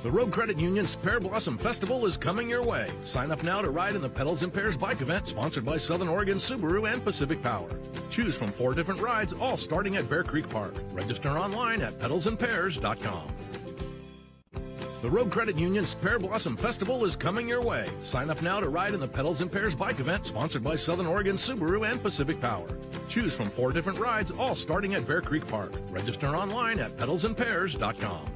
The Road Credit Union's Pear Blossom Festival is coming your way. Sign up now to ride in the Pedals and Pears bike event sponsored by Southern Oregon Subaru and Pacific Power. Choose from 4 different rides, all starting at Bear Creek Park. Register online at pedalsandpears.com. The Road Credit Union's Pear Blossom Festival is coming your way. Sign up now to ride in the Pedals and Pears bike event sponsored by Southern Oregon Subaru and Pacific Power. Choose from 4 different rides, all starting at Bear Creek Park. Register online at pedalsandpears.com.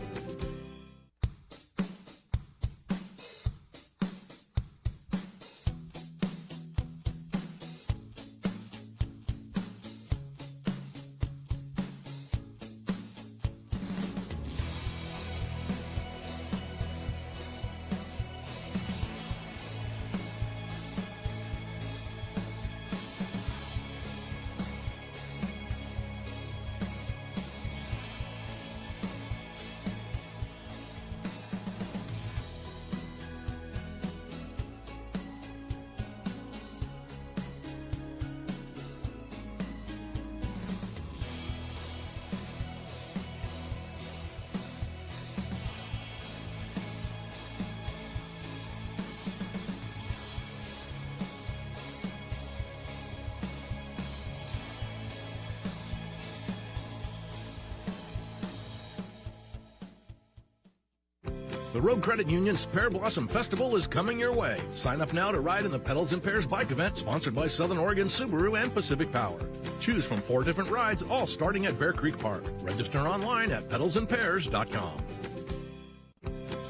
The Road Credit Union's Pear Blossom Festival is coming your way. Sign up now to ride in the Pedals and Pears bike event sponsored by Southern Oregon Subaru and Pacific Power. Choose from 4 different rides, all starting at Bear Creek Park. Register online at pedalsandpears.com.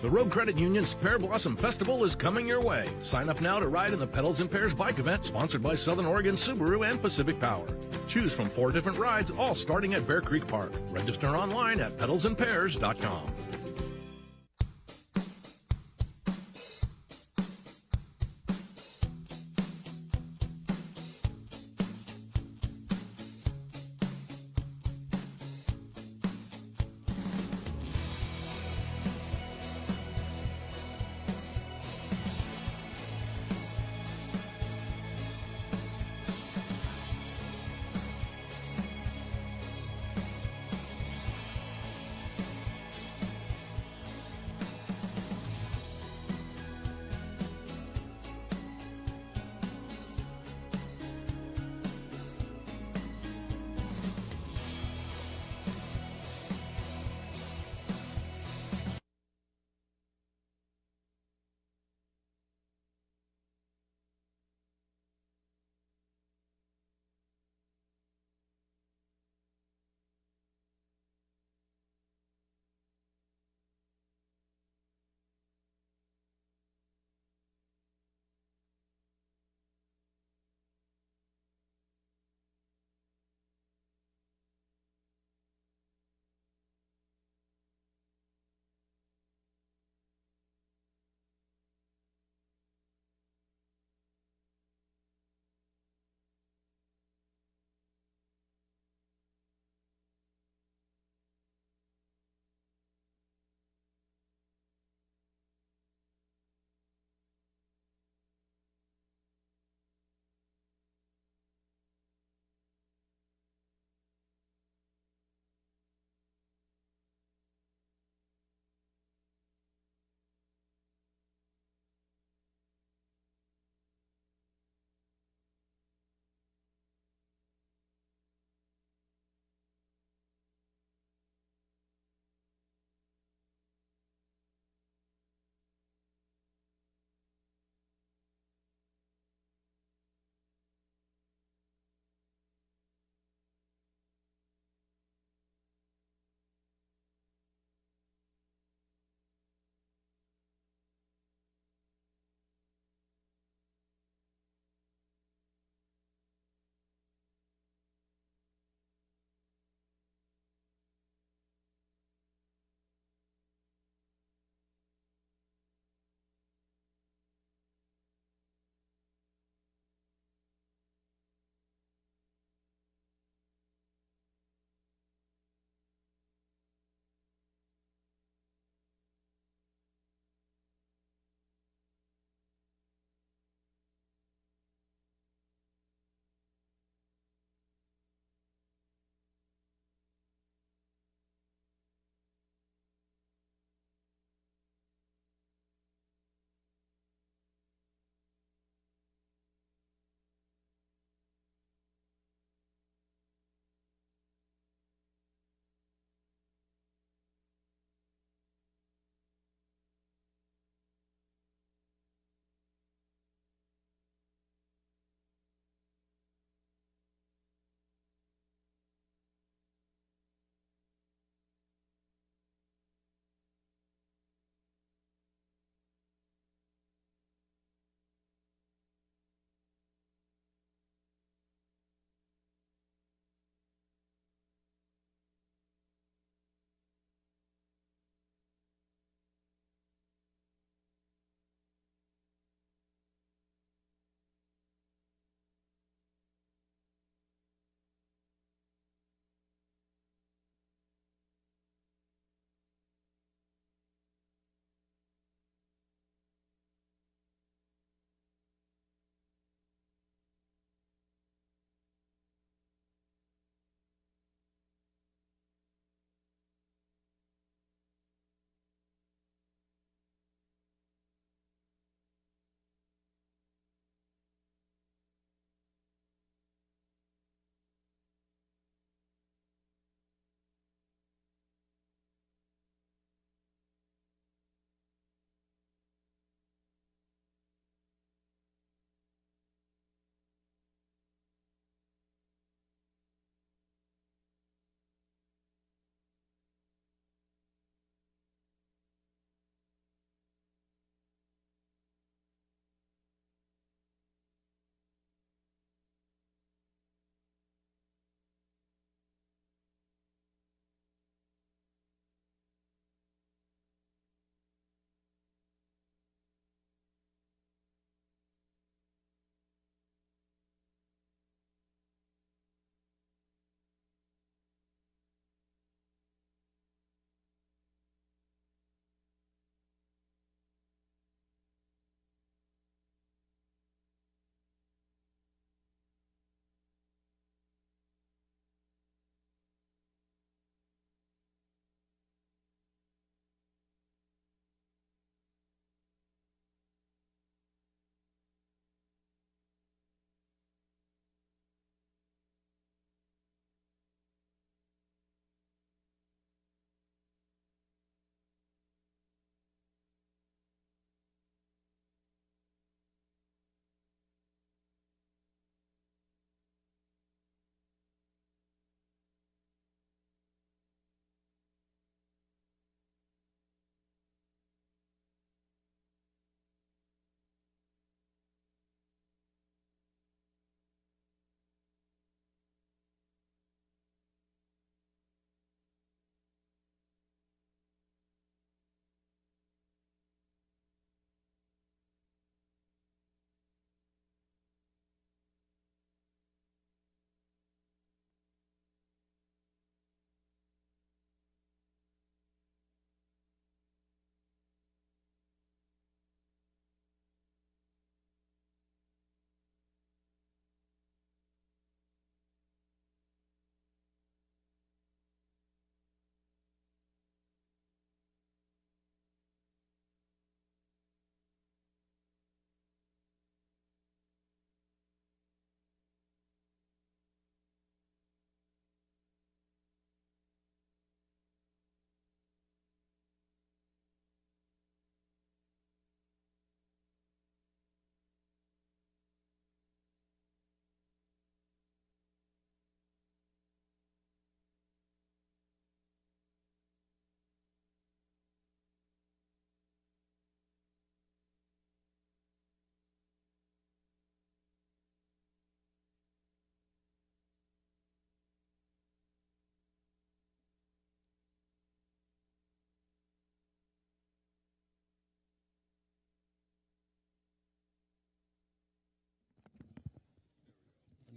The Road Credit Union's Pear Blossom Festival is coming your way. Sign up now to ride in the Pedals and Pears bike event sponsored by Southern Oregon Subaru and Pacific Power. Choose from 4 different rides, all starting at Bear Creek Park. Register online at pedalsandpears.com.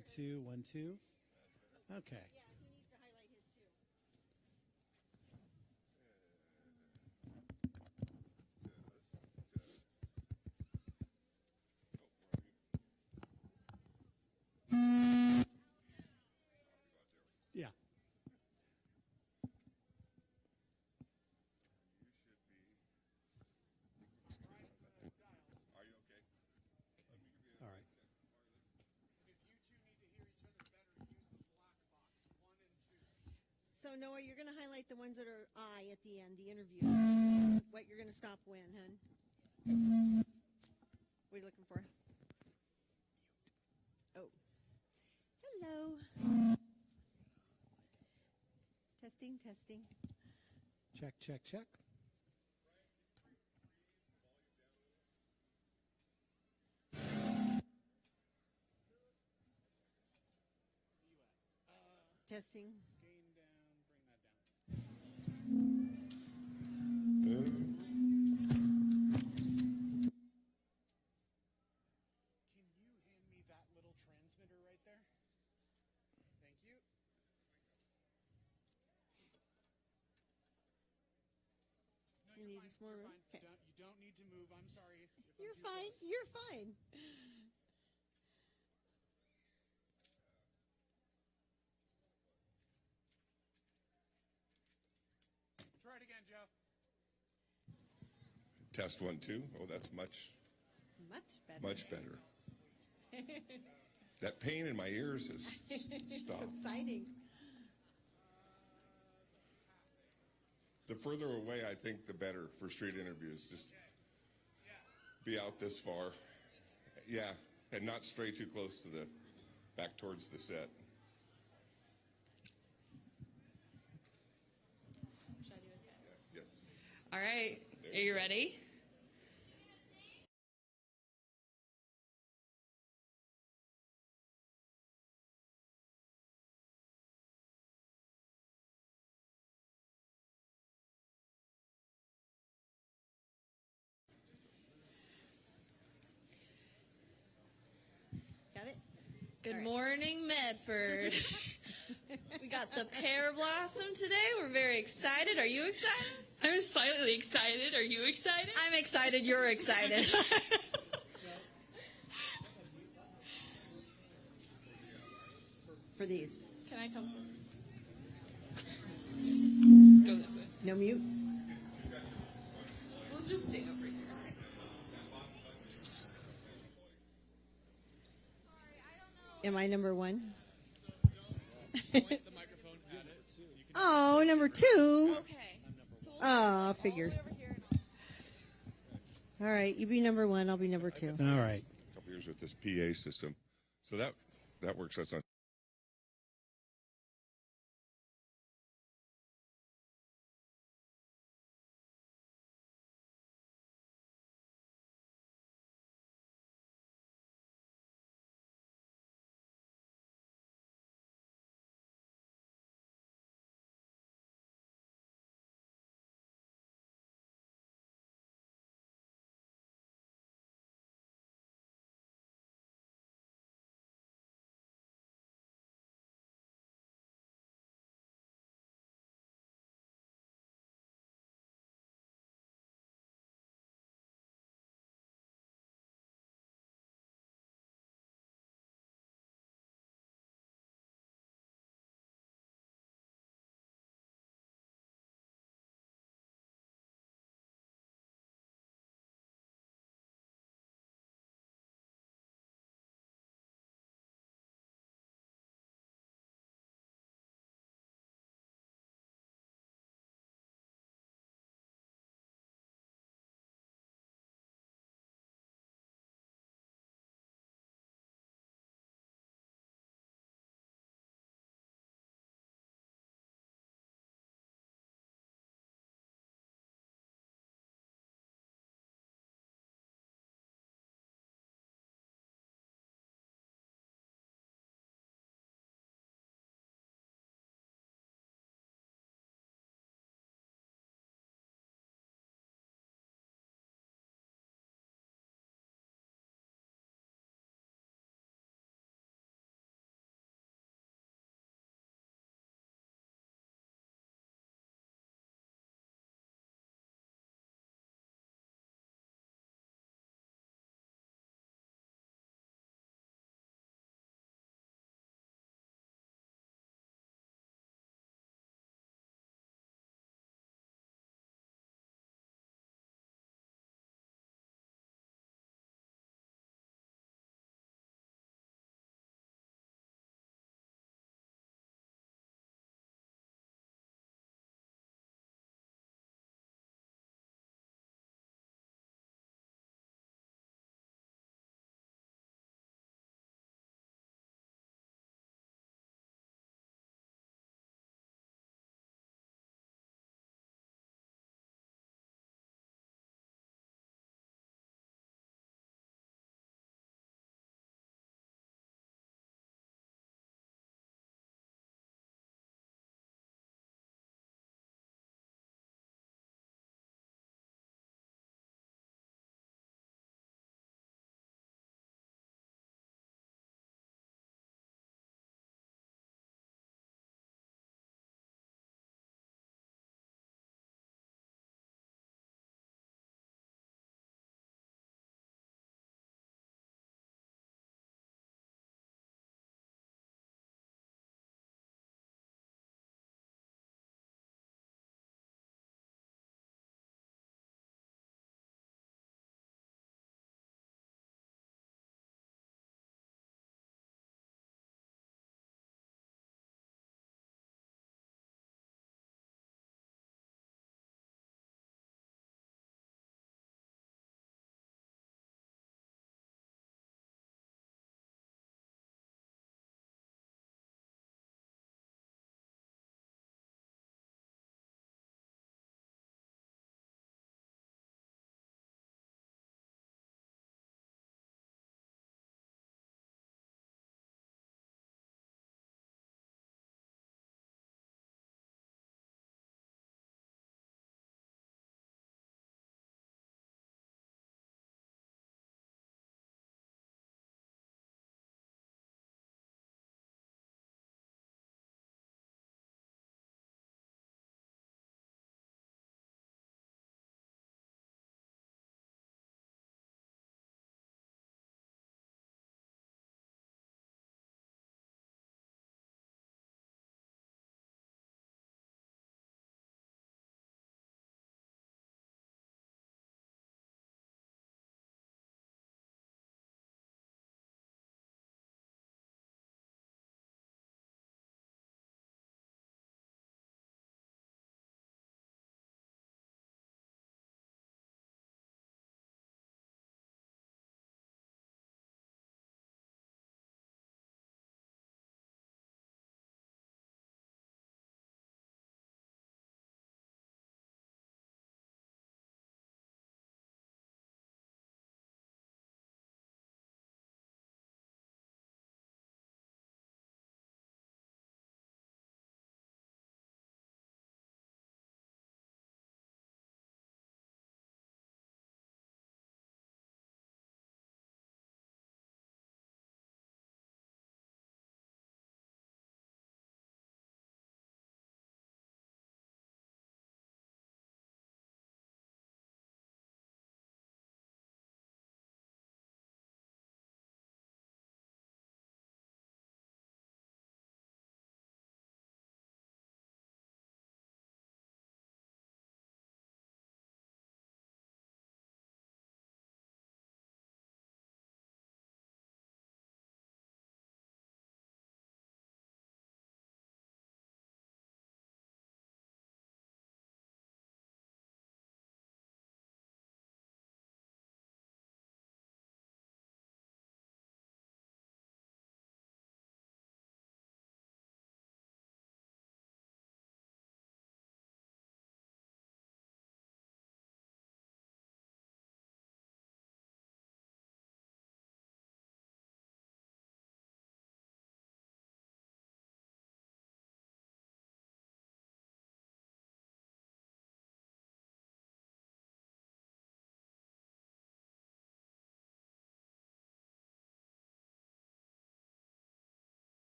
1, 2, 1, 2. Okay. Yeah, he needs to highlight his too. Yeah. All right. So Noah, you're going to highlight the ones that are I at the end, the interview. What you're going to stop when, hun? What are you looking for? Oh. Hello. Testing, testing. Check, check, check. Testing. Gain down, bring that down. Can you hand me that little transmitter right there? Thank you. No, You need fine. some more You're room? fine. Okay. You don't need to move. I'm sorry. if I'm You're too fine. close. You're fine. Try it again, Joe. Test 1, 2. Oh, that's much Much better. better. That pain in my ears is stopped. Subsiding. The further away I think, the better for street interviews. Just be out this far. Yeah, and not stray too close to the back towards the set. Should I do it? Yes. All right. Are you ready? Got it? Good All right. morning, Medford. We got the pear blossom today. We're very excited. Are you excited? I'm slightly excited. Are you excited? I'm excited. You're excited. For these. Can I come? Go this way. No mute? We'll just stay over here. Am I number one? The microphone had it. Oh, number two. Okay. So Oh, figures. All right, you be number one. I'll be number two. All right. A couple years with this PA system. So that works. That's not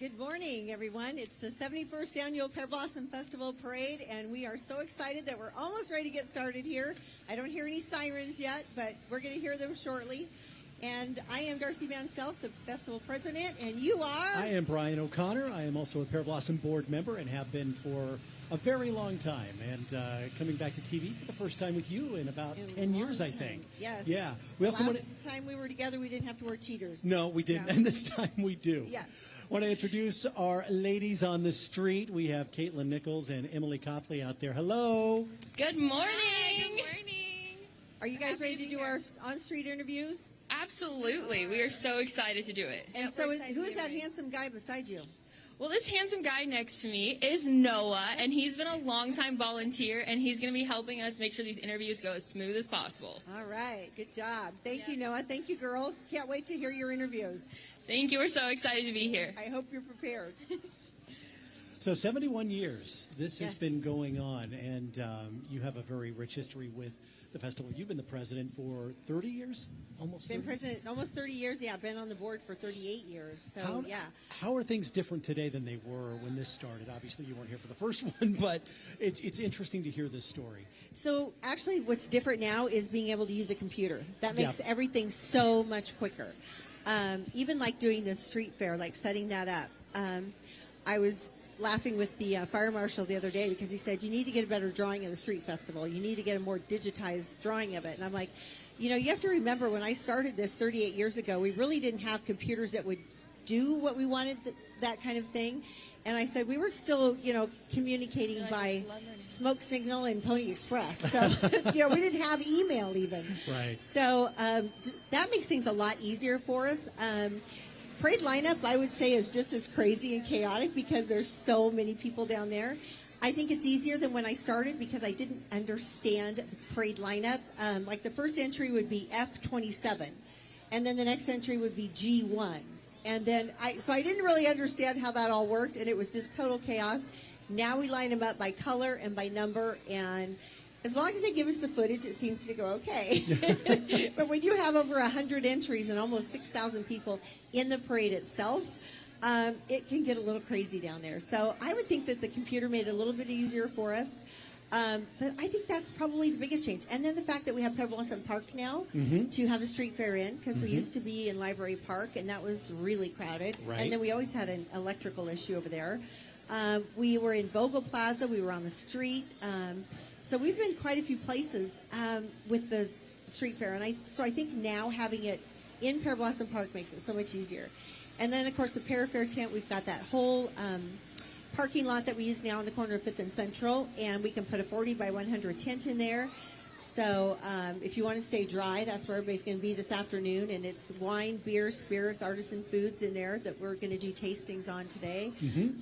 Good morning, everyone. It's the 71st Annual Pear Blossom Festival Parade, and we are so excited that we're almost ready to get started here. I don't hear any sirens yet, but we're going to hear them shortly. And I am Darcy Van Self, the festival president, and you are? I am Brian O'Connor. I am also a Pear Blossom board member and have been for a very long time. And coming back to TV for the first time with you in about 10 years, I think. Yes. Yeah. We also Last time we were together, we didn't have to wear cheaters. No, we didn't. No. And this time we do. Yes. Want to introduce our ladies on the street. We have Caitlin Nichols and Emily Copley out there. Hello. Good morning. Good morning. Are you guys Happy ready to to be do here. our on-street interviews? Absolutely. We are so excited to do it. And Yeah, so, we're excited who to is be that ready. handsome guy beside you? Well, this handsome guy next to me is Noah, and he's been a longtime volunteer, and he's going to be helping us make sure these interviews go as smooth as possible. All right, good job. Thank you, Noah. Thank you, girls. Can't wait to hear your interviews. Thank you. We're so excited to be here. I hope you're prepared. So 71 years this has Yes. been going on, and you have a very rich history with the festival. You've been the president for 30 years? Almost Been 30? president almost 30 years. Yeah, been on the board for 38 years. So, yeah. How are things different today than they were when this started? Obviously, you weren't here for the first one, but it's interesting to hear this story. So, actually, what's different now is being able to use a computer. That makes Yeah. everything so much quicker. Even like doing this street fair, like setting that up. I was laughing with the fire marshal the other day because he said, you need to get a better drawing of the street festival. You need to get a more digitized drawing of it. And I'm like, you know, you have to remember when I started this 38 years ago, we really didn't have computers that would do what we wanted, that kind of thing. And I said, we were still, you know, communicating by smoke signal and Pony Express. So, you know, we didn't have email even. Right. So that makes things a lot easier for us. Parade lineup, I would say, is just as crazy and chaotic because there's so many people down there. I think it's easier than when I started because I didn't understand the parade lineup. Like the first entry would be F27, and then the next entry would be G1. And then I didn't really understand how that all worked, and it was just total chaos. Now we line them up by color and by number, and as long as they give us the footage, it seems to go okay. But when you have over 100 entries and almost 6,000 people in the parade itself, it can get a little crazy down there. So I would think that the computer made it a little bit easier for us. But I think that's probably the biggest change. And then the fact that we have Pear Blossom Park now to have the street fair in, because we used to be in Library Park, and that was really crowded. Right. And then we always had an electrical issue over there. We were in Vogel Plaza. We were on the street. So we've been quite a few places with the street fair. And I think now having it in Pear Blossom Park makes it so much easier. And then, of course, the Pear Fair tent, we've got that whole parking lot that we use now on the corner of 5th and Central, and we can put a 40 by 100 tent in there. So if you want to stay dry, that's where everybody's going to be this afternoon, and it's wine, beer, spirits, artisan foods in there that we're going to do tastings on today.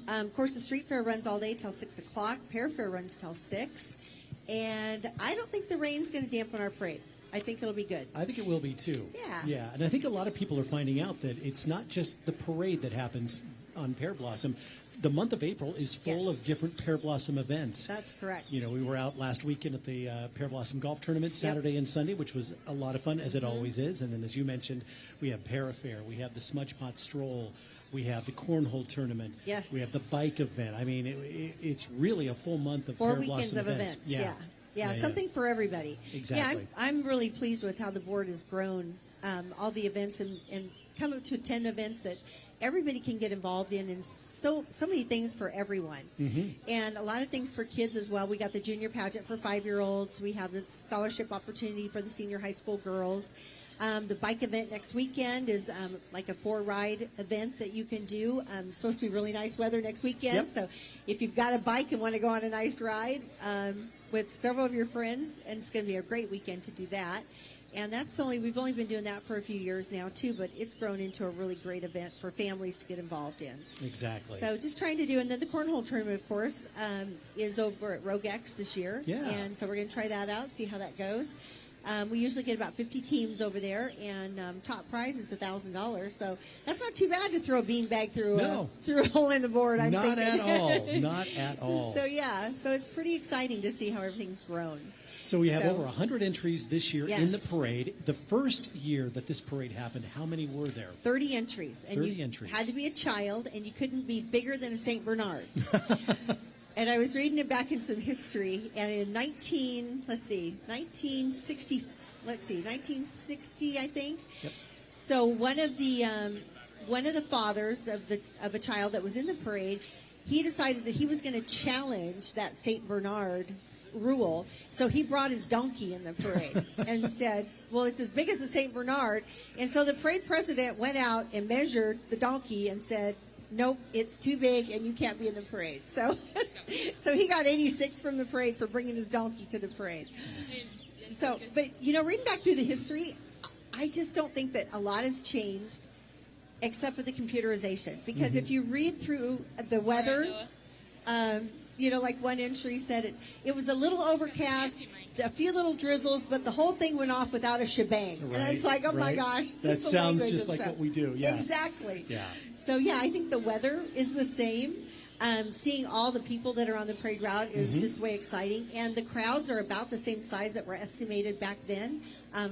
Of course, the street fair runs all day till 6 o'clock. Pear Fair runs till 6, and I don't think the rain's going to dampen our parade. I think it'll be good. I think it will be too. Yeah. Yeah, and I think a lot of people are finding out that it's not just the parade that happens on Pear Blossom. The month of April is full of Yes. different Pear Blossom events. That's correct. You know, we were out last weekend at the Pear Blossom Golf Tournament Saturday and Sunday, which was a lot of fun, as it always is. And then, as you mentioned, we have Pear Fair, we have the Smudge Pot Stroll, we have the Cornhole Tournament, Yes. we have the bike event. I mean, it's really a full month of 4 Pear weekends Blossom of events. Yeah, something for everybody. Exactly. Yeah, I'm really pleased with how the board has grown, all the events, and come up to 10 events that everybody can get involved in, and so many things for everyone. And a lot of things for kids as well. We got the junior pageant for 5-year-olds. We have the scholarship opportunity for the senior high school girls. The bike event next weekend is like a 4-ride event that you can do. It's supposed to be really nice weather next weekend. Yep. So if you've got a bike and want to go on a nice ride with several of your friends, and it's going to be a great weekend to do that. And we've only been doing that for a few years now too, but it's grown into a really great event for families to get involved in. Exactly. So just trying to do, and then the Cornhole Tournament, of course, is over at Rogex this year. Yeah. And so we're going to try that out, see how that goes. We usually get about 50 teams over there, and top prize is $1,000. So that's not too bad to throw a beanbag through a hole in the board. I'm Not thinking. at all. Not at all. So yeah, so it's pretty exciting to see how everything's grown. So we have over 100 entries this year in the Yes. parade. The first year that this parade happened, how many were there? 30 entries, and 30 you entries. had to be a child, and you couldn't be bigger than a Saint Bernard. And I was reading it back in some history, and in 1960, I think. Yep. So one of the fathers of a child that was in the parade, he decided that he was going to challenge that Saint Bernard rule. So he brought his donkey in the parade and said, well, it's as big as the Saint Bernard. And so the parade president went out and measured the donkey and said, nope, it's too big and you can't be in the parade. So so he got 86 from the parade for bringing his donkey to the parade. So, but reading back through the history, I just don't think that a lot has changed except for the computerization. Because if you read through the weather, like one entry said, it was a little overcast, a few little drizzles, but the whole thing went off without a shebang. Right, And it's like, oh my gosh. just That the sounds language just and like stuff. what we do. Yeah. Exactly. Yeah. So yeah, I think the weather is the same. Seeing all the people that are on the parade route is just way exciting, and the crowds are about the same size that were estimated back then,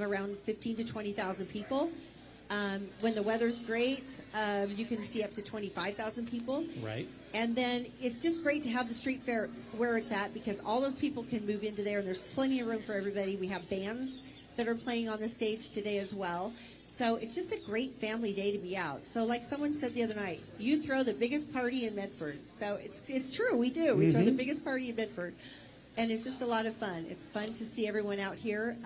around 15 to 20,000 people. When the weather's great, you can see up to 25,000 people. Right. And then it's just great to have the street fair where it's at, because all those people can move into there, and there's plenty of room for everybody. We have bands that are playing on the stage today as well. So it's just a great family day to be out. So like someone said the other night, you throw the biggest party in Medford. So it's true, we do. We throw the biggest party in Medford. And it's just a lot of fun. It's fun to see everyone out here.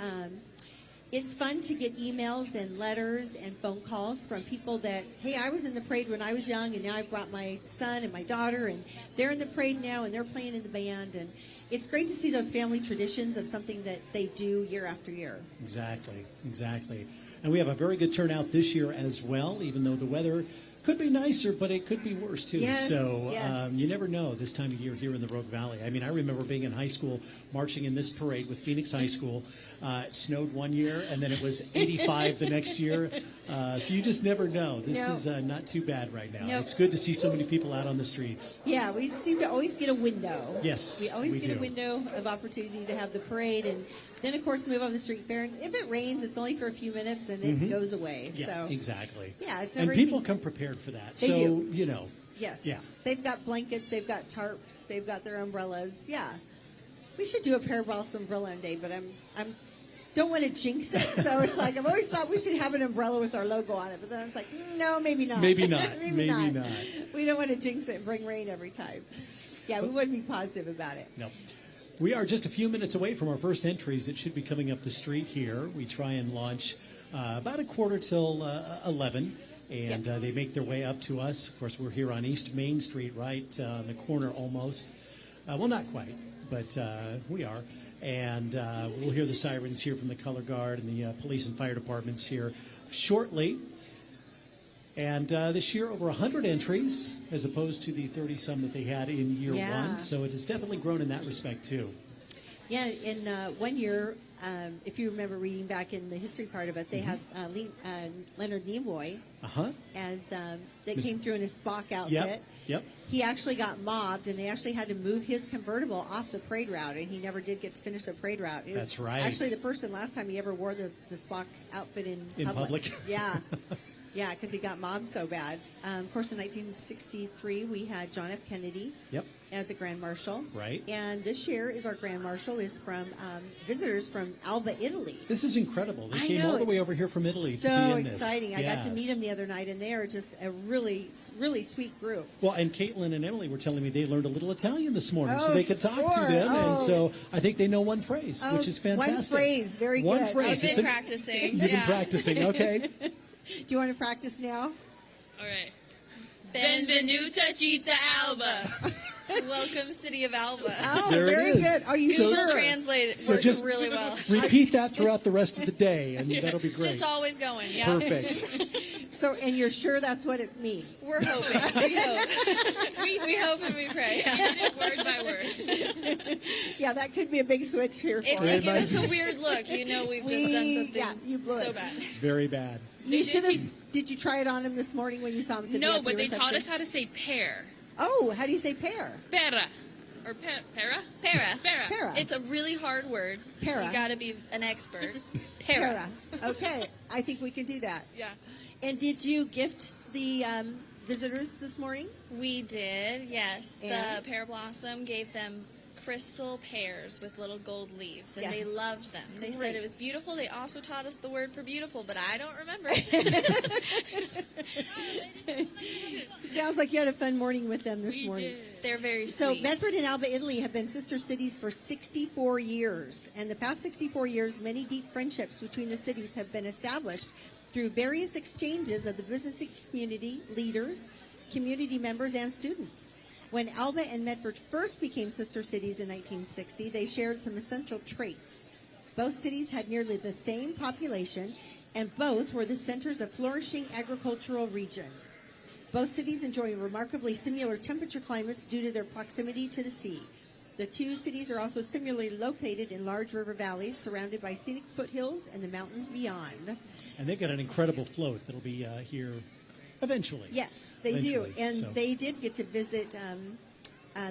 It's fun to get emails and letters and phone calls from people that, hey, I was in the parade when I was young, and now I brought my son and my daughter, and they're in the parade now, and they're playing in the band. And it's great to see those family traditions of something that they do year after year. Exactly. And we have a very good turnout this year as well, even though the weather could be nicer, but it could be worse too. Yes, so yes. You never know this time of year here in the Rogue Valley. I mean, I remember being in high school, marching in this parade with Phoenix High School. It snowed one year, and then it was 85 the next year. So you just never know. This is not too bad right now. Nope. It's good to see so many people out on the streets. Yeah, we seem to always get a window. Yes, We always get do. a window of opportunity to have the parade, and then, of course, move on the street fair. And if it rains, it's only for a few minutes, and it goes away. Yeah, so exactly. Yeah, it's and never people easy. come prepared for that. They so, do. Yes. Yeah. They've got blankets, they've got tarps, they've got their umbrellas. Yeah. We should do a Pear Blossom umbrella day, but I'm don't want to jinx it. So it's like, I've always thought we should have an umbrella with our logo on it. But then I was like, no, maybe not. Maybe not. maybe not. We don't want to jinx it and bring rain every time. Yeah, we wouldn't be positive about it. No. We are just a few minutes away from our first entries that should be coming up the street here. We try and launch about a quarter till 11, and Yes. they make their way up to us. Of course, we're here on East Main Street, right on the corner almost. Well, not quite, but we are. And we'll hear the sirens here from the Color Guard and the police and fire departments here shortly. And this year, over 100 entries, as opposed to the 30-some that they had in year one. So it has definitely grown in that respect, too. Yeah, in 1 year, if you remember reading back in the history part of it, they had Leonard Nimoy as that came through in his Spock outfit. Yep. He actually got mobbed, and they actually had to move his convertible off the parade route, and he never did get to finish the parade route. It That's was right. actually the first and last time he ever wore the Spock outfit in public. Yeah. Yeah, because he got mobbed so bad. Of course, in 1963, we had John F. Kennedy as a Grand Marshal. Right. And this year is our Grand Marshal is from visitors from Alba, Italy. This is incredible. They I came know, all the way it's over here from Italy so to be in exciting. this. I got to meet them the other night, and they are just a really, really sweet group. Well, and Caitlin and Emily were telling me they learned a little Italian this morning, so Oh, they could talk to sure. them. And Oh. so I think they know one phrase, which is fantastic. One phrase, very One good. phrase. I've It's been practicing. You've been practicing, okay. Do you want to practice now? All right. Benvenuta Città Alba. Welcome, City of Alba. Oh, There it very is. good. Are you Google sure? Translate it So works just really well. repeat that throughout the rest of the day, and that'll be It's great. just always going. Yeah. Perfect. So, and you're sure that's what it means? We're hoping. We hope. we hope and we pray. We did it word by word. Yeah, that could be a big switch here for If us. they give us a weird look, you know we've just done something Yeah, you blew so it. bad. Very bad. You They should did have. Did you try it on him this morning when you saw him at the No, VIP but they taught reception? us how to say pear. Oh, how do you say pear? Pera. Or pera? Para. Pera. Para. It's a really hard word. Para. You got to be an expert. Para. Para. Okay, I think we can do that. Yeah. And did you gift the visitors this morning? We did, yes. And? The Pear Blossom gave them crystal pears with little gold leaves, and they Yes. loved them. They Great. said it was beautiful. They also taught us the word for beautiful, but I don't remember. Sounds like you had a fun morning with them this We morning. did. They're very So sweet. Medford and Alba, Italy have been sister cities for 64 years. And the past 64 years, many deep friendships between the cities have been established through various exchanges of the business community, leaders, community members, and students. When Alba and Medford first became sister cities in 1960, they shared some essential traits. Both cities had nearly the same population, and both were the centers of flourishing agricultural regions. Both cities enjoy remarkably similar temperature climates due to their proximity to the sea. The two cities are also similarly located in large river valleys surrounded by scenic foothills and the mountains beyond. And they've got an incredible float that'll be here eventually. Yes, they do. Eventually, And so. they did get to visit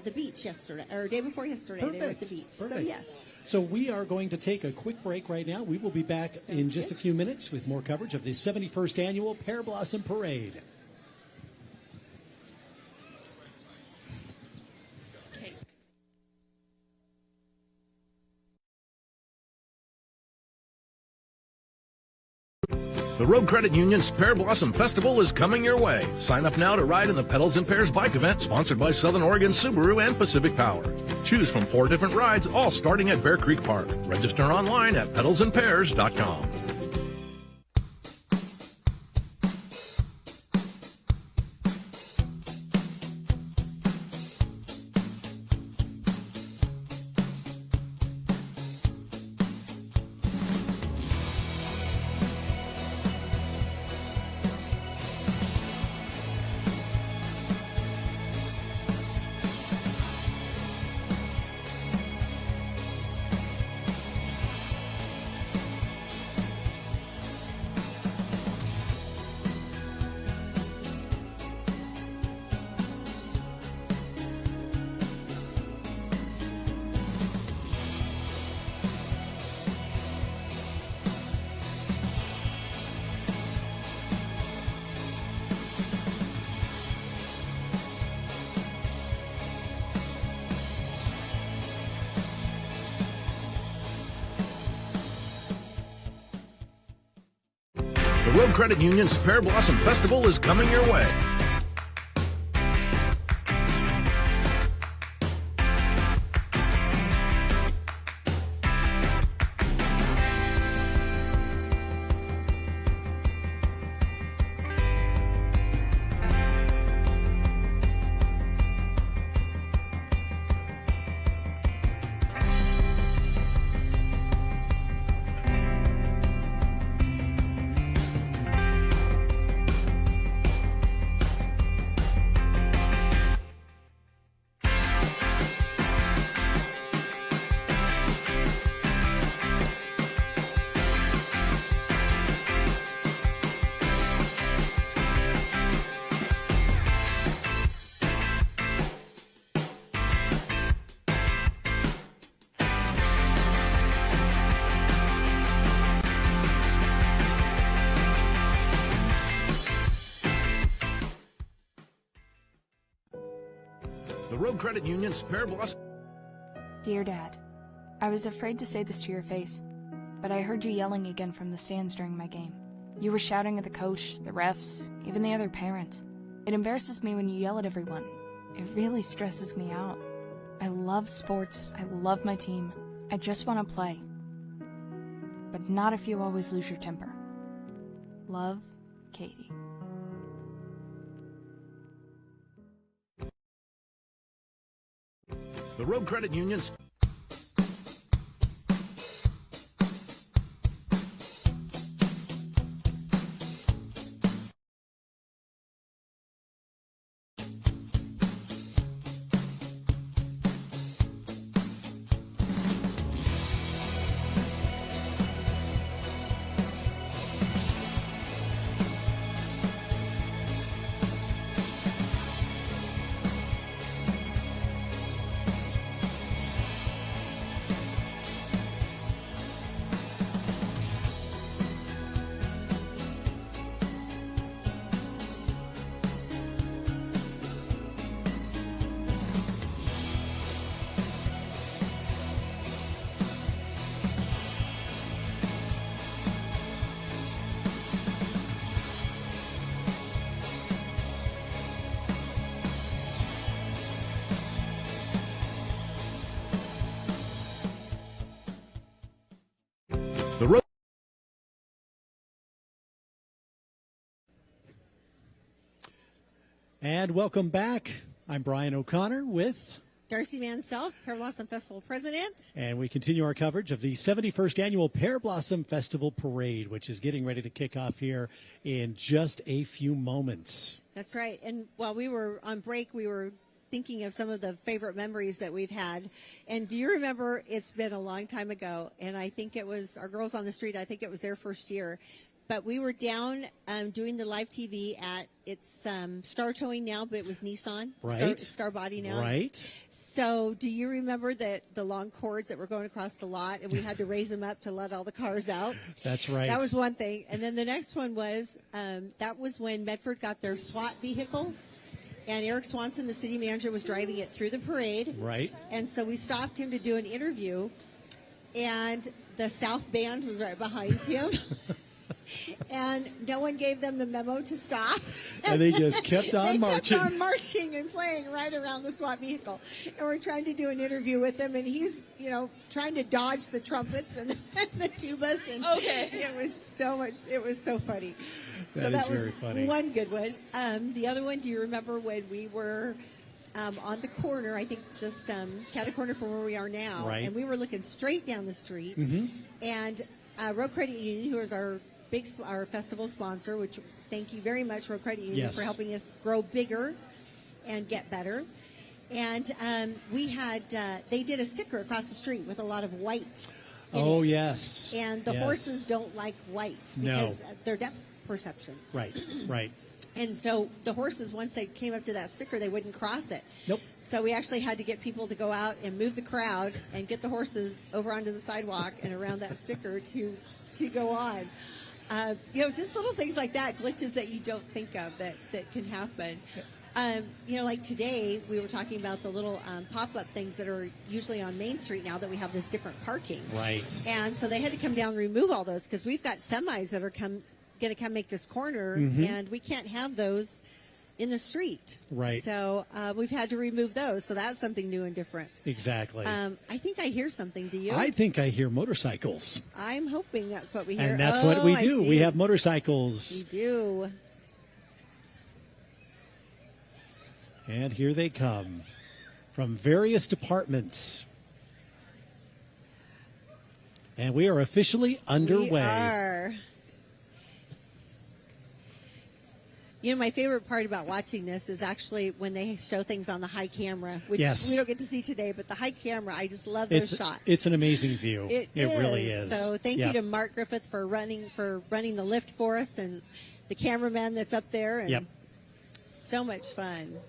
the beach yesterday, or day before yesterday. They were at the beach. So, Perfect. yes. So we are going to take a quick break right now. We will be back in just good. a few minutes with more coverage of the 71st Annual Pear Blossom Parade. Okay. The Road Credit Union's Pear Blossom Festival is coming your way. Sign up now to ride in the Pedals and Pears bike event sponsored by Southern Oregon Subaru and Pacific Power. Choose from 4 different rides, all starting at Bear Creek Park. Register online at pedalsandpears.com. The Road Credit Union's Pear Blossom Festival is coming your way. The Road Credit Union's Pear Blossom. Dear Dad, I was afraid to say this to your face, but I heard you yelling again from the stands during my game. You were shouting at the coach, the refs, even the other parents. It embarrasses me when you yell at everyone. It really stresses me out. I love sports, I love my team. I just want to play. But not if you always lose your temper. Love, Katie. The Road Credit Union's the road. And welcome back. I'm Brian O'Connor with, Darcy Mansell, Pear Blossom Festival president. and we continue our coverage of the 71st Annual Pear Blossom Festival Parade, which is getting ready to kick off here in just a few moments. That's right. And while we were on break, we were thinking of some of the favorite memories that we've had. And do you remember, it's been a long time ago, and I think it was our Girls on the Street, I think it was their first year. But we were down doing the live TV at, it's Star Towing now, but it was Nissan. Right. Star Body now. Right. So do you remember that the long cords that were going across the lot, and we had to raise them up to let all the cars out? That's right. That was one thing. And then the next one was, that was when Medford got their SWAT vehicle. And Eric Swanson, the city manager, was driving it through the parade. Right. And so we stopped him to do an interview. And the South Band was right behind him. And no one gave them the memo to stop. And they just kept on marching. They kept on marching and playing right around the SWAT vehicle. And we're trying to do an interview with him, and he's, trying to dodge the trumpets and the tubas. And Okay. it was so much. It was so funny. So That is that was very funny. one good one. The other one, do you remember when we were on the corner, I think just cat a corner from where we are now, Right. and we were looking straight down the street, and Road Credit Union, who is our festival sponsor, which thank you very much, Road Credit Union, Yes. for helping us grow bigger and get better. And we had they did a sticker across the street with a lot of white in Oh, it. yes. And the Yes. horses don't like white No. because their depth perception. Right. Right. And so the horses, once they came up to that sticker, they wouldn't cross it. Nope. So we actually had to get people to go out and move the crowd and get the horses over onto the sidewalk and around that sticker to go on. Just little things like that, glitches that you don't think of that can happen. Like today, we were talking about the little pop-up things that are usually on Main Street now that we have this different parking. Right. And so they had to come down and remove all those because we've got semis that are going to come make this corner, and we can't have those in the street. Right. So we've had to remove those. So that's something new and different. Exactly. I think I hear something. Do you? I think I hear motorcycles. I'm hoping that's what we hear. And that's what we I do. see. We have motorcycles. We do. And here they come from various departments. And we are officially underway. We are. My favorite part about watching this is actually when they show things on the high camera, which Yes. we don't get to see today, but the high camera, I just love those shots. It's an amazing view. It really is. So thank Yep. you to Mark Griffith for running the lift for us, and the cameraman that's up there. And Yep. so much fun.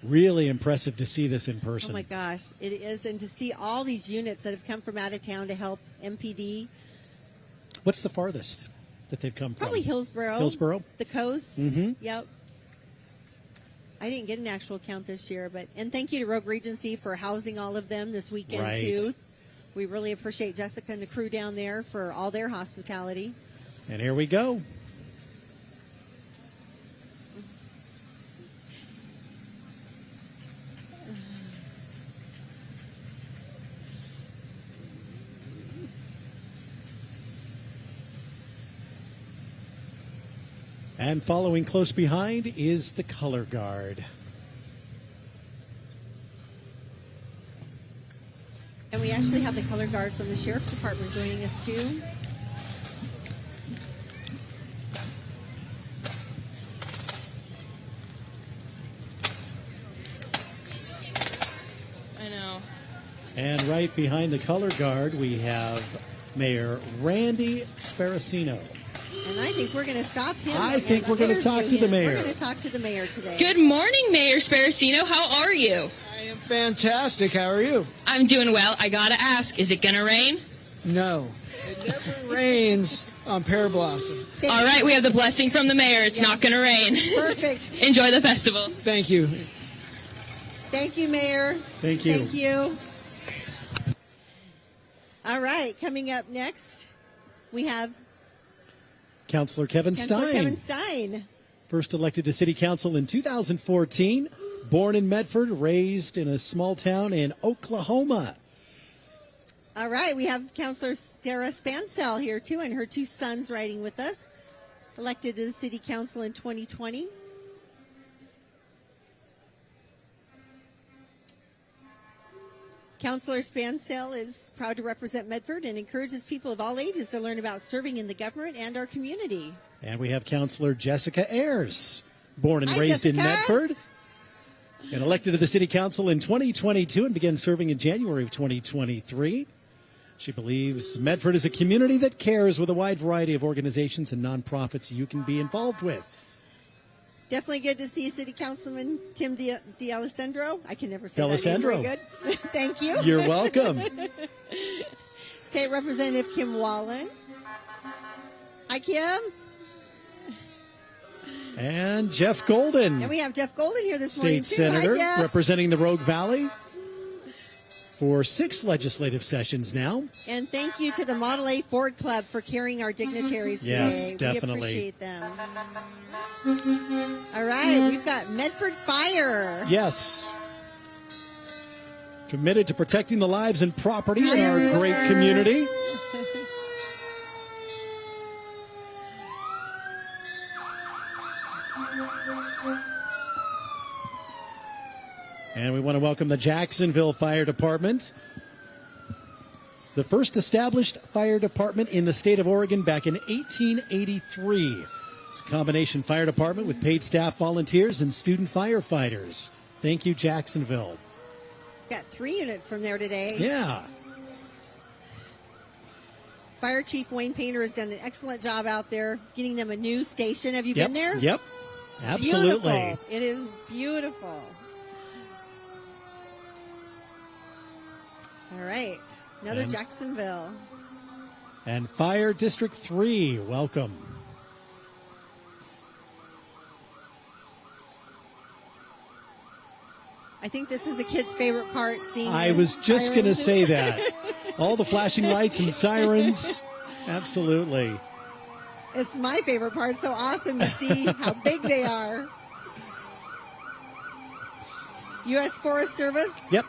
Really impressive to see this in person. Oh my gosh, it is, and to see all these units that have come from out of town to help MPD. What's the farthest that they've come Probably from? Hillsborough. Hillsborough? The coast. Mhm. Yep. I didn't get an actual count this year, and thank you to Rogue Regency for housing all of them this weekend Right. too. We really appreciate Jessica and the crew down there for all their hospitality. And here we go. And following close behind is the color guard. And we actually have the color guard from the Sheriff's Department joining us too. I know. And right behind the color guard, we have Mayor Randy Sparacino. And I think we're going to stop him. I think we're going to talk to the mayor. We're going to talk to the mayor today. Good morning, Mayor Sparacino. How are you? I am fantastic. How are you? I'm doing well. I gotta ask, is it gonna rain? No. It never rains on Pear Blossom. All right, we have the blessing from the mayor. It's not gonna rain. Perfect. Enjoy the festival. Thank you. Thank you, Mayor. Thank you. Thank you. All right, coming up next, we have Councilor Kevin Councilor Stein. Kevin Stein. First elected to City Council in 2014. Born in Medford, raised in a small town in Oklahoma. All right, we have Councilor Sarah Spansell here too, and her two sons riding with us. Elected to the City Council in 2020. Councilor Spansell is proud to represent Medford and encourages people of all ages to learn about serving in the government and our community. And we have Councilor Jessica Ayers, born and Hi, raised Jessica. in Medford, and elected to the City Council in 2022 and began serving in January of 2023. She believes Medford is a community that cares, with a wide variety of organizations and nonprofits you can be involved with. Definitely good to see City Councilman Tim D'Alessandro. I can never say D'Alessandro. that name very good. Thank you. You're welcome. State Representative Kim Wallen. Hi, Kim. And Jeff Golden, And we have Jeff Golden here this morning, State too. Senator, Hi, Jeff. representing the Rogue Valley for 6 legislative sessions now. And thank you to the Model A Ford Club for carrying our dignitaries today. Yes, definitely. We appreciate them. All right, we've got Medford Fire. Yes. Committed to protecting the lives and property in our great community. And we want to welcome the Jacksonville Fire Department, the first established fire department in the state of Oregon back in 1883. It's a combination fire department with paid staff volunteers and student firefighters. Thank you, Jacksonville. Got 3 units from there today. Yeah. Fire Chief Wayne Painter has done an excellent job out there getting them a new station. Have you Yep. been there? Yep. It's Absolutely. beautiful. It is beautiful. All right. Another And- Jacksonville. And Fire District 3, welcome. I think this is a kid's favorite part, seeing I the was just going to sirens. say that. All the flashing lights and sirens. Absolutely. It's my favorite part. It's so awesome to see how big they are. U.S. Forest Service. Yep.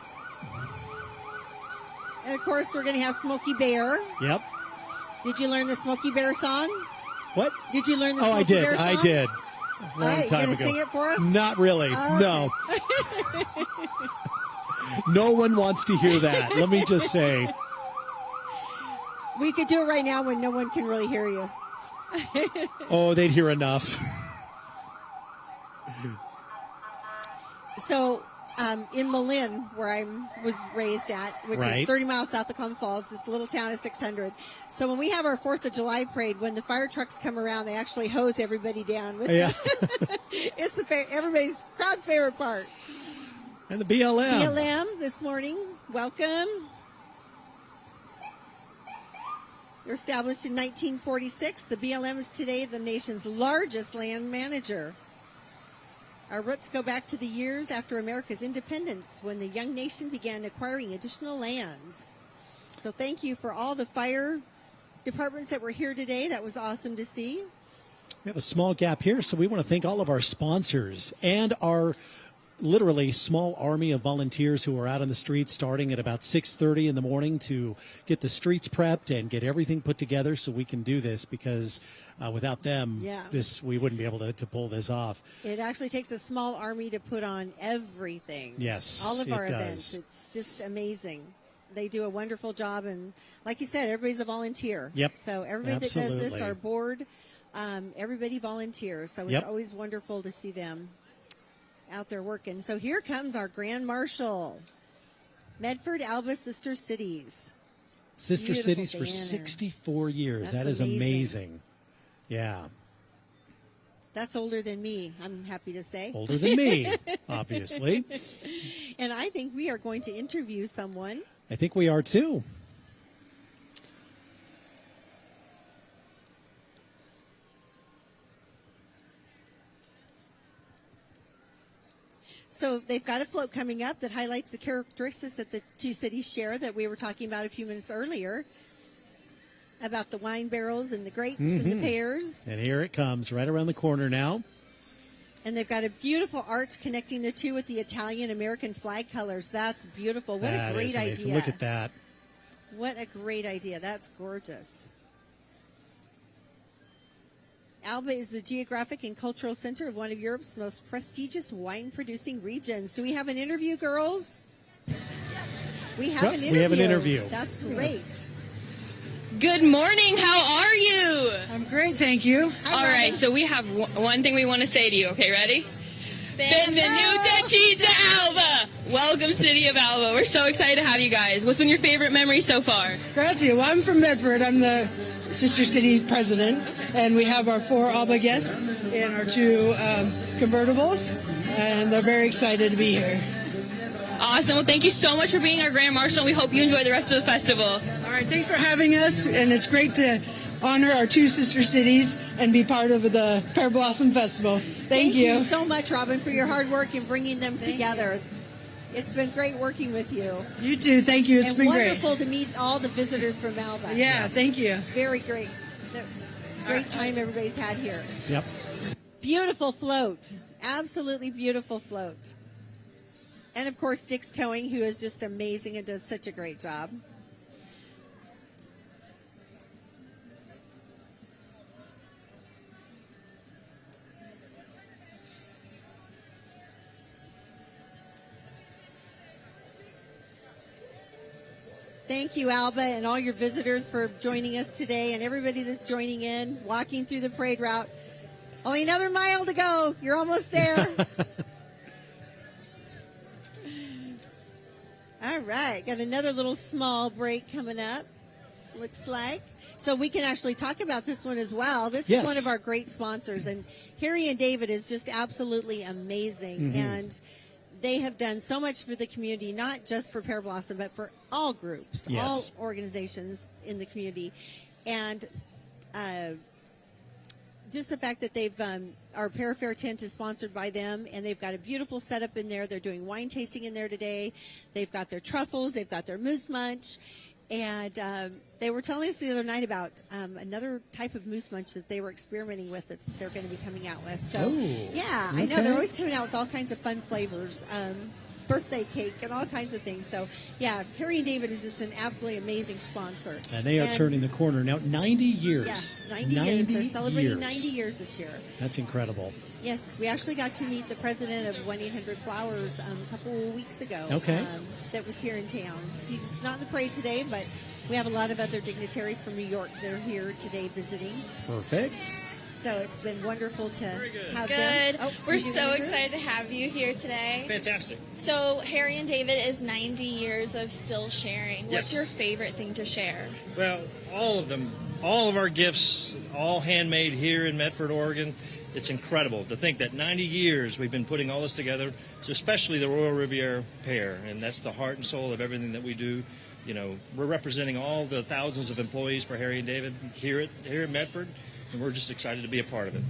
And, of course, we're going to have Smokey Bear. Yep. Did you learn the Smokey Bear song? What? Did you learn the Oh, Smokey I Bear did. song? I did. All Long right, you time going ago. to sing it for us? Not really. Oh, No. No one wants to hear that. Let me just say. We could do it right now when no one can really hear you. Oh, they'd hear enough. So, in Malin, where I was raised at, which Right. is 30 miles south of Clem Falls, this little town of 600. So when we have our 4th of July parade, when the fire trucks come around, they actually hose everybody down. With Yeah. It's everybody's crowd's favorite part. And the BLM. BLM this morning, welcome. They were established in 1946. The BLM is today the nation's largest land manager. Our roots go back to the years after America's independence, when the young nation began acquiring additional lands. So thank you for all the fire departments that were here today. That was awesome to see. We have a small gap here, so we want to thank all of our sponsors and our literally small army of volunteers who are out on the streets starting at about 6:30 in the morning to get the streets prepped and get everything put together so we can do this, because without them, we wouldn't be able to pull this off. It actually takes a small army to put on everything. Yes, all of our it events. does. It's just amazing. They do a wonderful job, and like you said, everybody's a volunteer. Yep. So everybody that does this, our board, everybody volunteers. So it's always wonderful to see them out there working. So here comes our Grand Marshal, Medford, Alba, Sister Cities. Sister Beautiful Cities for banner. 64 years. That's That is amazing. Yeah. That's older than me, I'm happy to say. Older than me, obviously. And I think we are going to interview someone. I think we are too. So they've got a float coming up that highlights the characteristics that the two cities share that we were talking about a few minutes earlier, about the wine barrels and the grapes and the pears. And here it comes, right around the corner now. And they've got a beautiful arch connecting the two with the Italian-American flag colors. That's beautiful. What a great idea. Look at that. What a great idea. That's gorgeous. Alba is the geographic and cultural center of one of Europe's most prestigious wine-producing regions. Do we have an interview, girls? We have an interview. We have an interview. That's great. Good morning. How are you? I'm great, thank you. All right, so we have one thing we want to say to you. Okay, ready? Benvenuti to Alba. Welcome, City of Alba. We're so excited to have you guys. What's been your favorite memory so far? Grazie. Well, I'm from Medford. I'm the Sister City president, and we have our 4 Alba guests and our 2 convertibles, and they're very excited to be here. Awesome. Well, thank you so much for being our Grand Marshal. We hope you enjoy the rest of the festival. All right, thanks for having us, and it's great to honor our 2 sister cities and be part of the Pear Blossom Festival. Thank you. Thank you so much, Robin, for your hard work in bringing them together. It's been great working with you. You too. Thank you. It's been great. Wonderful to meet all the visitors from Alba. Yeah, thank you. Very great. That's a great time everybody's had here. Yep. Beautiful float. Absolutely beautiful float. And, of course, Dick's Towing, who is just amazing and does such a great job. Thank you, Alba, and all your visitors for joining us today, and everybody that's joining in, walking through the parade route. Only another mile to go. You're almost there. All right. Got another little small break coming up, looks like. So we can actually talk about this one as well. This is one of our great sponsors, and Harry and David is just absolutely amazing. And they have done so much for the community, not just for Pear Blossom, but for all groups, all organizations in the community. And just the fact that they've, our Pear Fair tent is sponsored by them, and they've got a beautiful setup in there. They're doing wine tasting in there today. They've got their truffles. They've got their moose munch. And they were telling us the other night about another type of moose munch that they were experimenting with that they're going to be coming out with. So, I know. They're always coming out with all kinds of fun flavors, birthday cake and all kinds of things. So, yeah, Harry and David is just an absolutely amazing sponsor. And they are turning the corner now. 90 years. Yes, 90 years. They're celebrating 90 years this year. That's incredible. Yes, we actually got to meet the president of 1-800-Flowers a couple of weeks ago. Okay. That was here in town. He's not in the parade today, but we have a lot of other dignitaries from New York that are here today visiting. Perfect. So it's been wonderful to have them. Oh, we're so excited to have you here today. Fantastic. So Harry and David is 90 years of still sharing. What's your favorite thing to share? Well, all of them. All of our gifts, all handmade here in Medford, Oregon. It's incredible to think that 90 years we've been putting all this together, so especially the Royal Riviera Pear, and that's the heart and soul of everything that we do. You know, we're representing all the thousands of employees for Harry and David here at Medford, and we're just excited to be a part of it.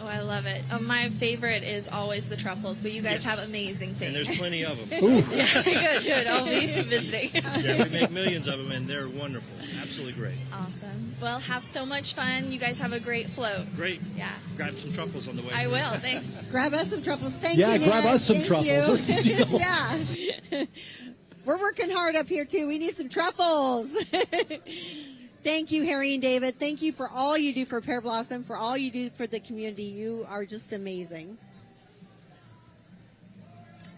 Oh, I love it. My favorite is always the truffles, but you guys have amazing things. And there's plenty of them. Good. I'll be visiting. Yeah, we make millions of them, and they're wonderful. Absolutely great. Awesome. Well, have so much fun. You guys have a great float. Great. Yeah. Grab some truffles on the way. I will. Thanks. Grab us some truffles. Thank you. Yeah, grab Ned. us some Thank truffles. you. What's the deal? Yeah. We're working hard up here, too. We need some truffles. Thank you, Harry and David. Thank you for all you do for Pear Blossom, for all you do for the community. You are just amazing.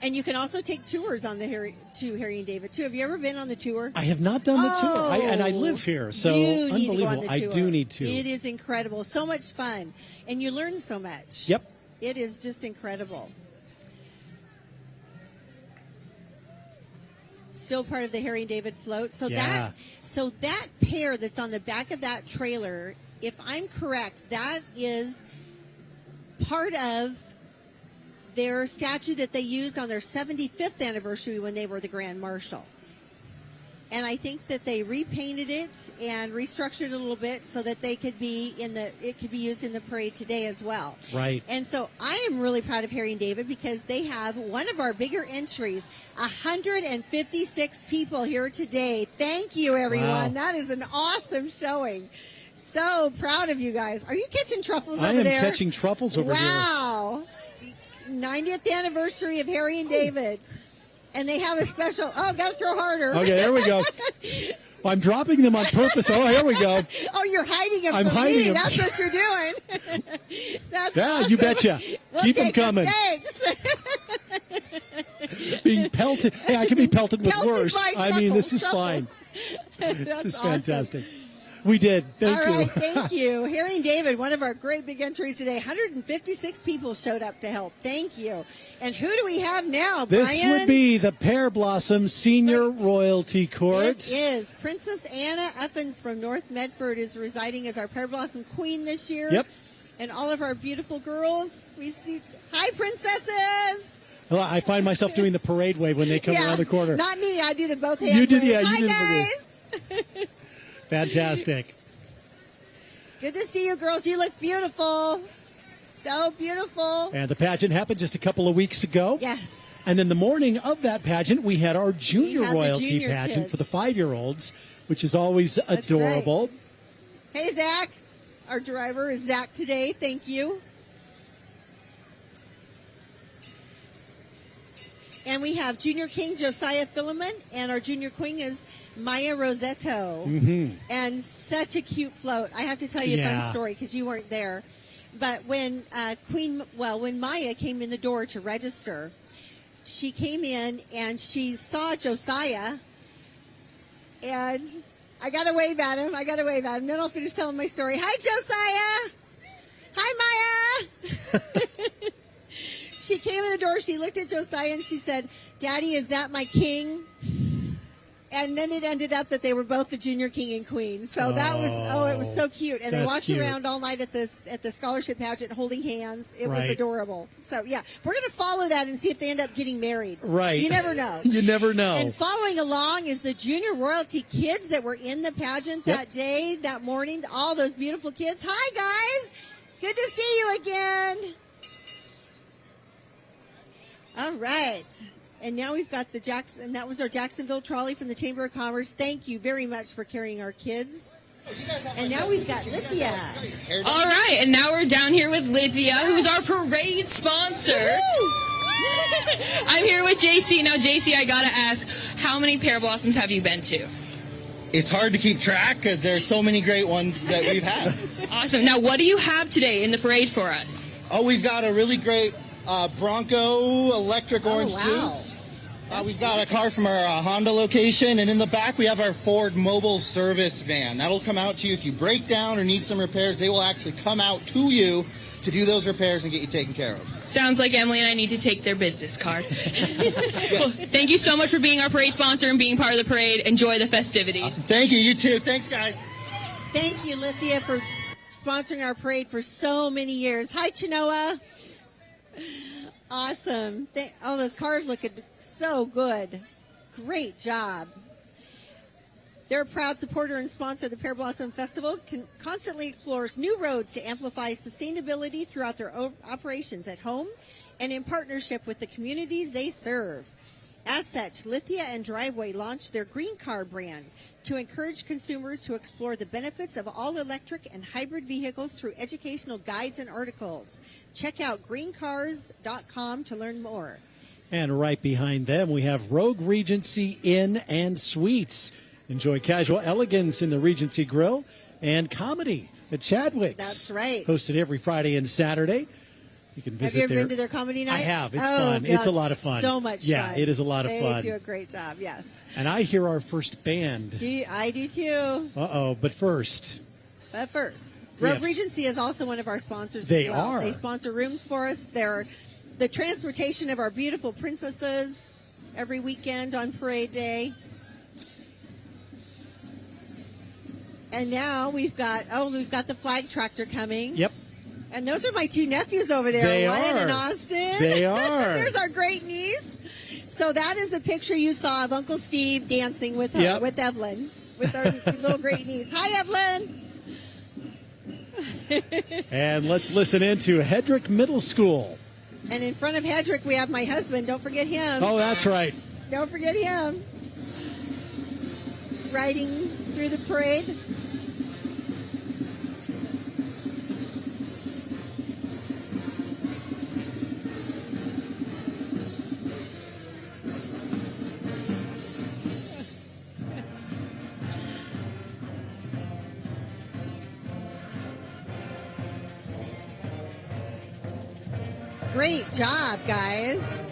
And you can also take tours on the Harry and David, too. Have you ever been on the tour? I have not done the tour, and I live here, so you need to go on unbelievable. the I tour. do need to. It is incredible. So much fun. And you learn so much. Yep. It is just incredible. Still part of the Harry and David float. So Yeah. that pear that's on the back of that trailer, if I'm correct, that is part of their statue that they used on their 75th anniversary when they were the Grand Marshal. And I think that they repainted it and restructured it a little bit so that it could be used in the parade today as well. Right. And so I am really proud of Harry and David because they have one of our bigger entries, 156 people here today. Thank you, everyone. Wow. That is an awesome showing. So proud of you guys. Are you catching truffles I over am there? catching truffles over here. Wow. 90th anniversary of Harry and David. And they have a special, got to throw harder. Okay, there we go. I'm dropping them on purpose. Oh, here we go. Oh, you're hiding them I'm from hiding me. them. That's what you're doing. That's Yeah, awesome. you betcha. We'll Keep them take 'em. coming. Thanks. Being pelted. Hey, I can be pelted with Pelted worse. by I mean, this is truffles. fine. This That's is awesome. fantastic. We did. Thank All you. right, thank you. Harry and David, one of our great big entries today. 156 people showed up to help. Thank you. And who do we have now, This Brian? would be the Pear Blossom Senior Royalty Court. It is. Princess Anna Uffins from North Medford is residing as our Pear Blossom Queen this year. Yep. And all of our beautiful girls. We see. Hi, princesses. Well, I find myself doing the parade wave when they come around the corner. Not me. I do the both hand You did, wave. yeah, you Hi, did the guys. Fantastic. Good to see you, girls. You look beautiful. So beautiful. And the pageant happened just a couple of weeks ago. Yes. And then the morning of that pageant, we had our junior We had the royalty junior pageant kids. for the 5-year-olds, which is always That's adorable. Hey, Zach. Our driver is Zach today. Thank you. And we have Junior King Josiah Philemon, and our Junior Queen is Maya Rosetto. Mm-hmm. And such a cute float. I have to tell you a Yeah. fun story because you weren't there. But when when Maya came in the door to register, she came in and she saw Josiah, and I got to wave at him. And then I'll finish telling my story. Hi, Josiah. Hi, Maya. She came in the door. She looked at Josiah and she said, "Daddy, is that my king?" And then it ended up that they were both the junior king and queen. So that was it was so cute. And they That's walked cute. around all night at the scholarship pageant holding hands. It was Right. adorable. So yeah, we're going to follow that and see if they end up getting married. Right. You never know. You never know. And following along is the junior royalty kids that were in the pageant Yep. that day, that morning. All those beautiful kids. Hi, guys. Good to see you again. All right. And now we've got and that was our Jacksonville trolley from the Chamber of Commerce. Thank you very much for carrying our kids. And now we've got Lithia. All right, and now we're down here with Lithia, who's our parade sponsor. I'm here with JC. Now, JC, I gotta ask, how many Pear Blossoms have you been to? It's hard to keep track because there's so many great ones that we've had. Awesome. Now, what do you have today in the parade for us? Oh, we've got a really great Bronco electric orange wow. juice. We've got a car from our Honda location, and in the back we have our Ford mobile service van. That'll come out to you if you break down or need some repairs. They will actually come out to you to do those repairs and get you taken care of. Sounds like Emily and I need to take their business card. Well, thank you so much for being our parade sponsor and being part of the parade. Enjoy the festivities. Awesome. Thank you. You too. Thanks, guys. Thank you, Lithia, for sponsoring our parade for so many years. Hi, Chinoa. Awesome. All those cars looking so good. Great job. They're a proud supporter and sponsor of the Pear Blossom Festival, constantly explores new roads to amplify sustainability throughout their operations at home and in partnership with the communities they serve. As such, Lithia and Driveway launched their Green Car brand to encourage consumers to explore the benefits of all-electric and hybrid vehicles through educational guides and articles. Check out greencars.com to learn more. And right behind them, we have Rogue Regency Inn and Suites. Enjoy casual elegance in the Regency Grill and comedy at Chadwick's. That's right. Hosted every Friday and Saturday. You can visit Have you ever been to their comedy night? I have. It's fun. It's a lot of fun. So much fun. Yeah, it is a lot of fun. They do a great job, yes. And I hear our first band. I do too. But first. Rogue Regency is also one of our sponsors They as well. are. They sponsor rooms for us. They're the transportation of our beautiful princesses every weekend on parade day. And now we've got the flag tractor coming. Yep. And those are my two nephews over there, They Ryan are. and Austin. They are. There's our great niece. So that is the picture you saw of Uncle Steve dancing with her, with Evelyn, with our little great niece. Hi, Evelyn. And let's listen into Hedrick Middle School. And in front of Hedrick, we have my husband. Don't forget him. Oh, that's right. Don't forget him. Riding through the parade. Great job, guys.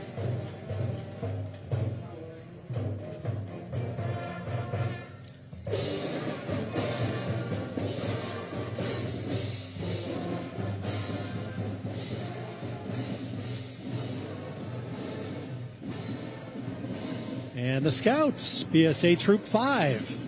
And the Scouts, BSA Troop 5.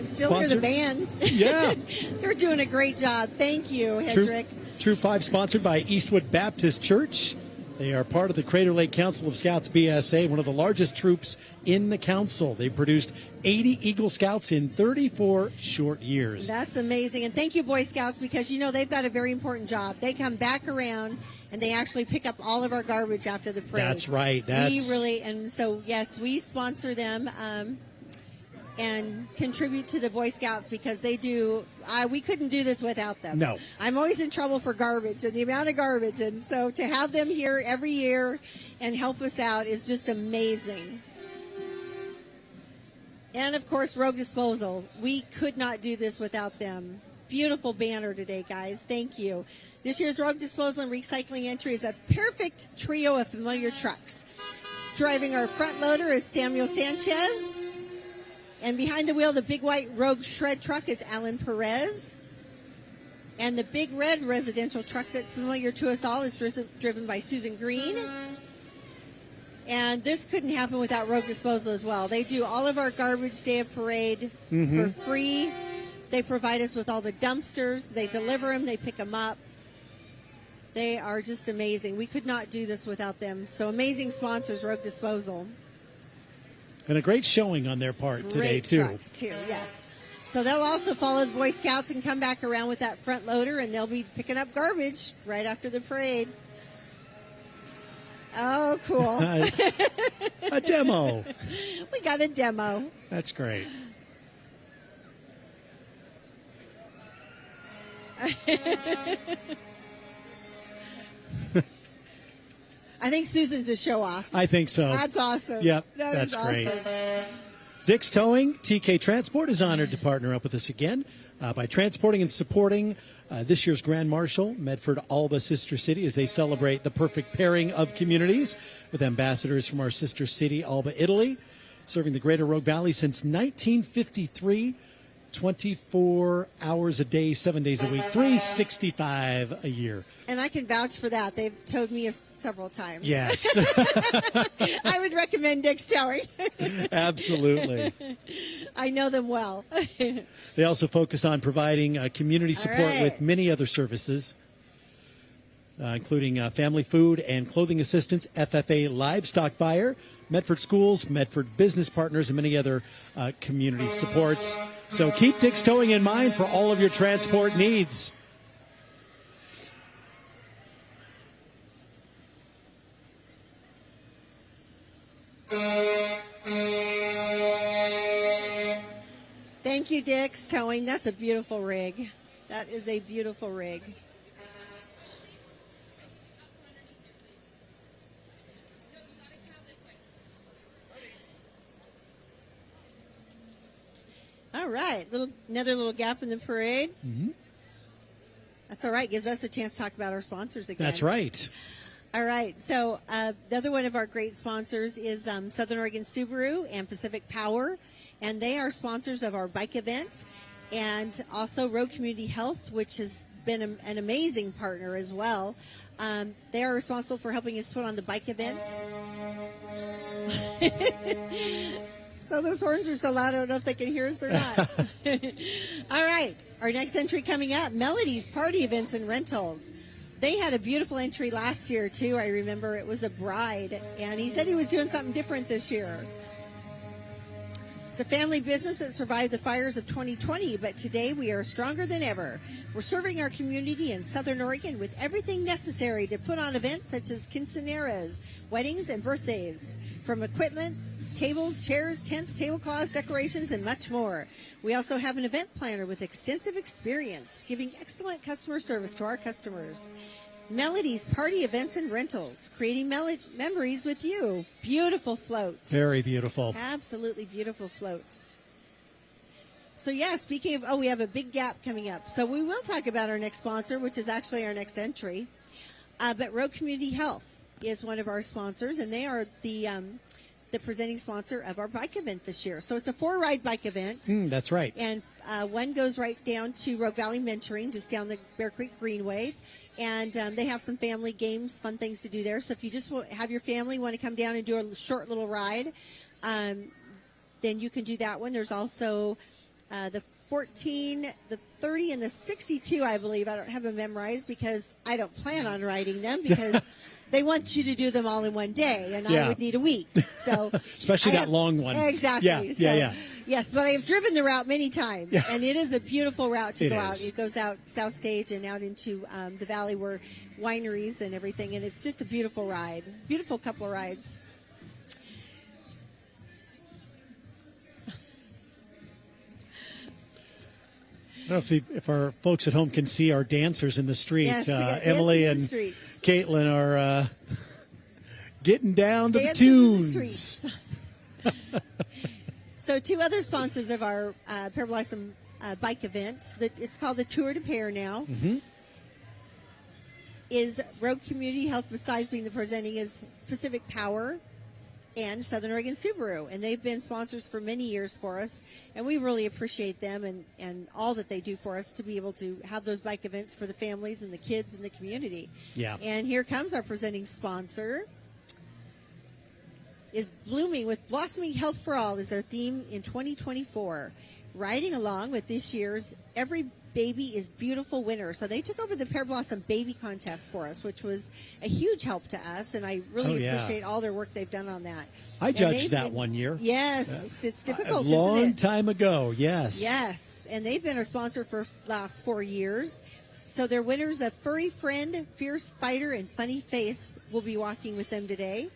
Still hear the band. Yeah. They're doing a great job. Thank you, Hedrick. Troop 5 sponsored by Eastwood Baptist Church. They are part of the Crater Lake Council of Scouts BSA, one of the largest troops in the council. They produced 80 Eagle Scouts in 34 short years. That's amazing. And thank you, Boy Scouts, because, you know, they've got a very important job. They come back around and they actually pick up all of our garbage after the parade. That's right. And so, yes, we sponsor them and contribute to the Boy Scouts because they do. We couldn't do this without them. No. I'm always in trouble for garbage and the amount of garbage. And so to have them here every year and help us out is just amazing. And, of course, Rogue Disposal. We could not do this without them. Beautiful banner today, guys. Thank you. This year's Rogue Disposal and Recycling entry is a perfect trio of familiar trucks. Driving our front loader is Samuel Sanchez. And behind the wheel, the big white Rogue shred truck is Alan Perez. And the big red residential truck that's familiar to us all is driven by Susan Green. And this couldn't happen without Rogue Disposal as well. They do all of our garbage day of parade for free. They provide us with all the dumpsters. They deliver them. They pick them up. They are just amazing. We could not do this without them. So amazing sponsors, Rogue Disposal. And a great showing on their part today, too. Great trucks, too, yes. So they'll also follow the Boy Scouts and come back around with that front loader, and they'll be picking up garbage right after the parade. Oh, cool. A demo. We got a demo. That's great. I think Susan's a show off. I think so. That's awesome. Yep, That's that's great. Awesome. Dick's Towing, TK Transport, is honored to partner up with us again by transporting and supporting this year's Grand Marshal, Medford Alba Sister City, as they celebrate the perfect pairing of communities with ambassadors from our sister city, Alba, Italy, serving the greater Rogue Valley since 1953. 24 hours a day, 7 days a week, 365 a year. And I can vouch for that. They've towed me several times. Yes. I would recommend Dick's Towing. Absolutely. I know them well. They also focus on providing community support with many other services. including family food and clothing assistance, FFA livestock buyer, Medford Schools, Medford Business Partners, and many other community supports. So keep Dick's Towing in mind for all of your transport needs. Thank you, Dick's Towing. That's a beautiful rig. That is a beautiful rig. All right, another little gap in the parade. Mm-hmm. That's all right. Gives us a chance to talk about our sponsors again. That's right. All right. So the other one of our great sponsors is Southern Oregon Subaru and Pacific Power, and they are sponsors of our bike event, and also Road Community Health, which has been an amazing partner as well. They are responsible for helping us put on the bike event. So those horns are so loud, I don't know if they can hear us or not. All right. Our next entry coming up, Melody's Party Events and Rentals. They had a beautiful entry last year, too. I remember it was a bride, and he said he was doing something different this year. It's a family business that survived the fires of 2020, but today we are stronger than ever. We're serving our community in Southern Oregon with everything necessary to put on events such as quinceañeras, weddings, and birthdays. From equipment, tables, chairs, tents, tablecloths, decorations, and much more. We also have an event planner with extensive experience, giving excellent customer service to our customers. Melody's Party Events and Rentals, creating memories with you. Beautiful float. Very beautiful. Absolutely beautiful float. So, yeah, speaking of, we have a big gap coming up. So we will talk about our next sponsor, which is actually our next entry. But Road Community Health is one of our sponsors, and they are the presenting sponsor of our bike event this year. So it's a 4-ride bike event. That's right. And one goes right down to Rogue Valley Mentoring, just down the Bear Creek Greenway. And they have some family games, fun things to do there. So if you just have your family want to come down and do a short little ride, then you can do that one. There's also the 14, the 30, and the 62, I believe. I don't have them memorized because I don't plan on riding them because they want you to do them all in one day, and I would need a week. So especially that long one. Exactly. Yeah. Yes, but I have driven the route many times, and it is a beautiful route to go out. It goes out South Stage and out into the valley where wineries and everything, and it's just a beautiful ride. Beautiful couple of rides. I don't know if our folks at home can see our dancers in the street. Yes, Emily and Caitlin are getting down to the tunes. So 2 other sponsors of our Pear Blossom bike event, it's called the Tour de Pear now, is Road Community Health, besides being the presenting, is Pacific Power and Southern Oregon Subaru, and they've been sponsors for many years for us, and we really appreciate them and all that they do for us to be able to have those bike events for the families and the kids in the community. Yeah. And here comes our presenting sponsor, is Blooming with Blossoming Health for All is their theme in 2024, riding along with this year's Every Baby is Beautiful winner. So they took over the Pear Blossom Baby Contest for us, which was a huge help to us, and I really appreciate all their work they've done on that. I judged that one year. Yes, it's difficult, a long isn't it? time ago, yes. Yes, and they've been our sponsor for the last 4 years. So their winners of Furry Friend, Fierce Fighter, and Funny Face will be walking with them today.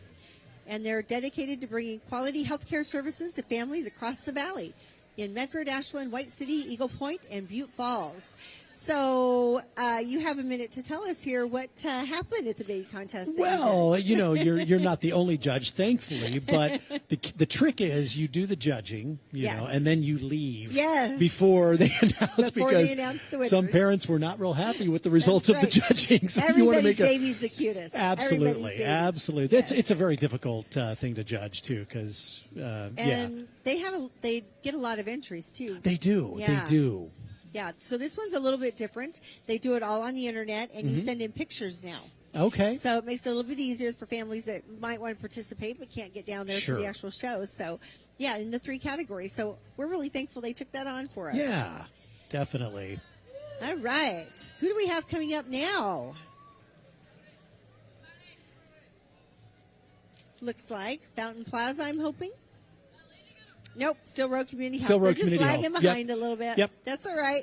And they're dedicated to bringing quality healthcare services to families across the valley in Medford, Ashland, White City, Eagle Point, and Butte Falls. So you have a minute to tell us here what happened at the baby contest. Well, you're not the only judge, thankfully, but the trick is you do the judging, you know, and then you leave before they announce because some parents were not real happy with the results of the judging. So everybody's baby's the cutest. Absolutely. Yes. It's a very difficult thing to judge too, because they get a lot of entries too. They do. Yeah. They do. Yeah, so this one's a little bit different. They do it all on the internet, and you send in pictures now. Okay. So it makes it a little bit easier for families that might want to participate but can't get down there to the actual show. So, yeah, in the 3 categories. So we're really thankful they took that on for us. Yeah, definitely. All right. Who do we have coming up now? looks like. Fountain Plaza, I'm hoping. Nope, still Road Community Health. Still Road They're just Community lagging Health. behind Yep. a little bit. Yep. That's all right.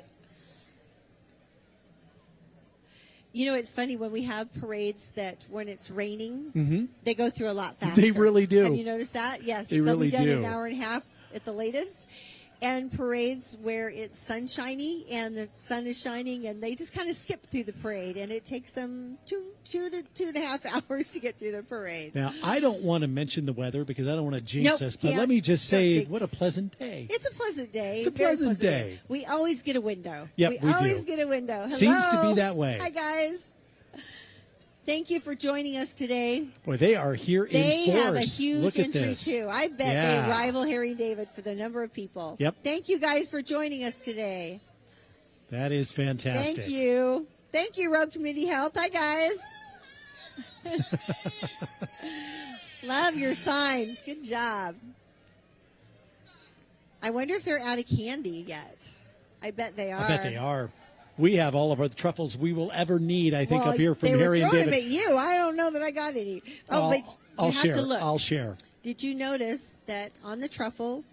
You know, it's funny when we have parades that when it's raining, they go through a lot faster. They really do. Have you noticed that? Yes. They They'll really be done do. in an hour and a half at the latest. And parades where it's sunshiny and the sun is shining, and they just kind of skip through the parade, and it takes them two to 2.5 hours to get through the parade. Now, I don't want to mention the weather because I don't want to jinx Nope, us, but can't. let me just Don't say, jinx. what a pleasant day. It's a pleasant day. It's a Very pleasant day. We always get a window. Yep, we always do. get a window. Hello. Seems to be that way. Hi, guys. Thank you for joining us today. Boy, they are here They in force. have a huge Look at entry, this. too. I bet Yeah. they rival Harry and David for the number of people. Yep. Thank you, guys, for joining us today. That is fantastic. Thank you. Thank you, Road Community Health. Hi, guys. Love your signs. Good job. I wonder if they're out of candy yet. I bet they are. I bet they are. We have all of our truffles we will ever need, I think, Well, up here from they Harry were and throwing David. them at you. I don't know that I got any. Oh, but you I'll have share. to look. I'll share. Did you notice that on the truffle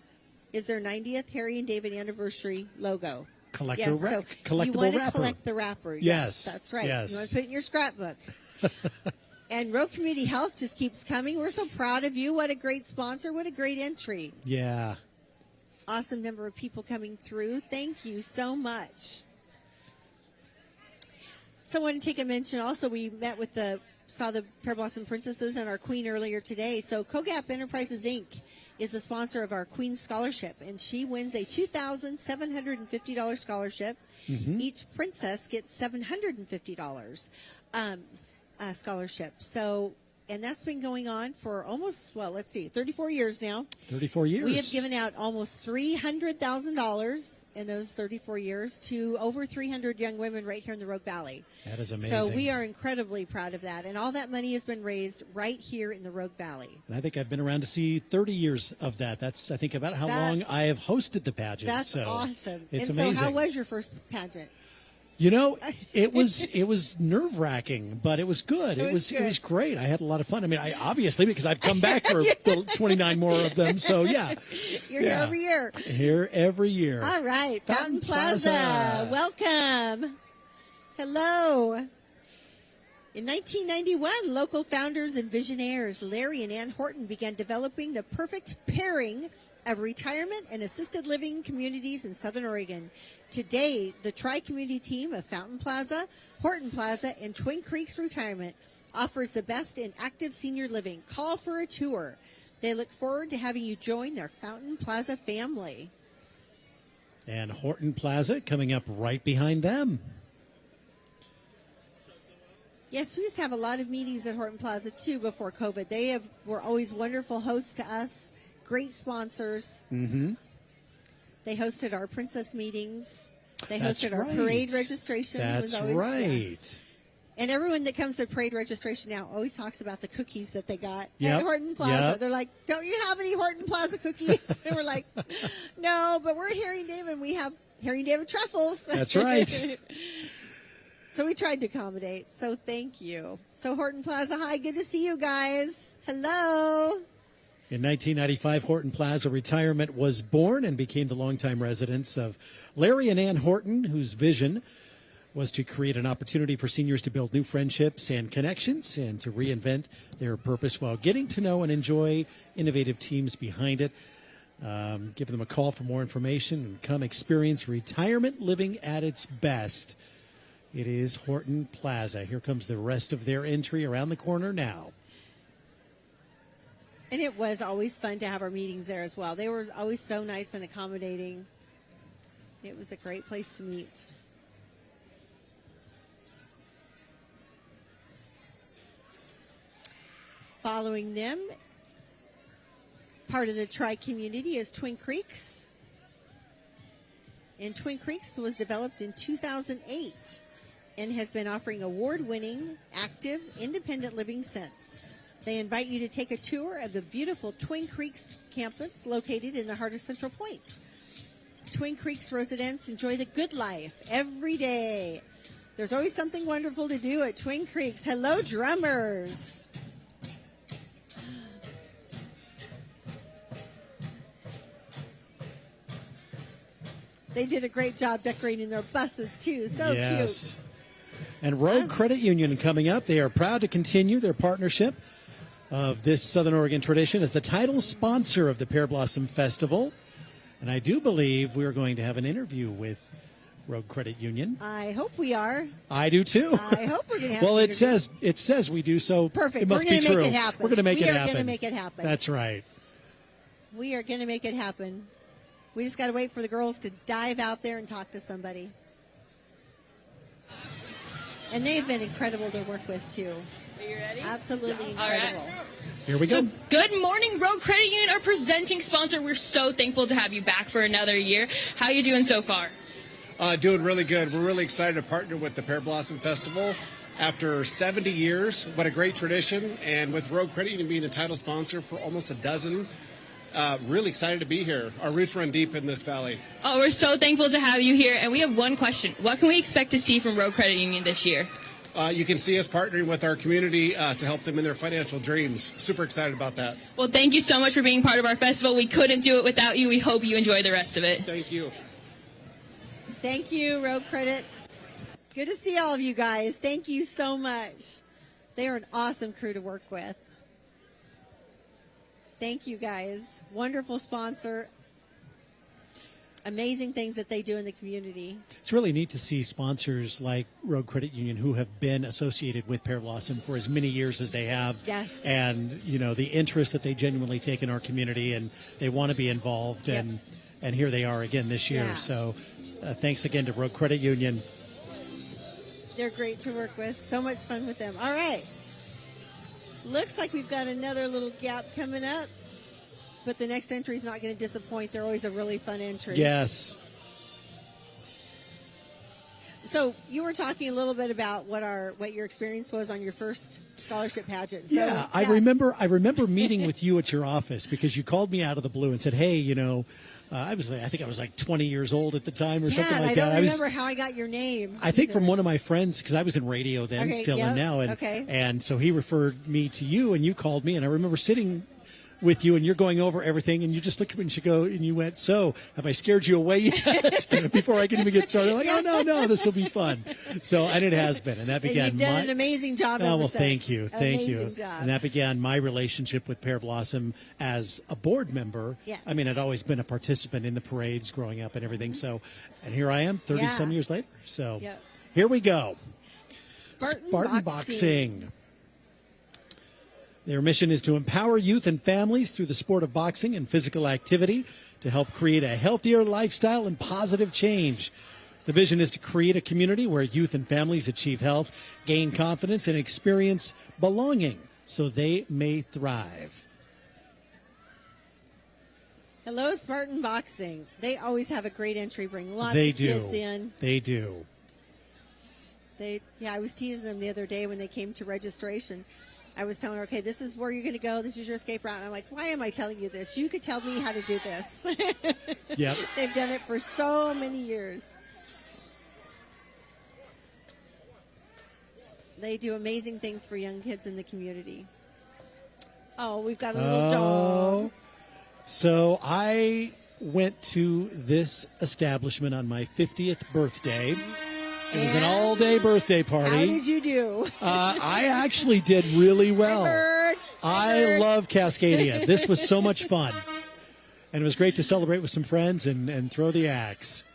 is their 90th Harry and David anniversary logo? Collector yes, wrap- so collectible you want to wrapper. collect the wrapper. Yes, that's right. yes. You want to put it in your scrapbook. And Road Community Health just keeps coming. We're so proud of you. What a great sponsor. What a great entry. Yeah. Awesome number of people coming through. Thank you so much. So I want to take a mention. Also, we met with saw the Pear Blossom Princesses and our Queen earlier today. So COGAP Enterprises, Inc. is the sponsor of our Queen Scholarship, and she wins a $2,750 scholarship. Each princess gets $750 scholarship. So, and that's been going on for almost, 34 years now. 34 years. We have given out almost $300,000 in those 34 years to over 300 young women right here in the Rogue Valley. That is amazing. So we are incredibly proud of that. And all that money has been raised right here in the Rogue Valley. And I think I've been around to see 30 years of that. That's, I think, about how long I have hosted the pageant. That's so awesome. It's and amazing. So how was your first pageant? You know, it was nerve wracking, but it was good. It was great. I had a lot of fun. I mean, obviously because I've come back for 29 more of them. So yeah, You're here every year. Here every year. All right, Fountain Plaza. Welcome. Hello. In 1991, local founders and visionaries Larry and Ann Horton began developing the perfect pairing of retirement and assisted living communities in Southern Oregon. Today, the Tri-Community team of Fountain Plaza, Horton Plaza, and Twin Creeks Retirement offers the best in active senior living. Call for a tour. They look forward to having you join their Fountain Plaza family. And Horton Plaza coming up right behind them. Yes, we used to have a lot of meetings at Horton Plaza, too, before COVID. They were always wonderful hosts to us, great sponsors. Mm-hmm. They hosted our princess meetings. They That's hosted our right. parade registration. That's it was always, right. yes. And everyone that comes to parade registration now always talks about the cookies that they got Yep. at Horton Plaza. Yep. They're like, don't you have any Horton Plaza cookies? And we're like, no, but we're at Harry and David, and we have Harry and David truffles. That's right. So we tried to accommodate. So thank you. So Horton Plaza, hi, good to see you guys. Hello. In 1995, Horton Plaza Retirement was born and became the longtime residence of Larry and Ann Horton, whose vision was to create an opportunity for seniors to build new friendships and connections and to reinvent their purpose while getting to know and enjoy innovative teams behind it. Give them a call for more information and come experience retirement living at its best. It is Horton Plaza. Here comes the rest of their entry around the corner now. And it was always fun to have our meetings there as well. They were always so nice and accommodating. It was a great place to meet. Following them, part of the tri-community is Twin Creeks. And Twin Creeks was developed in 2008 and has been offering award-winning, active, independent living since. They invite you to take a tour of the beautiful Twin Creeks campus located in the heart of Central Point. Twin Creeks residents enjoy the good life every day. There's always something wonderful to do at Twin Creeks. Hello, drummers. They did a great job decorating their buses, too. So yes. And Rogue Credit Union coming up. They are proud to continue their partnership of this Southern Oregon tradition as the title sponsor of the Pear Blossom Festival. And I do believe we're going to have an interview with Rogue Credit Union. I hope we are. I do too. I hope we're going to have well, an it says we do, so perfect. It must We're be true. Make it happen. We're going to make it happen. We are going to make it happen. That's right. We are going to make it happen. We just got to wait for the girls to dive out there and talk to somebody. And they've been incredible to work with, too. Are you ready? Absolutely All incredible. right. Here we go. So, good morning, Rogue Credit Union, our presenting sponsor. We're so thankful to have you back for another year. How are you doing so far? Doing really good. We're really excited to partner with the Pear Blossom Festival. After 70 years, what a great tradition. And with Rogue Credit Union being a title sponsor for almost a dozen, really excited to be here. Our roots run deep in this valley. Oh, we're so thankful to have you here. And we have one question. What can we expect to see from Rogue Credit Union this year? You can see us partnering with our community to help them in their financial dreams. Super excited about that. Well, thank you so much for being part of our festival. We couldn't do it without you. We hope you enjoy the rest of it. Thank you. Thank you, Rogue Credit. Good to see all of you guys. Thank you so much. They are an awesome crew to work with. Thank you, guys. Wonderful sponsor. Amazing things that they do in the community. It's really neat to see sponsors like Rogue Credit Union who have been associated with Pear Blossom for as many years as they have. Yes. And, you know, the interest that they genuinely take in our community, and they want to be involved. Yep. And here they are again this year. Yeah. So thanks again to Rogue Credit Union. They're great to work with. So much fun with them. All right. Looks like we've got another little gap coming up. But the next entry is not going to disappoint. They're always a really fun entry. Yes. So you were talking a little bit about what your experience was on your first scholarship pageant. So, yeah, I remember meeting with you at your office because you called me out of the blue and said, "Hey, you know, I think I was like 20 years old at the time or something like I that." don't remember how I got your name. I think from one of my friends, because I was in radio then, still am now, and so he referred me to you, and you called me, and I remember sitting with you, and you're going over everything, and you just looked at me and you went, "So, have I scared you away yet?" Before I can even get started, like, "Oh no, this will be fun." So, and it has been, and that began. And you've done an amazing job. Oh, well, since. thank you. Job. And that began my relationship with Pear Blossom as a board member. Yes. I mean, I'd always been a participant in the parades growing up and everything. So, and here I am, 30-some years later. So, here we go. Spartan Boxing. Their mission is to empower youth and families through the sport of boxing and physical activity to help create a healthier lifestyle and positive change. The vision is to create a community where youth and families achieve health, gain confidence, and experience belonging so they may thrive. Hello, Spartan Boxing. They always have a great entry, bring lots of kids in. They do. I was teasing them the other day when they came to registration. I was telling her, okay, this is where you're going to go. This is your escape route. And I'm like, why am I telling you this? You could tell me how to do this. Yep. They've done it for so many years. They do amazing things for young kids in the community. Oh, we've got a little dog. So I went to this establishment on my 50th birthday. It was an all-day birthday party. How did you do? I actually did really well. I love Cascadia. This was so much fun. And it was great to celebrate with some friends and throw the axe.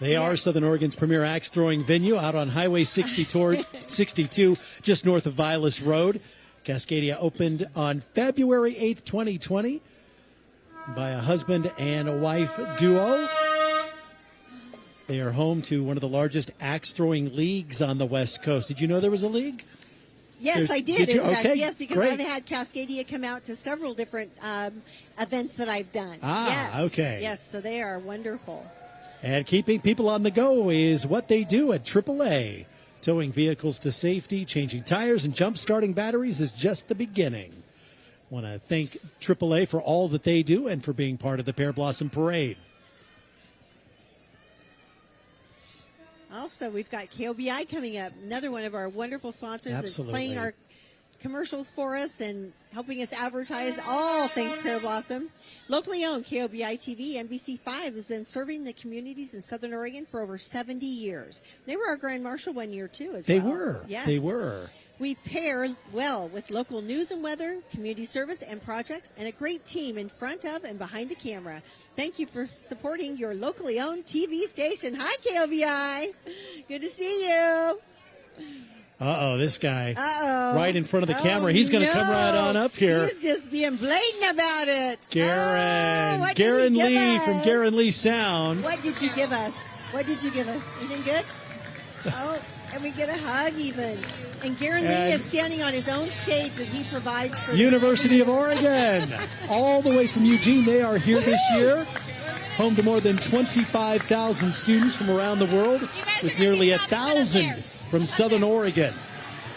They are Southern Oregon's premier axe throwing venue out on Highway 62, just north of Vilas Road. Cascadia opened on February 8th, 2020 by a husband and a wife duo. They are home to one of the largest axe-throwing leagues on the West Coast. Did you know there was a league? Yes, I did. Did you? Okay, yes, because great. I've had Cascadia come out to several different events that I've done. Okay. Yes, so they are wonderful. And keeping people on the go is what they do at AAA. Towing vehicles to safety, changing tires, and jump-starting batteries is just the beginning. I want to thank AAA for all that they do and for being part of the Pear Blossom Parade. Also, we've got KOBI coming up, another one of our wonderful sponsors that's playing our commercials for us and helping us advertise, all thanks Pear Blossom. Locally owned KOBI TV, NBC5 has been serving the communities in Southern Oregon for over 70 years. They were our Grand Marshal one year, too, as well. They were. Yes. They were. We pair well with local news and weather, community service and projects, and a great team in front of and behind the camera. Thank you for supporting your locally owned TV station. Hi, KOBI. Good to see you. Uh-oh, this guy. Uh-oh. Right in front of the camera. He's going to come right on up here. He's just being blatant about it. Garen. What did Garen he give Lee us? from Garen Lee Sound. What did you give us? What did you give us? Anything good? Oh, and we get a hug even. And Garen Lee is standing on his own stage that he provides for University of Oregon. All the way from Eugene. They are here this year. Home to more than 25,000 students from around the world, with nearly 1,000 from Southern Oregon.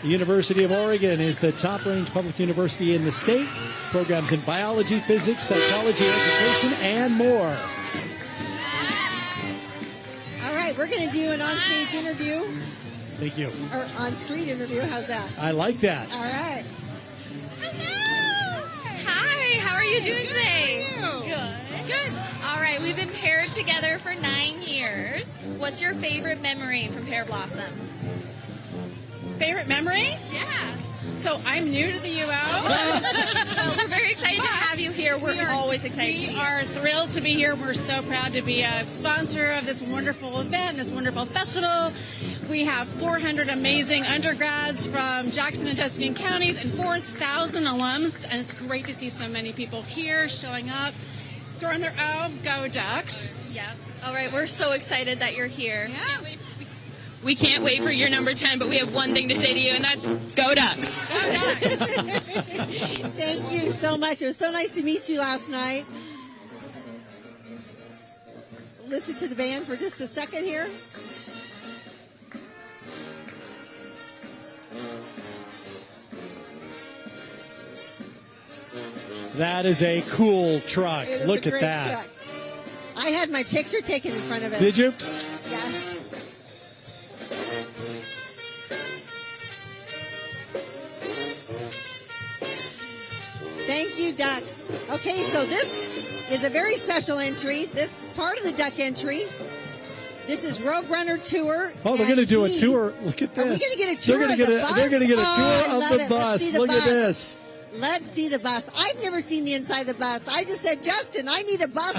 The University of Oregon is the top-ranked public university in the state. Programs in biology, physics, psychology, education, and more. All right, we're going to do an on-stage interview. Thank you. Or on-street interview. How's that? I like that. All right. Hello. Hi, how are you doing today? Good. Good. All right, we've been paired together for 9 years. What's your favorite memory from Pear Blossom? Favorite memory? Yeah. So I'm new to the UO. Well, we're very excited to have you here. We're always excited to see you. We are thrilled to be here. We're so proud to be a sponsor of this wonderful event, this wonderful festival. We have 400 amazing undergrads from Jackson and Chesapeake counties and 4,000 alums, and it's great to see so many people here showing up, throwing their Go Ducks. Yep. All right, we're so excited that you're here. Yeah. We can't wait for your number 10, but we have one thing to say to you, and that's go Ducks. Thank you so much. It was so nice to meet you last night. Listen to the band for just a second here. That is a cool truck. It is Look a at great that. truck. I had my picture taken in front of it. Did you? Yes. Thank you, Ducks. Okay, so this is a very special entry. This part of the Duck entry. This is Rogue Runner Tour. Oh, they're going to do a tour. Look at this. Are we going to get a tour of the bus? They're going to get a tour Oh, of the bus. Look at this. Let's see the bus. I've never seen the inside of the bus. I just said, Justin, I need a bus.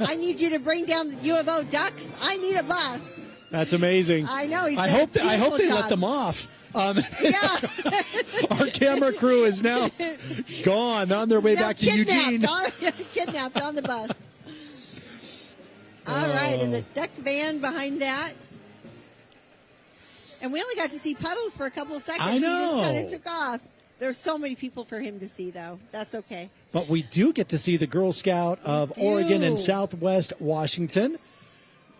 I need you to bring down the U of O Ducks. I need a bus. That's amazing. I know. I hope they let them off. Yeah. Our camera crew is now gone on their way back to Eugene. Kidnapped on the bus. All right, and the Duck van behind that. And we only got to see Puddles for a couple of seconds. I know. He just kind of took off. There's so many people for him to see, though. That's okay. But we do get to see the Girl Scout of Oregon and Southwest Washington.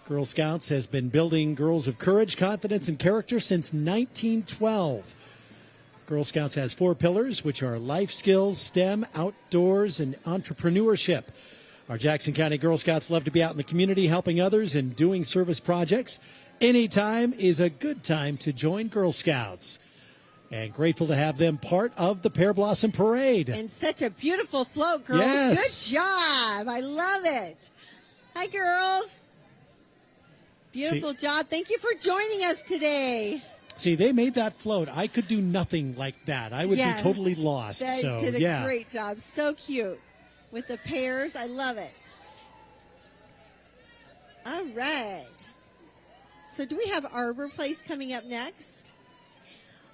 Girl Scouts has been building girls of courage, confidence, and character since 1912. Girl Scouts has 4 pillars, which are life skills, STEM, outdoors, and entrepreneurship. Our Jackson County Girl Scouts love to be out in the community helping others and doing service projects. Anytime is a good time to join Girl Scouts. And grateful to have them part of the Pear Blossom Parade. And such a beautiful float, girls. Yes. Good job. I love it. Hi, girls. Beautiful job. Thank you for joining us today. See, they made that float. I could do nothing like that. I would be totally lost. They did a great job. So cute. With the pears. I love it. All right. So do we have Arbor Place coming up next?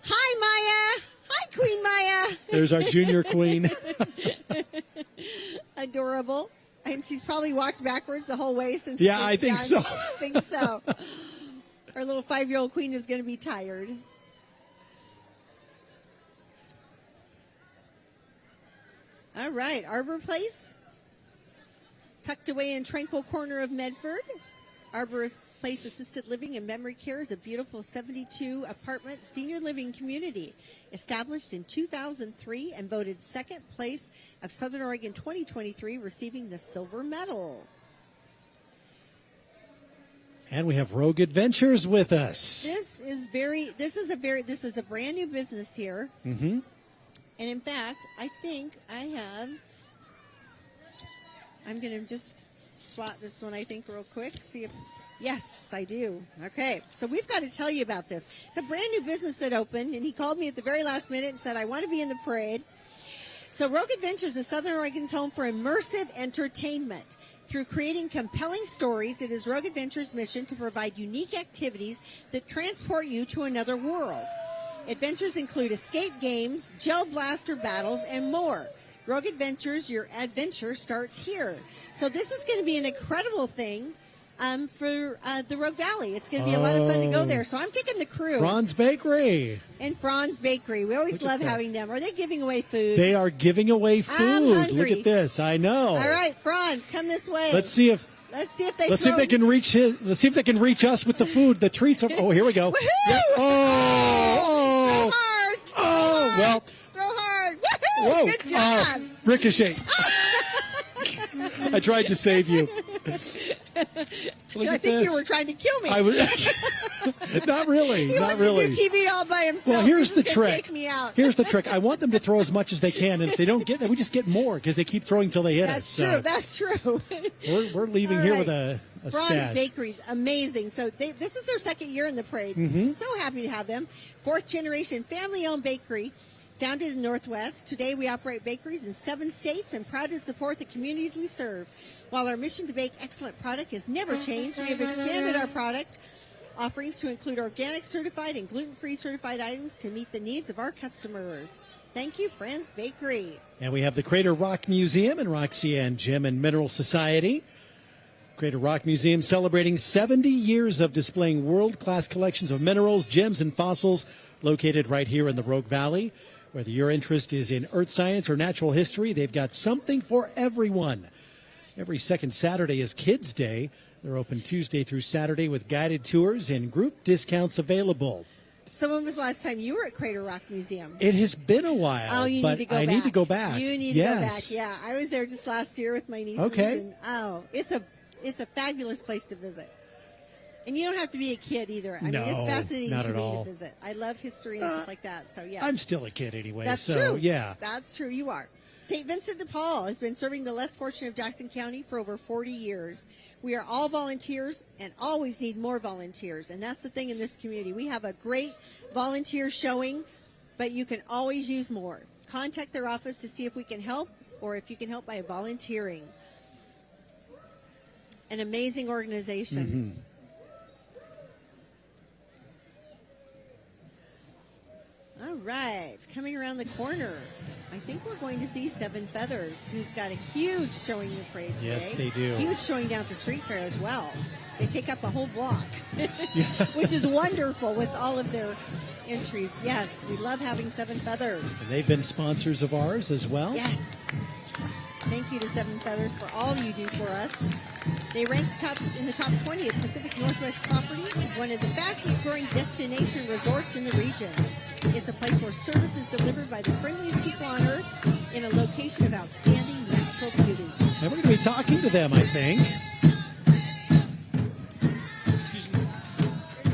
Hi, Maya. Hi, Queen Maya. There's our junior queen. Adorable. And she's probably walked backwards the whole way since. Yeah, I think so. I think so. Our little 5-year-old queen is going to be tired. All right, Arbor Place, tucked away in tranquil corner of Medford. Arbor Place Assisted Living and Memory Care is a beautiful 72-apartment senior living community established in 2003 and voted second place of Southern Oregon 2023, receiving the silver medal. And we have Rogue Adventures with us. This is a brand new business here. Mm-hmm. And in fact, I think I'm going to just spot this one, I think, real quick. See if, yes, I do. Okay, so we've got to tell you about this. It's a brand new business that opened, and he called me at the very last minute and said, I want to be in the parade. So Rogue Adventures is Southern Oregon's home for immersive entertainment. Through creating compelling stories, it is Rogue Adventures' mission to provide unique activities that transport you to another world. Adventures include escape games, gel blaster battles, and more. Rogue Adventures, your adventure starts here. So this is going to be an incredible thing for the Rogue Valley. It's going to be a lot of fun to go there. So I'm taking the crew. Franz Bakery. And Franz Bakery. We always love having them. Are they giving away food? They are giving away food. I'm hungry. Look at this. I know. All right, Franz, come this way. Let's see if they can reach let's see if they can reach us with the food, the treats. Oh, here we go. Woohoo! Yeah. Oh, Throw hard. Oh, well. Throw hard. Woohoo! Whoa. Good job. Ricochet. I tried to save you. I think you were trying to kill me. I was not really. He not wants really. to do TV all by himself. Well, here's the He's gonna trick. Take me out. Here's the trick. I want them to throw as much as they can, and if they don't get that, we just get more because they keep throwing till they hit us. That's true. We're leaving All here right. with a Franz stash. Bakery, amazing. So this is their second year in the parade. Mhm. So happy to have them. Fourth generation family-owned bakery. Founded in the Northwest, today we operate bakeries in 7 states and proud to support the communities we serve. While our mission to bake excellent product has never changed, we have expanded our product offerings to include organic certified and gluten-free certified items to meet the needs of our customers. Thank you, Franz Bakery. And we have the Crater Rock Museum and Roxanne Gem and Mineral Society. Crater Rock Museum celebrating 70 years of displaying world-class collections of minerals, gems, and fossils located right here in the Rogue Valley. Whether your interest is in earth science or natural history, they've got something for everyone. Every second Saturday is Kids Day. They're open Tuesday through Saturday with guided tours and group discounts available. So when was the last time you were at Crater Rock Museum? It has been a while, Oh, you but need to go I back. need to go back. You need to go back. Yeah, I was there just last year with my nieces. Okay. And, it's a fabulous place to visit. And you don't have to be a kid either. I mean, No, it's fascinating not to at me all. to visit. I love history and stuff like that. So, yes. I'm still a kid anyway, That's so true. yeah. That's true. You are. St. Vincent de Paul has been serving the less fortunate of Jackson County for over 40 years. We are all volunteers and always need more volunteers. And that's the thing in this community. We have a great volunteer showing, but you can always use more. Contact their office to see if we can help or if you can help by volunteering. An amazing organization. Mm-hmm. All right, coming around the corner, I think we're going to see Seven Feathers, who's got a huge showing in the parade today. Yes, they do. Huge showing down at the street fair as well. They take up a whole block, which is wonderful with all of their entries. Yes, we love having Seven Feathers. And they've been sponsors of ours as well. Yes. Thank you to Seven Feathers for all you do for us. They rank in the top 20 of Pacific Northwest properties, one of the fastest growing destination resorts in the region. It's a place where service is delivered by the friendliest people on earth in a location of outstanding natural beauty. And we're going to be talking to them, I think.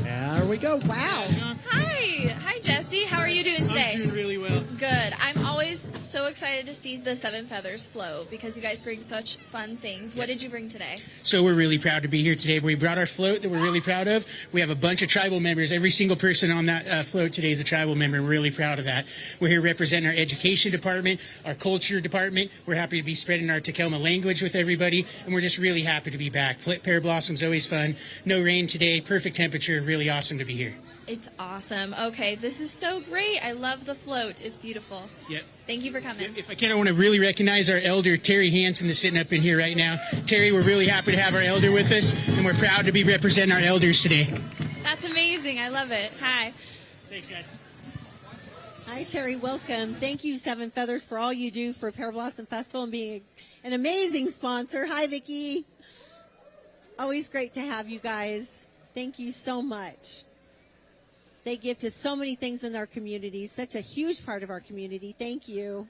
There we go. Wow. Hi, Jesse. How are you doing today? I'm doing really well. Good. I'm always so excited to see the Seven Feathers float because you guys bring such fun things. What did you bring today? So we're really proud to be here today. We brought our float that we're really proud of. We have a bunch of tribal members. Every single person on that float today is a tribal member. We're really proud of that. We're here representing our education department, our culture department. We're happy to be spreading our Takelma language with everybody, and we're just really happy to be back. Pear Blossom's always fun. No rain today. Perfect temperature. Really awesome to be here. It's awesome. Okay, this is so great. I love the float. It's beautiful. Yep. Thank you for coming. If I can, I want to really recognize our elder, Terry Hansen, that's sitting up in here right now. Terry, we're really happy to have our elder with us, and we're proud to be representing our elders today. That's amazing. I love it. Hi. Thanks, guys. Hi, Terry. Welcome. Thank you, Seven Feathers, for all you do for Pear Blossom Festival and being an amazing sponsor. Hi, Vicki. It's always great to have you guys. Thank you so much. They give to so many things in our community, such a huge part of our community. Thank you.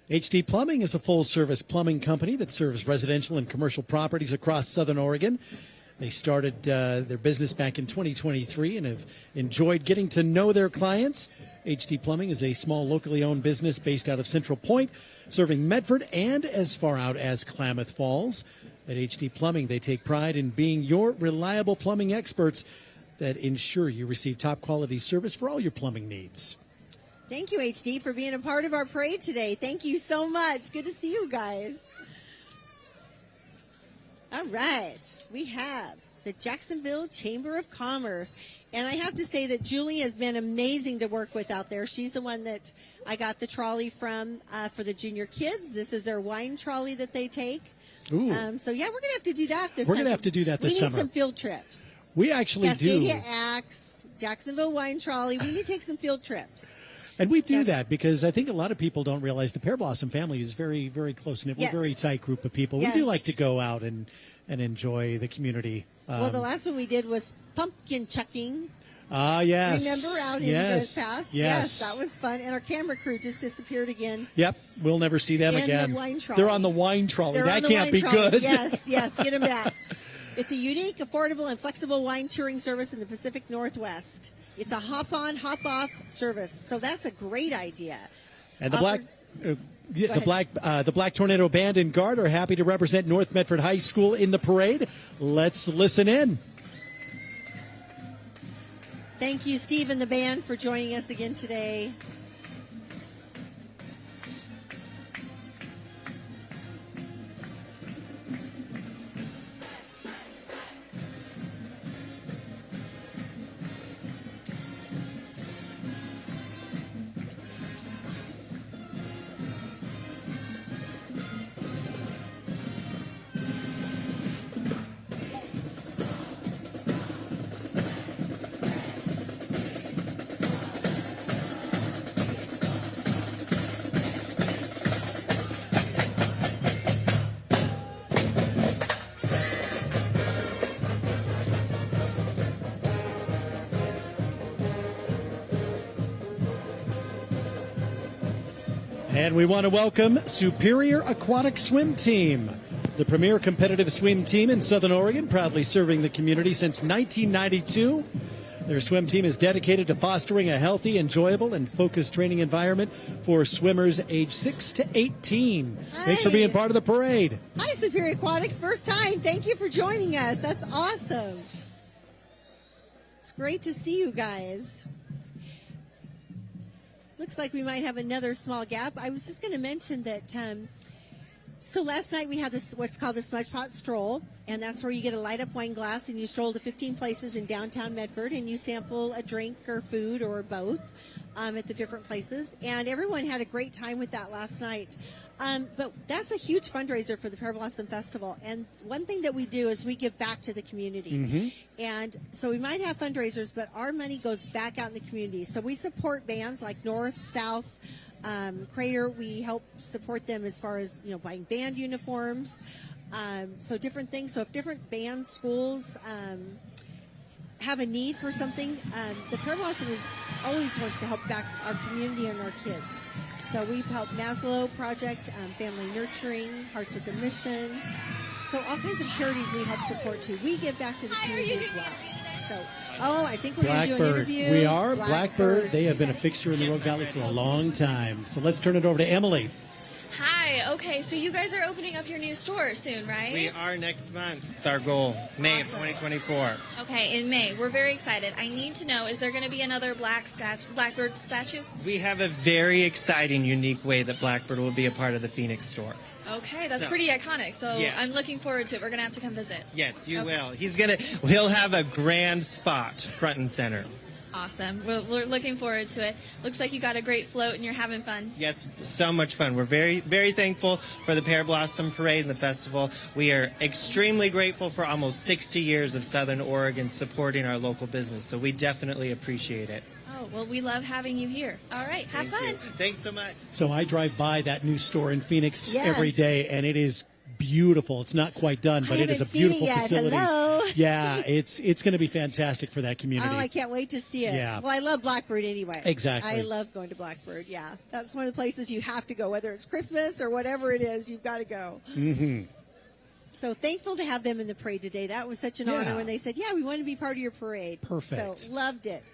HD Plumbing is a full-service plumbing company that serves residential and commercial properties across Southern Oregon. They started their business back in 2023 and have enjoyed getting to know their clients. HD Plumbing is a small locally owned business based out of Central Point, serving Medford and as far out as Klamath Falls. At HD Plumbing, they take pride in being your reliable plumbing experts that ensure you receive top quality service for all your plumbing needs. Thank you, HD, for being a part of our parade today. Thank you so much. Good to see you guys. All right, we have the Jacksonville Chamber of Commerce. And I have to say that Julie has been amazing to work with out there. She's the one that I got the trolley from for the junior kids. This is their wine trolley that they take. Ooh. So, yeah, we're going to have to do that this We're summer. going to have to do that this summer. We need some field trips. We actually Cascadia do. Axe, Jacksonville Wine Trolley. We need to take some field trips. And we do that because I think a lot of people don't realize the Pear Blossom family is very, very close-knit. We're Yes. a very tight group of people. Yes. We do like to go out and enjoy the community. Well, the last one we did was pumpkin chucking. Ah, yes. Remember out in yes. the past? Yes. That was fun. And our camera crew just disappeared again. Yep, we'll never see them And again. the wine trolley. They're on the wine trolley. They're That on the can't wine be trolley. good. Yes, get them back. It's a unique, affordable, and flexible wine touring service in the Pacific Northwest. It's a hop-on, hop-off service, so that's a great idea. And the Offers- the Black Tornado Band and Guard are happy to represent North Medford High School in the parade. Let's listen in. Thank you, Steve and the band, for joining us again today. And we want to welcome Superior Aquatic Swim Team, the premier competitive swim team in Southern Oregon, proudly serving the community since 1992. Their swim team is dedicated to fostering a healthy, enjoyable, and focused training environment for swimmers age 6 to 18. Thanks for being part of the parade. Hi, Superior Aquatics. First time. Thank you for joining us. That's awesome. It's great to see you guys. Looks like we might have another small gap. I was just going to mention that, so last night we had this what's called the Smudge Pot Stroll, and that's where you get a light-up wine glass and you stroll to 15 places in downtown Medford and you sample a drink or food or both at the different places. And everyone had a great time with that last night. But that's a huge fundraiser for the Pear Blossom Festival. And one thing that we do is we give back to the community. Mm-hmm. And so we might have fundraisers, but our money goes back out in the community. So we support bands like North, South, Crater. We help support them as far as, buying band uniforms. So different things. So if different bands, schools, have a need for something, the Pear Blossom always wants to help back our community and our kids. So we've helped Maslow Project, Family Nurturing, Hearts with a Mission. So all kinds of charities we help support too. We give back to the community as well. So, I think we're going to do an interview. We are. Blackbird. They have been a fixture in the Rogue Valley for a long time. So let's turn it over to Emily. Hi. Okay, so you guys are opening up your new store soon, right? We are next month. It's our goal. May of 2024. Okay, in May. We're very excited. I need to know, is there going to be another Blackbird statue? We have a very exciting, unique way that Blackbird will be a part of the Phoenix store. Okay, that's So- pretty iconic. So Yes. I'm looking forward to it. We're going to have to come visit. Yes, you Okay. will. He'll have a grand spot front and center. Awesome. We're looking forward to it. Looks like you got a great float and you're having fun. Yes, so much fun. We're very, very thankful for the Pear Blossom Parade and the festival. We are extremely grateful for almost 60 years of Southern Oregon supporting our local business. So we definitely appreciate it. Oh, well, we love having you here. All right, have fun. Thanks so much. So I drive by that new store in Phoenix Yes. every day, and it is beautiful. It's not quite done, but it is a haven't seen it beautiful yet. facility. Hello. Yeah, it's going to be fantastic for that community. Oh, I can't wait to see it. Yeah. Well, I love Blackbird anyway. Exactly. I love going to Blackbird, yeah. That's one of the places you have to go, whether it's Christmas or whatever it is, you've got to go. Mm-hmm. So thankful to have them in the parade today. That was such an honor when they said, yeah, we want to be part of your parade. Perfect. So loved it.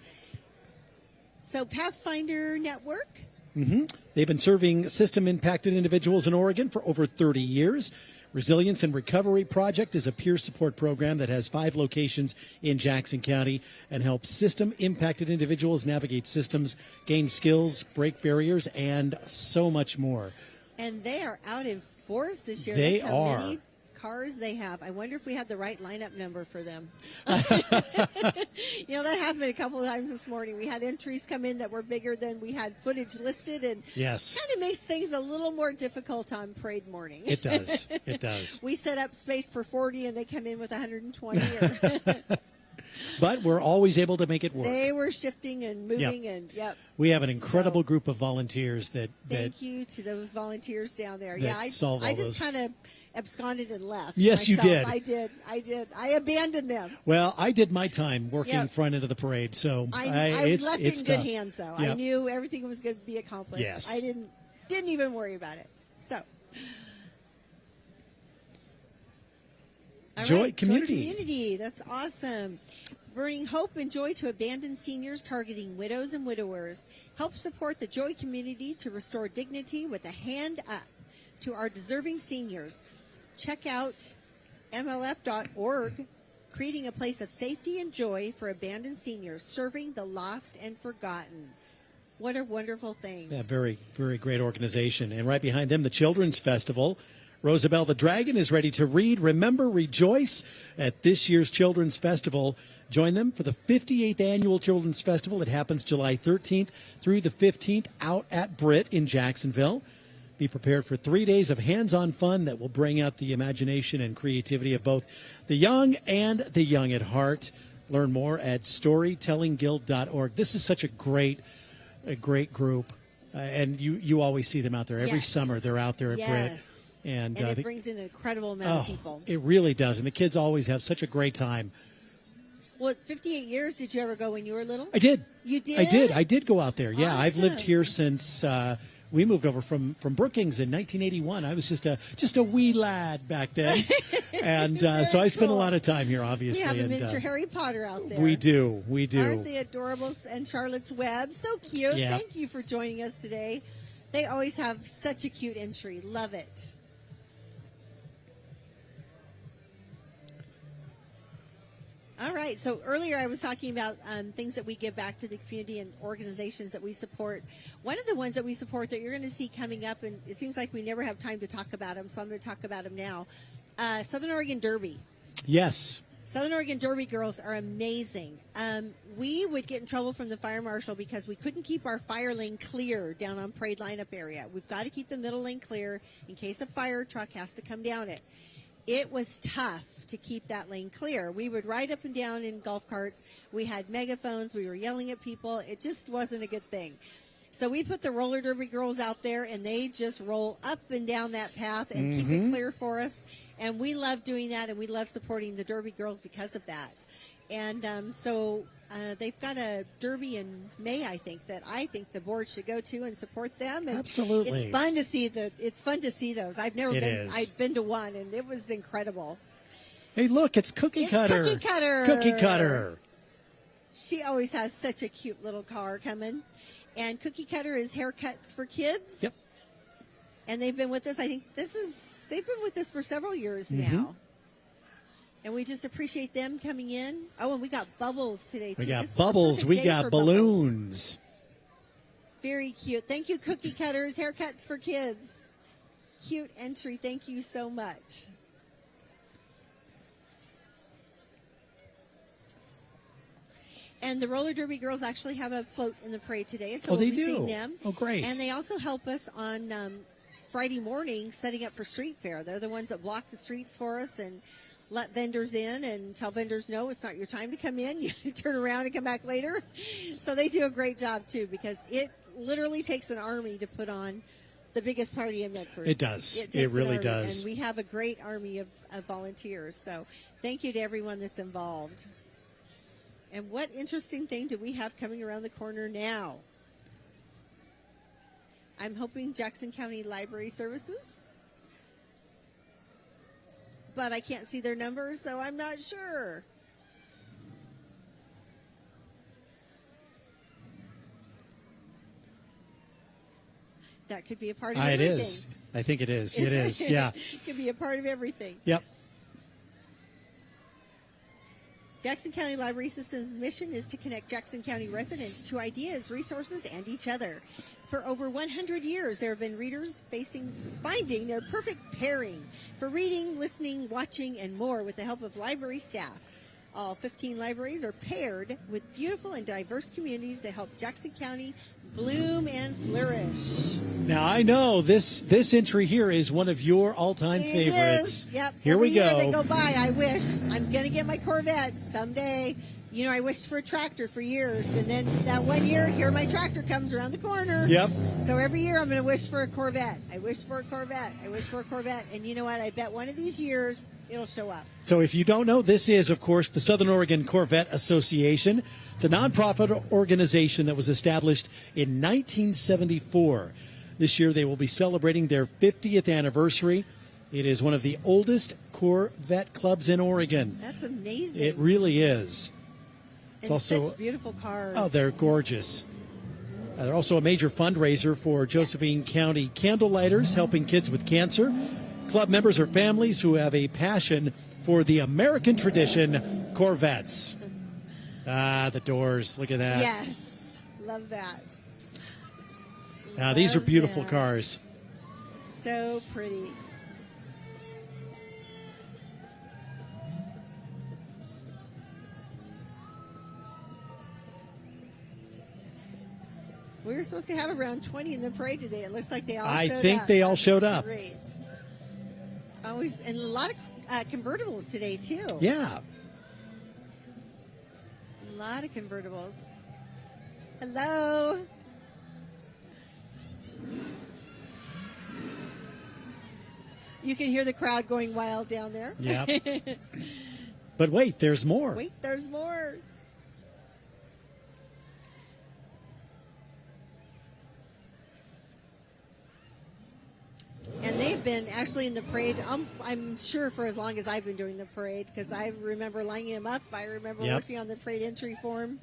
So Pathfinder Network. They've been serving system-impacted individuals in Oregon for over 30 years. Resilience and Recovery Project is a peer support program that has 5 locations in Jackson County and helps system-impacted individuals navigate systems, gain skills, break barriers, and so much more. And they are out in force this year. They Look how are. many cars they have. I wonder if we had the right lineup number for them. That happened a couple of times this morning. We had entries come in that were bigger than we had footage listed, and Yes. kind of makes things a little more difficult on parade morning. It does. It does. We set up space for 40, and they come in with 120. But we're always able to make it work. They were shifting and moving, and We have an incredible group of volunteers that thank you to those volunteers down there. that I solve all just those. kind of absconded and left. Yes, you myself. did. I did. I abandoned them. Well, I did my time working Yep. front end of the parade, so I it's left it's it in tough. good hands, though. Yep. I knew everything was going to be accomplished. Yes. I didn't even worry about it. So, all Joy right, Community. Joy Community. That's awesome. Bringing hope and joy to abandoned seniors, targeting widows and widowers. Help support the Joy Community to restore dignity with a hand up to our deserving seniors. Check out MLF.org, creating a place of safety and joy for abandoned seniors, serving the lost and forgotten. What a wonderful thing. Yeah, very, very great organization. And right behind them, the Children's Festival. Rosabelle the Dragon is ready to read, remember, rejoice at this year's Children's Festival. Join them for the 58th Annual Children's Festival. It happens July 13th through the 15th out at Britt in Jacksonville. Be prepared for 3 days of hands-on fun that will bring out the imagination and creativity of both the young and the young at heart. Learn more at storytellingguild.org. This is such a great group, and you always see them out there every summer. They're out there at Britt, and it brings in an incredible amount of people. It really does, and the kids always have such a great time. Well, 58 years. Did you ever go when you were little? I did. You did? I did go out there. Yeah, I've lived Awesome. here since we moved over from Brookings in 1981. I was just a wee lad back then, and so I spent a lot of time here. Obviously, We have a and, miniature Harry Potter out there. We do. Aren't they adorable? And Charlotte's Web, so cute. Yeah. Thank you for joining us today. They always have such a cute entry. Love it. All right. So earlier I was talking about things that we give back to the community and organizations that we support. One of the ones that we support that you're going to see coming up, and it seems like we never have time to talk about them, so I'm going to talk about them now. Southern Oregon Derby. Yes. Southern Oregon Derby girls are amazing. We would get in trouble from the fire marshal because we couldn't keep our fire lane clear down on parade lineup area. We've got to keep the middle lane clear in case a fire truck has to come down it. It was tough to keep that lane clear. We would ride up and down in golf carts. We had megaphones. We were yelling at people. It just wasn't a good thing. So we put the roller derby girls out there, and they just roll up and down that path and keep it clear for us. And we love doing that, and we love supporting the derby girls because of that. And so they've got a derby in May, I think the board should go to and support them. And Absolutely. it's fun to see those. I've never It been. is. I've been to one, and it was incredible. Hey, look, it's Cookie Cutter. Cookie Cutter. Cookie Cutter. She always has such a cute little car coming. And Cookie Cutter is haircuts for kids. Yep. And they've been with us. I think they've been with us for several years now. And we just appreciate them coming in. Oh, and we got bubbles today, too. We got This is a bubbles. perfect We day got for bubbles. balloons. Very cute. Thank you, Cookie Cutters, haircuts for kids. Cute entry. Thank you so much. And the roller derby girls actually have a float in the parade today, so Oh, we'll they be do? seeing them. Oh, great. And they also help us on Friday morning setting up for street fair. They're the ones that block the streets for us and let vendors in and tell vendors, no, it's not your time to come in. You turn around and come back later. So they do a great job, too, because it literally takes an army to put on the biggest party in Medford. It does. Takes It an really army, does. And we have a great army of volunteers. So thank you to everyone that's involved. And what interesting thing do we have coming around the corner now? I'm hoping Jackson County Library Services. but I can't see their numbers, so I'm not sure. That could be a part of everything. It is. I think it is. It is, yeah. It could be a part of everything. Yep. Jackson County Library System's mission is to connect Jackson County residents to ideas, resources, and each other. For over 100 years, there have been readers finding their perfect pairing for reading, listening, watching, and more with the help of library staff. All 15 libraries are paired with beautiful and diverse communities that help Jackson County bloom and flourish. Now, I know this entry here is one of your all-time favorites. It is. Yep. Here Every we go. year they go by, I wish. I'm going to get my Corvette someday. You know, I wished for a tractor for years, and then that one year, here my tractor comes around the corner. Yep. So every year I'm going to wish for a Corvette. I wish for a Corvette. I wish for a Corvette. And you know what? I bet one of these years it'll show up. So if you don't know, this is, of course, the Southern Oregon Corvette Association. It's a nonprofit organization that was established in 1974. This year they will be celebrating their 50th anniversary. It is one of the oldest Corvette clubs in Oregon. That's amazing. It really is. It's and also such beautiful cars. Oh, they're gorgeous. They're also a major fundraiser for Josephine County Candlelighters, helping kids with cancer. Club members are families who have a passion for the American tradition, Corvettes. Ah, the doors. Look at that. Yes. Love that. Now, these are Love beautiful that. cars. So pretty. We were supposed to have around 20 in the parade today. It looks like they all showed up. I think they all showed up. Great. Always, and a lot of convertibles today, too. Yeah. A lot of convertibles. Hello. You can hear the crowd going wild down there. Yeah. But wait, there's more. Wait, there's more. And they've been actually in the parade, I'm sure, for as long as I've been doing the parade, because I remember lining them up. I remember working on the parade entry form.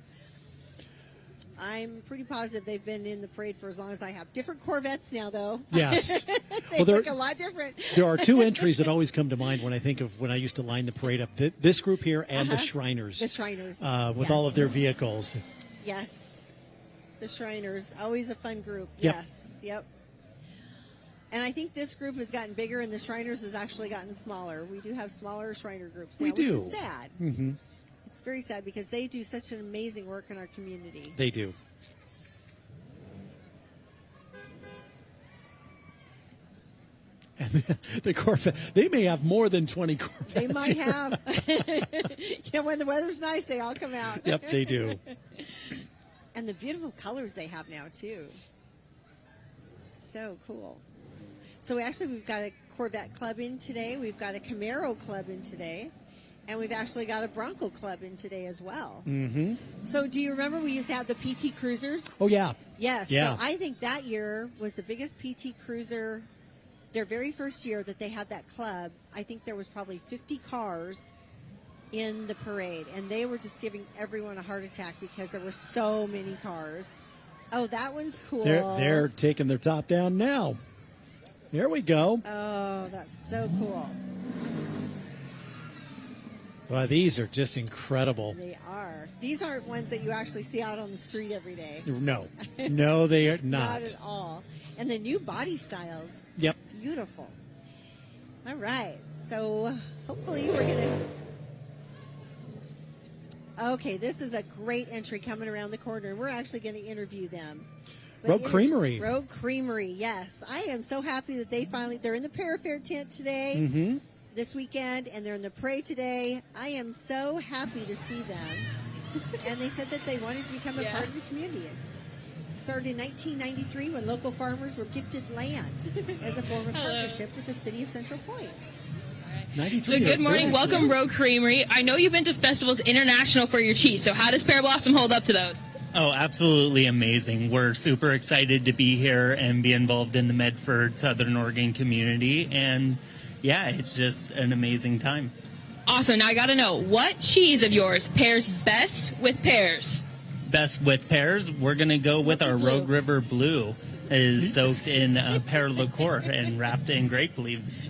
I'm pretty positive they've been in the parade for as long as I have. Different Corvettes now, though. Yes. They look a lot different. There are two entries that always come to mind when I think of when I used to line the parade up. This group here and the Shriners. The Shriners. With all of their vehicles. Yes. The Shriners. Always a fun group. Yep. Yes. Yep. And I think this group has gotten bigger, and the Shriners has actually gotten smaller. We do have smaller Shriner groups now, We do. which is sad. Mm-hmm. It's very sad because they do such an amazing work in our community. They do. And the Corvette, they may have more than 20 Corvettes. They might here. have. When the weather's nice, they all come out. Yep, they do. And the beautiful colors they have now, too. So cool. So actually, we've got a Corvette club in today. We've got a Camaro club in today. And we've actually got a Bronco club in today as well. Mm-hmm. So do you remember we used to have the PT Cruisers? Oh, yeah. Yes. Yeah. So I think that year was the biggest PT Cruiser. Their very first year that they had that club, I think there was probably 50 cars in the parade. And they were just giving everyone a heart attack because there were so many cars. Oh, that one's cool. They're taking their top down now. There we go. Oh, that's so cool. Well, these are just incredible. They are. These aren't ones that you actually see out on the street every day. No. No, they are not. Not at all. And the new body styles. Yep. Beautiful. All right. So hopefully we're going to... Okay, this is a great entry coming around the corner. And we're actually going to interview them. Rogue Creamery. Rogue Creamery, yes. I am so happy that they're in the Pear Fair tent today, Mm-hmm. this weekend, and they're in the parade today. I am so happy to see them. And they said that they wanted to become a part of the community. It started in 1993 when local farmers were gifted land as a form of partnership with the city of Central Point. 93. So good morning. Welcome, Rogue Creamery. I know you've been to festivals international for your cheese, so how does Pear Blossom hold up to those? Oh, absolutely amazing. We're super excited to be here and be involved in the Medford, Southern Oregon community. And, yeah, it's just an amazing time. Awesome. Now I got to know, what cheese of yours pairs best with pears? Best with pears, we're going to go with our Rogue River Blue. It is soaked in pear liqueur and wrapped in grape leaves.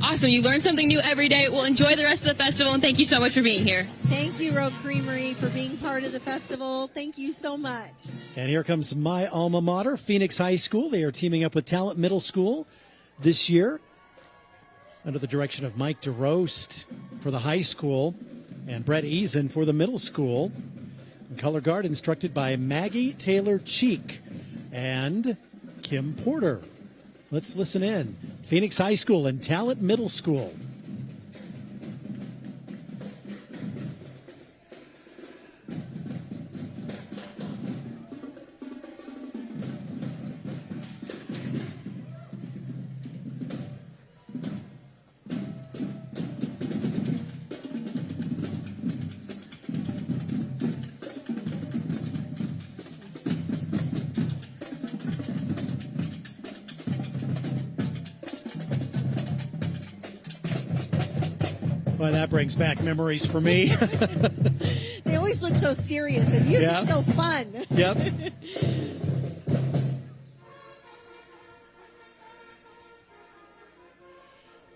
Awesome. You learn something new every day. Well, enjoy the rest of the festival, and thank you so much for being here. Thank you, Rogue Creamery, for being part of the festival. Thank you so much. And here comes my alma mater, Phoenix High School. They are teaming up with Talent Middle School this year under the direction of Mike DeRoast for the high school and Brett Eason for the middle school. And color guard instructed by Maggie Taylor Cheek and Kim Porter. Let's listen in. Phoenix High School and Talent Middle School. Well, that brings back memories for me. They always look so serious, and music's Yeah. so fun. Yep.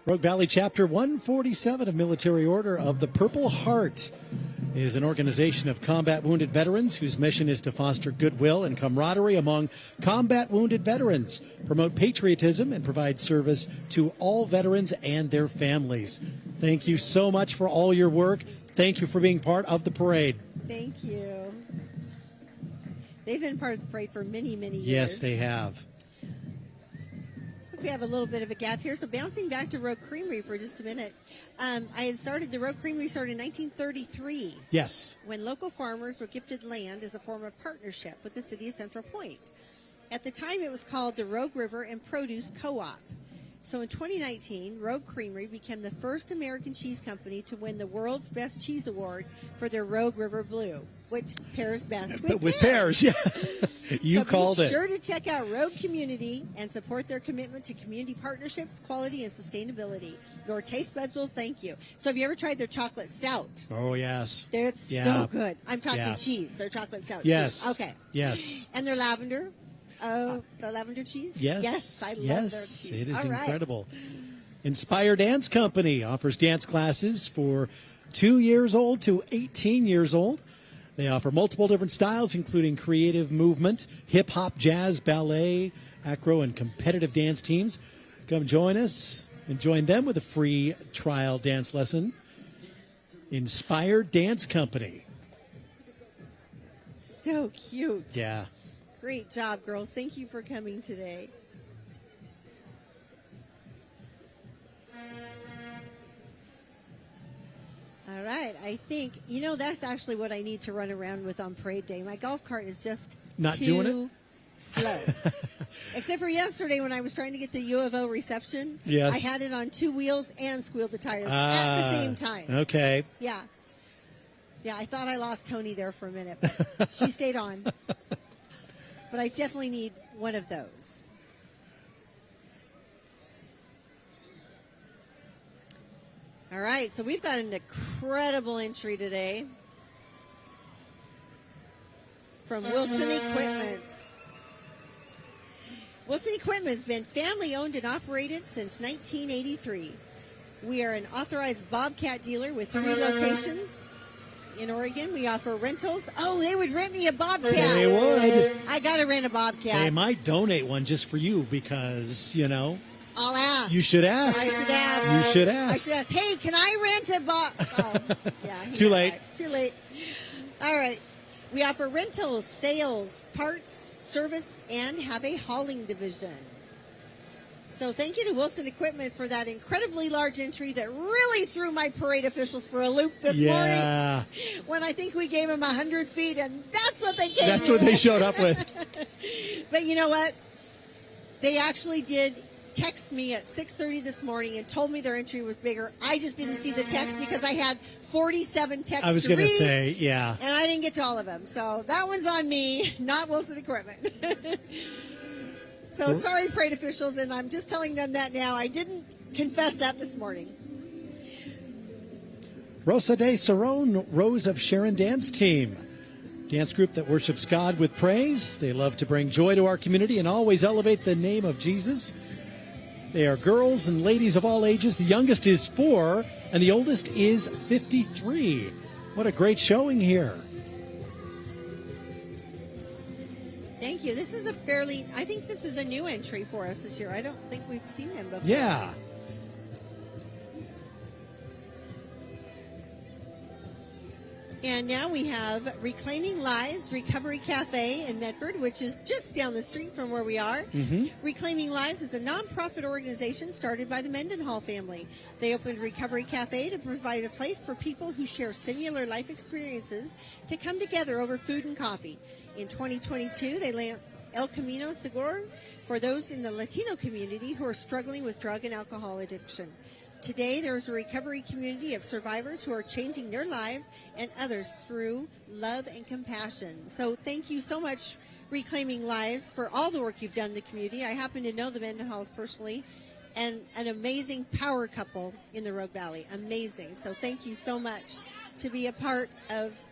Rogue Valley Chapter 147 of Military Order of the Purple Heart is an organization of combat wounded veterans whose mission is to foster goodwill and camaraderie among combat wounded veterans, promote patriotism, and provide service to all veterans and their families. Thank you so much for all your work. Thank you for being part of the parade. Thank you. They've been part of the parade for many, many years. Yes, they have. Looks like we have a little bit of a gap here. So bouncing back to Rogue Creamery for just a minute. The Rogue Creamery started in 1933. Yes. When local farmers were gifted land as a form of partnership with the city of Central Point. At the time, it was called the Rogue River and Produce Co-op. So in 2019, Rogue Creamery became the first American cheese company to win the World's Best Cheese Award for their Rogue River Blue, which pairs best with pears. Yeah. You so called be it. sure to check out Rogue Community and support their commitment to community partnerships, quality, and sustainability. Your taste buds will thank you. So have you ever tried their chocolate stout? Oh, yes. It's Yeah. so good. I'm talking Yeah. cheese. Their chocolate stout Yes. cheese. Okay. Yes. And their lavender. Oh, the lavender cheese? Yes. Yes, I love their cheese. It is All right. incredible. Inspire Dance Company offers dance classes for 2 years old to 18 years old. They offer multiple different styles, including creative movement, hip-hop, jazz, ballet, acro, and competitive dance teams. Come join us and join them with a free trial dance lesson. Inspire Dance Company. So cute. Yeah. Great job, girls. Thank you for coming today. All right. I think, that's actually what I need to run around with on parade day. My golf cart is just Not too doing it? slow. Except for yesterday when I was trying to get the U of O reception. Yes. I had it on 2 wheels and squealed the tires at the same time. Okay. Yeah. Yeah, I thought I lost Tony there for a minute, but she stayed on. But I definitely need one of those. All right, so we've got an incredible entry today from Wilson Equipment. Wilson Equipment has been family owned and operated since 1983. We are an authorized Bobcat dealer with 3 locations in Oregon. We offer rentals. Oh, they would rent me a Bobcat. They would. I got to rent a Bobcat. They might donate one just for you because, I'll ask. You should ask. I should ask. You should ask. I should ask. Hey, can I rent a yeah. Too late. Too late. All right. We offer rentals, sales, parts, service, and have a hauling division. So thank you to Wilson Equipment for that incredibly large entry that really threw my parade officials for a loop this morning. When I think we gave them 100 feet, and that's what they came That's what they showed up with. But you know what? They actually did text me at 6:30 this morning and told me their entry was bigger. I just didn't see the text because I had 47 texts I was going to say, yeah. And I didn't get to all of them. So that one's on me, not Wilson Equipment. So sorry, parade officials, and I'm just telling them that now. I didn't confess that this morning. Rosa de Saron, Rose of Sharon Dance Team. Dance group that worships God with praise. They love to bring joy to our community and always elevate the name of Jesus. They are girls and ladies of all ages. The youngest is 4, and the oldest is 53. What a great showing here. Thank you. This is I think this is a new entry for us this year. I don't think we've seen them before. Yeah. And now we have Reclaiming Lives Recovery Cafe in Medford, which is just down the street from where we are. Mm-hmm. Reclaiming Lives is a nonprofit organization started by the Mendenhall family. They opened Recovery Cafe to provide a place for people who share similar life experiences to come together over food and coffee. In 2022, they launched El Camino Seguro for those in the Latino community who are struggling with drug and alcohol addiction. Today, there is a recovery community of survivors who are changing their lives and others through love and compassion. So thank you so much, Reclaiming Lives, for all the work you've done in the community. I happen to know the Mendenhalls personally, and an amazing power couple in the Rogue Valley. Amazing. So thank you so much to be a part of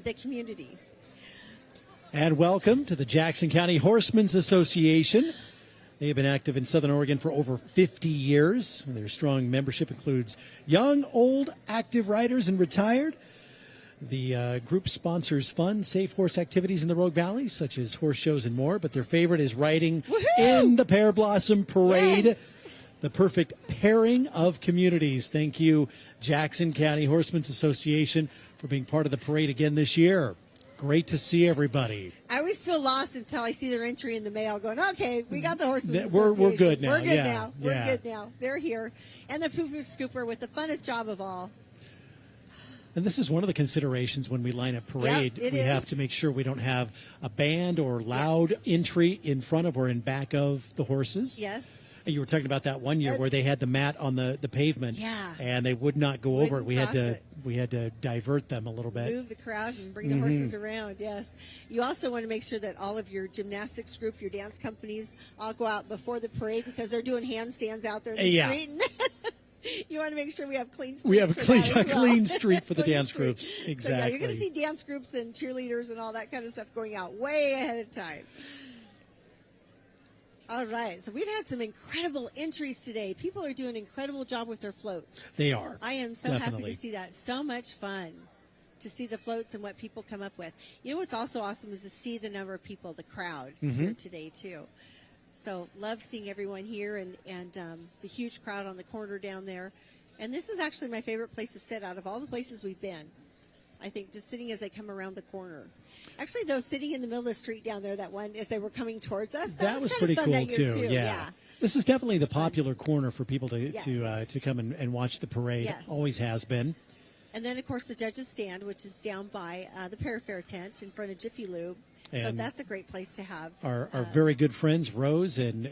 the community. And welcome to the Jackson County Horsemen's Association. They have been active in Southern Oregon for over 50 years. Their strong membership includes young, old, active riders, and retired. The group sponsors fun, safe horse activities in the Rogue Valley, such as horse shows and more, but their favorite is riding in the Pear Blossom Parade. Yes. The perfect pairing of communities. Thank you, Jackson County Horsemen's Association, for being part of the parade again this year. Great to see everybody. I always feel lost until I see their entry in the mail going, okay, we got the Horsemen's We're Association. good now. We're good yeah. now. We're yeah. good now. They're here. And the Pooper Scooper with the funnest job of all. And this is one of the considerations when we line up parade. Yep, we have to make sure we don't have a band or loud entry in front of or in back of the horses. Yes. And you were talking about that one year where they had the mat on the pavement. Yeah. And they would not go over it. We had to divert them a little bit. Move the crowd and bring the horses around, yes. You also want to make sure that all of your gymnastics group, your dance companies, all go out before the parade because they're doing handstands out there in the street. You want to make sure we have clean streets. We have a clean street for the dance groups. Exactly. So, yeah, you're going to see dance groups and cheerleaders and all that kind of stuff going out way ahead of time. All right. So we've had some incredible entries today. People are doing an incredible job with their floats. They are. I am so happy to see that. So much fun to see the floats and what people come up with. You know what's also awesome is to see the number of people, the crowd here today, too. So love seeing everyone here and the huge crowd on the corner down there. And this is actually my favorite place to sit out of all the places we've been. I think just sitting as they come around the corner. Actually, though, sitting in the middle of the street down there, that one, as they were coming towards us, that was pretty kind of fun cool, that year, too. Yeah. This is definitely the popular corner for people to come and watch the parade. Yes. Always has been. And then, of course, the judges' stand, which is down by the Pear Fair tent in front of Jiffy Lube. And so that's a great place to have. Our very good friends, Rose and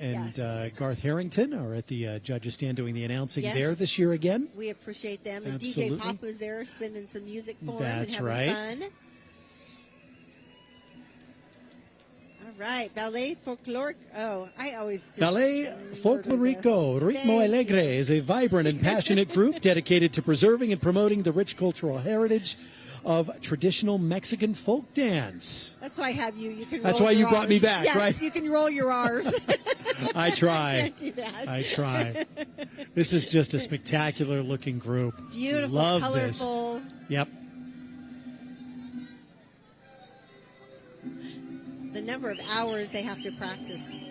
Garth Harrington, are at the judges' stand doing the announcing there this year again. We appreciate them. And Absolutely. DJ Pop was there spinning some music for That's them and having fun. All right, ballet folkloric. Oh, I always just Ballet Folklorico Ritmo Alegre is a vibrant and passionate group dedicated to preserving and promoting the rich cultural heritage of traditional Mexican folk dance. That's why I have you. You can. That's roll why your you brought me Rs. back, yes, right? You can roll your R's. I try. I can't do that. I try. This is just a spectacular looking group. Beautiful, Love colorful. This. Yep. The number of hours they have to practice.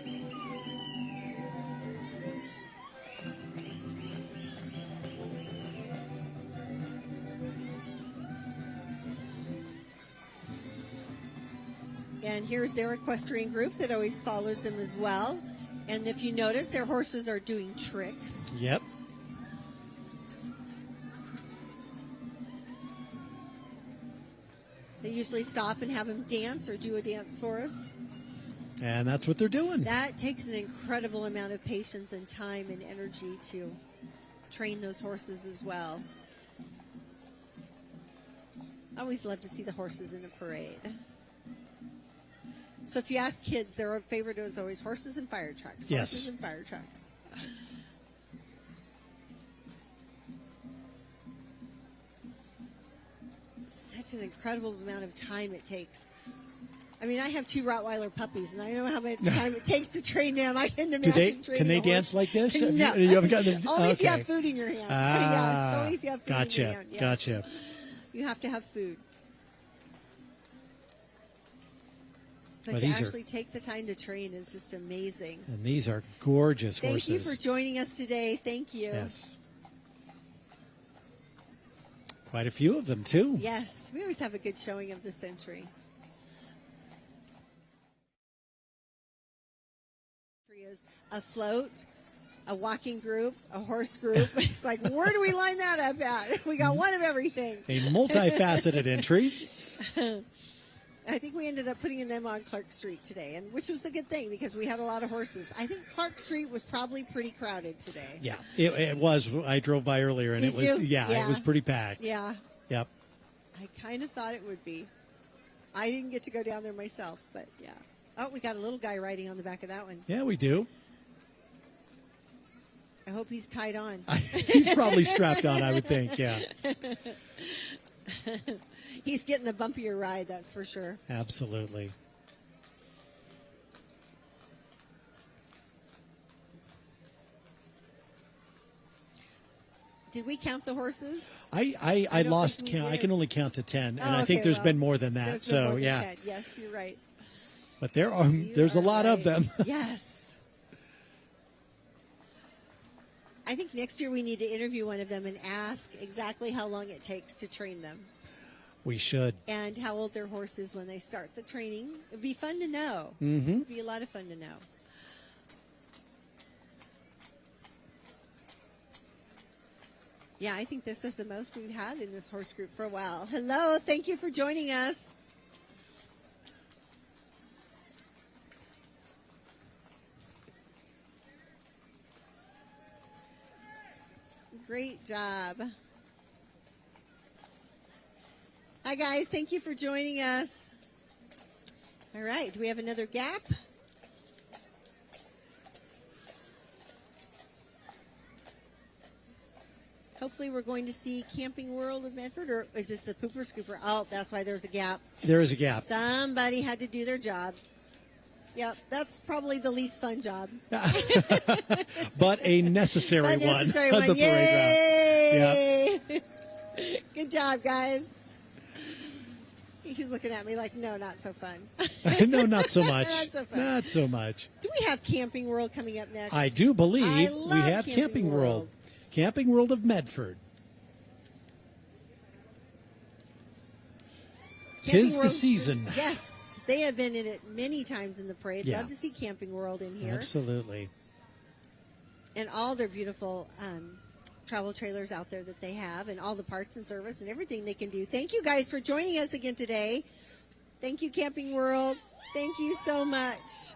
And here's their equestrian group that always follows them as well. And if you notice, their horses are doing tricks. Yep. They usually stop and have them dance or do a dance for us. And that's what they're doing. That takes an incredible amount of patience and time and energy to train those horses as well. I always love to see the horses in the parade. So if you ask kids, their favorite is always horses and fire trucks. Yes. Horses and fire trucks. Such an incredible amount of time it takes. I mean, I have 2 Rottweiler puppies, and I know how much time it takes to train them. I can't imagine training Can they a horse. dance like this? No. You haven't gotten them? Only if you Okay. have food in your hand. Ah, Yeah, it's only if you have food gotcha, in your hand. Yes. gotcha. You have to have food. But Well, to these are- actually take the time to train is just amazing. And these are gorgeous Thank horses. you for joining us today. Thank you. Yes. Quite a few of them, too. Yes, we always have a good showing of the century. Is a float, a walking group, a horse group. It's like, where do we line that up at? We got one of everything. A multifaceted entry. I think we ended up putting them on Clark Street today, and which was a good thing because we had a lot of horses. I think Clark Street was probably pretty crowded today. Yeah, it was. I drove by earlier, and Did it was. you? Yeah, it was pretty packed. Yeah. Yep. I kind of thought it would be. I didn't get to go down there myself, but yeah. Oh, we got a little guy riding on the back of that one. Yeah, we do. I hope he's tied on. He's probably strapped on, I would think. Yeah. He's getting the bumpier ride, that's for sure. Absolutely. Did we count the horses? I don't lost think we count. I did. can only count to 10, and Oh, I think okay, there's well, been more than that. there's been more So than yeah, 10. Yes, you're right. but there's a lot of them. Yes. I think next year we need to interview one of them and ask exactly how long it takes to train them We should. and how old their horse is when they start the training. It'd be fun to know. Mhm. It'd be a lot of fun to know. Yeah, I think this is the most we've had in this horse group for a while. Hello, thank you for joining us. Great job. Hi, guys. Thank you for joining us. All right. Do we have another gap? Hopefully we're going to see Camping World of Medford, or is this the Pooper Scooper? Oh, that's why there's a gap. There is a gap. Somebody had to do their job. Yep, that's probably the least fun job. But a necessary But necessary one. one. The parade route. Yay! Good job, guys. He's looking at me like, no, not so fun. No, not so much. Not so fun. Not so much. Do we have Camping World coming up next? I do believe I we love have Camping World. Camping World of Medford. Camping 'Tis the World- season. Yes, they have been in it many times in the parade. Yeah. Love to see Camping World in here. Absolutely. And all their beautiful travel trailers out there that they have, and all the parts and service and everything they can do. Thank you guys for joining us again today. Thank you, Camping World. Thank you so much.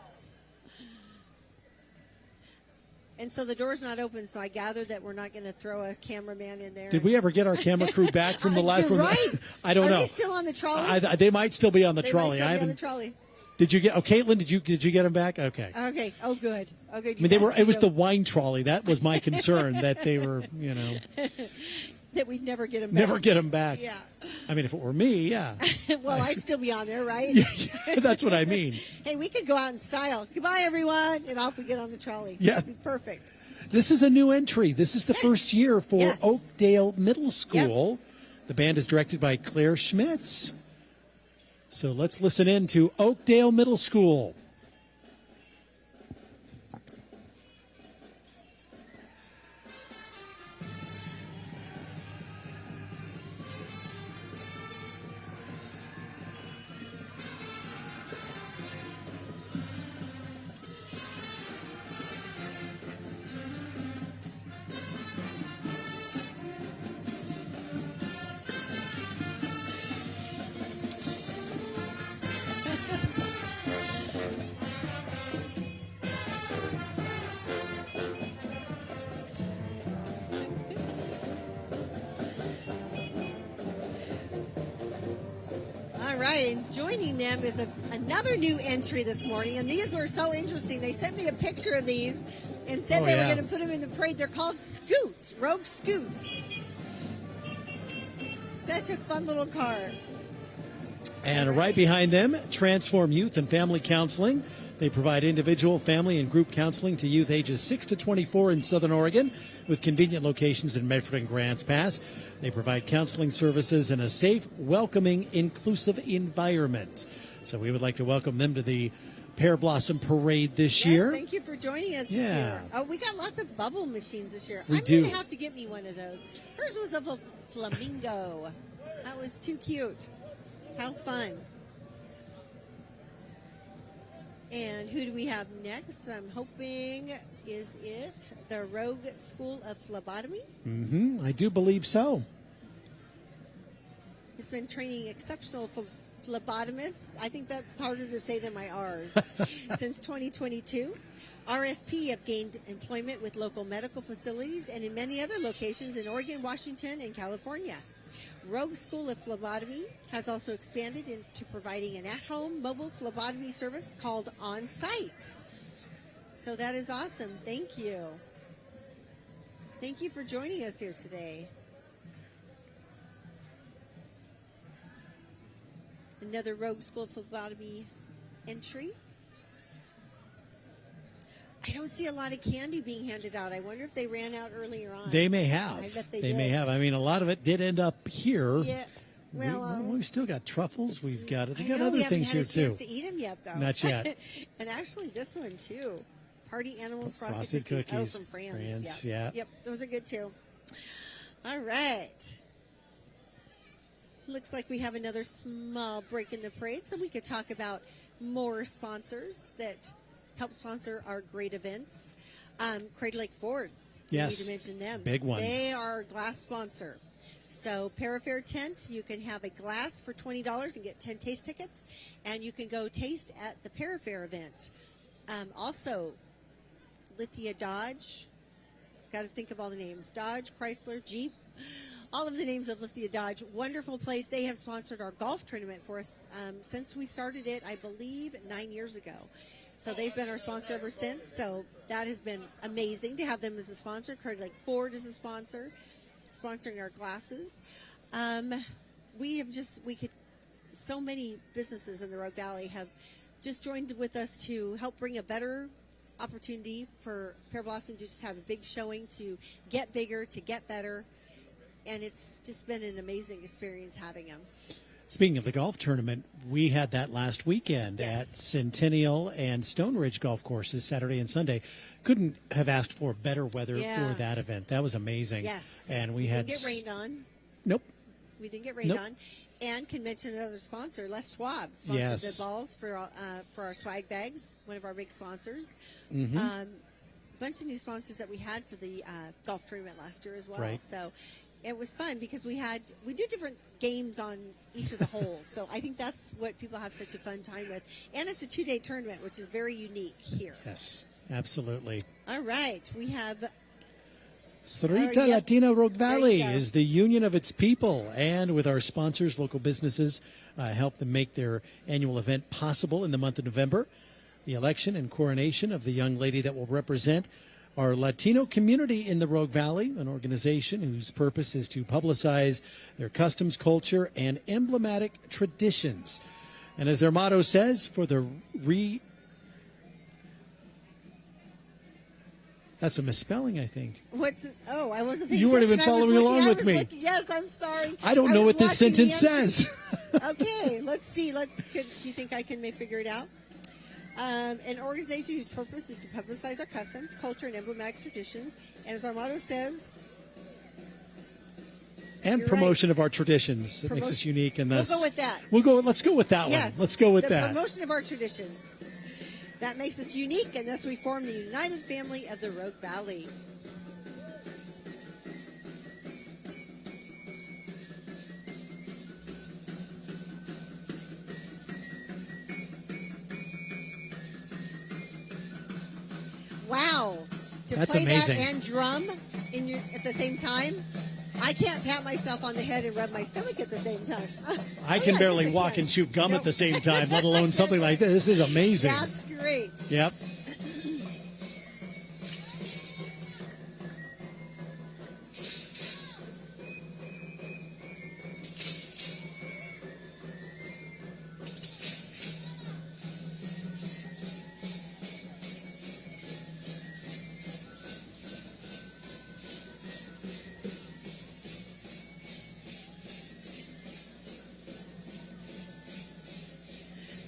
And so the door's not open, so I gather that we're not going to throw a cameraman in there. Did we ever get our camera crew back from the last You're one? right. I don't Are know. they still on the trolley? They might still be on the They might trolley. still I be on haven't. the trolley. Did you get? Oh, Caitlin, did you get them back? Okay. Okay. Oh, good. Oh, good. I mean, they were. It was the wine trolley. That was my concern. That they were, that we'd never get them back. never get them back. Yeah. I mean, if it were me, yeah. Well, I'd still be on there, right? That's what I mean. Hey, we could go out in style. Goodbye, everyone, and off we get on the trolley. Yeah. That'd be perfect. This is a new entry. This is the first year for Yes. Oakdale Middle School. The band is directed by Claire Schmitz. So let's listen in to Oakdale Middle School. right, and joining them is another new entry this morning, and these were so interesting. They sent me a picture of these and said they were going to put them in the parade. They're called Scoots, Rogue Scoot. Such a fun little car. And right behind them, Transform Youth and Family Counseling. They provide individual, family, and group counseling to youth ages 6 to 24 in Southern Oregon with convenient locations in Medford and Grants Pass. They provide counseling services in a safe, welcoming, inclusive environment. So we would like to welcome them to the Pear Blossom Parade this year. Thank you for joining us this year. Oh, we got lots of bubble machines this year. We I'm do. going to have to get me one of those. Hers was a flamingo. That was too cute. How fun. And who do we have next? I'm hoping, is it the Rogue School of Phlebotomy? I do believe so. It's been training exceptional phlebotomists. I think that's harder to say than my R's. Since 2022. RSP have gained employment with local medical facilities and in many other locations in Oregon, Washington, and California. Rogue School of Phlebotomy has also expanded into providing an at-home mobile phlebotomy service called On Site. So that is awesome. Thank you. Thank you for joining us here today. Another Rogue School of Phlebotomy entry. I don't see a lot of candy being handed out. I wonder if they ran out earlier on. They may have. I bet They did. may have. I mean, a lot of it did end up here. Yeah. Well, we've still got truffles. We've got I got know, other we haven't things had here a too. chance to eat them yet, though. Not yet. And actually, this one too. Party Animals Frosted Frosted cookies. Oh, from France. France, yeah. Yep, those are good too. All right. Looks like we have another small break in the parade, so we could talk about more sponsors that help sponsor our great events. Craig Lake Ford. Yes, We need to mention them. big one. They are our glass sponsor. So Parafair Tent, you can have a glass for $20 and get 10 taste tickets, and you can go taste at the Parafair event. Also, Lithia Dodge. Got to think of all the names. Dodge, Chrysler, Jeep. All of the names of Lithia Dodge. Wonderful place. They have sponsored our golf tournament for us since we started it, I believe, 9 years ago. So they've been our sponsor ever since. So that has been amazing to have them as a sponsor. Craig Lake Ford is a sponsor, sponsoring our glasses. So many businesses in the Rogue Valley have just joined with us to help bring a better opportunity for Pear Blossom to just have a big showing, to get bigger, to get better. And it's just been an amazing experience having them. Speaking of the golf tournament, we had that last weekend at Centennial and Stone Ridge golf courses, Saturday and Sunday. Couldn't have asked for better weather for that event. That was amazing. Yes. And we didn't get rained on. Nope. We didn't get rained on. And can mention another sponsor, Les Schwab, sponsored the balls for our swag bags, one of our big sponsors. A bunch of new sponsors that we had for the golf tournament last year as well. Right. So it was fun because we do different games on each of the holes. So I think that's what people have such a fun time with. And it's a 2-day tournament, which is very unique here. Yes, absolutely. All right. We have Sarita Latina Rogue Valley is the union of its people, and with our sponsors, local businesses help them make their annual event possible in the month of November. The election and coronation of the young lady that will represent our Latino community in the Rogue Valley, an organization whose purpose is to publicize their customs, culture, and emblematic traditions. And as their motto says, that's a misspelling, I think. I wasn't paying You weren't even attention. following along with me. Yes, I'm sorry. I don't know what this sentence says. Okay, let's see. Do you think I can figure it out? An organization whose purpose is to publicize our customs, culture, and emblematic traditions. And as our motto says... And promotion of our traditions. It makes us unique. And we'll go with that. Let's go with that one. Let's go with that. The promotion of our traditions. That makes us unique, and thus we form the united family of the Rogue Valley. Wow. To That's play amazing. that and drum at the same time, I can't pat myself on the head and rub my stomach at the same time. I can barely walk and chew gum at the same time, let alone something like this. This is amazing. That's great. Yep.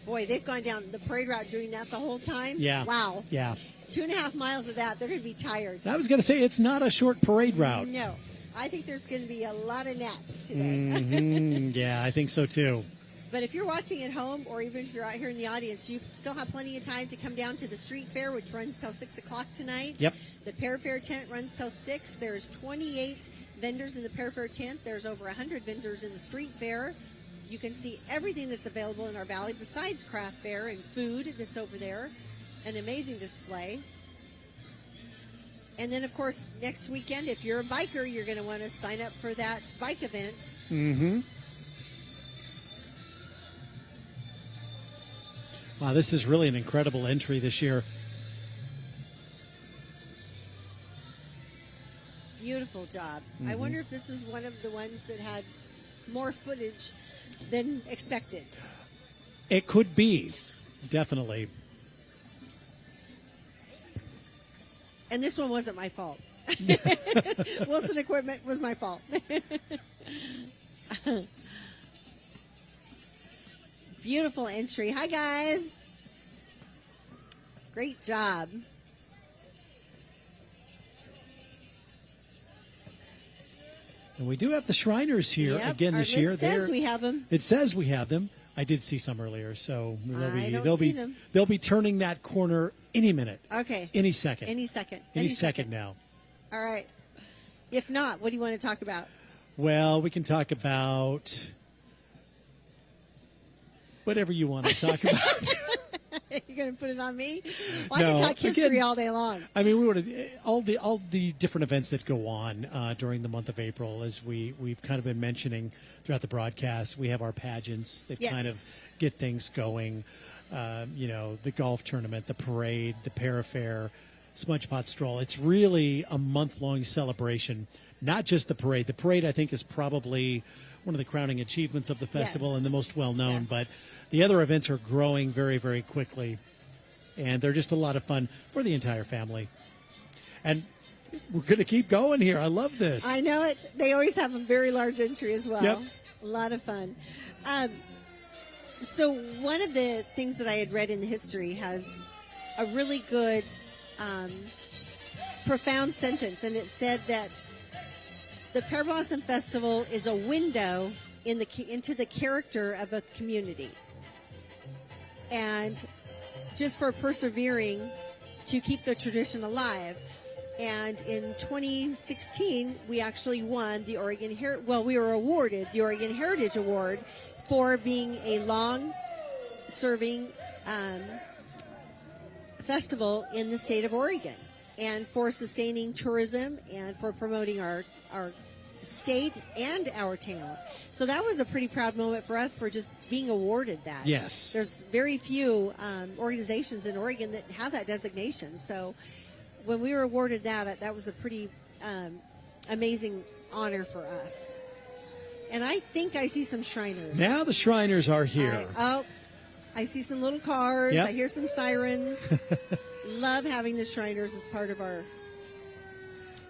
Boy, they've gone down the parade route doing that the whole time. Yeah. Wow. Yeah. 2.5 miles of that, they're going to be tired. I was going to say, it's not a short parade route. No. I think there's going to be a lot of naps today. Mhm. Yeah, I think so too. But if you're watching at home, or even if you're out here in the audience, you still have plenty of time to come down to the street fair, which runs till 6 o'clock tonight. Yep. The Pear Fair tent runs till 6. There's 28 vendors in the Pear Fair tent. There's over 100 vendors in the street fair. You can see everything that's available in our valley besides craft fair and food that's over there. An amazing display. And then, of course, next weekend, if you're a biker, you're going to want to sign up for that bike event. Mm-hmm. Wow, this is really an incredible entry this year. Beautiful job. I Mhm. wonder if this is one of the ones that had more footage than expected. It could be, definitely. And this one wasn't my fault. Wilson Equipment was my fault. Beautiful entry. Hi, guys. Great job. And we do have the Shriners here Yep, again our this year. list says we have them. It says we have them. I did see some earlier, so I don't see them. they'll be turning that corner any minute. Okay. Any second. Any second. Any second now. All right. If not, what do you want to talk about? Well, we can talk about whatever you want to talk about. You're going to put it on me? Well, No, I can talk history again, all day long. I mean, we would all the different events that go on during the month of April, as we've kind of been mentioning throughout the broadcast. We have our pageants that kind of Yes. get things going. The golf tournament, the parade, the Parafair, Smudge Pot Stroll. It's really a month-long celebration, not just the parade. The parade, I think, is probably one of the crowning achievements of the festival and the most well-known, but the other events are growing very, very quickly, and they're just a lot of fun for the entire family. And we're going to keep going here. I love this. I know it. They always have a very large entry as well. Yep. A lot of fun. So one of the things that I had read in the history has a really good, profound sentence, and it said that the Pear Blossom Festival is a window into the character of a community. And just for persevering to keep the tradition alive. And in 2016, we actually won the we were awarded the Oregon Heritage Award for being a long-serving festival in the state of Oregon, and for sustaining tourism and for promoting our state and our town. So that was a pretty proud moment for us for just being awarded that. Yes. There's very few organizations in Oregon that have that designation. So when we were awarded that, that was a pretty amazing honor for us. And I think I see some Shriners. Now the Shriners are here. I see some little cars. Yep. I hear some sirens. Love having the Shriners as part of our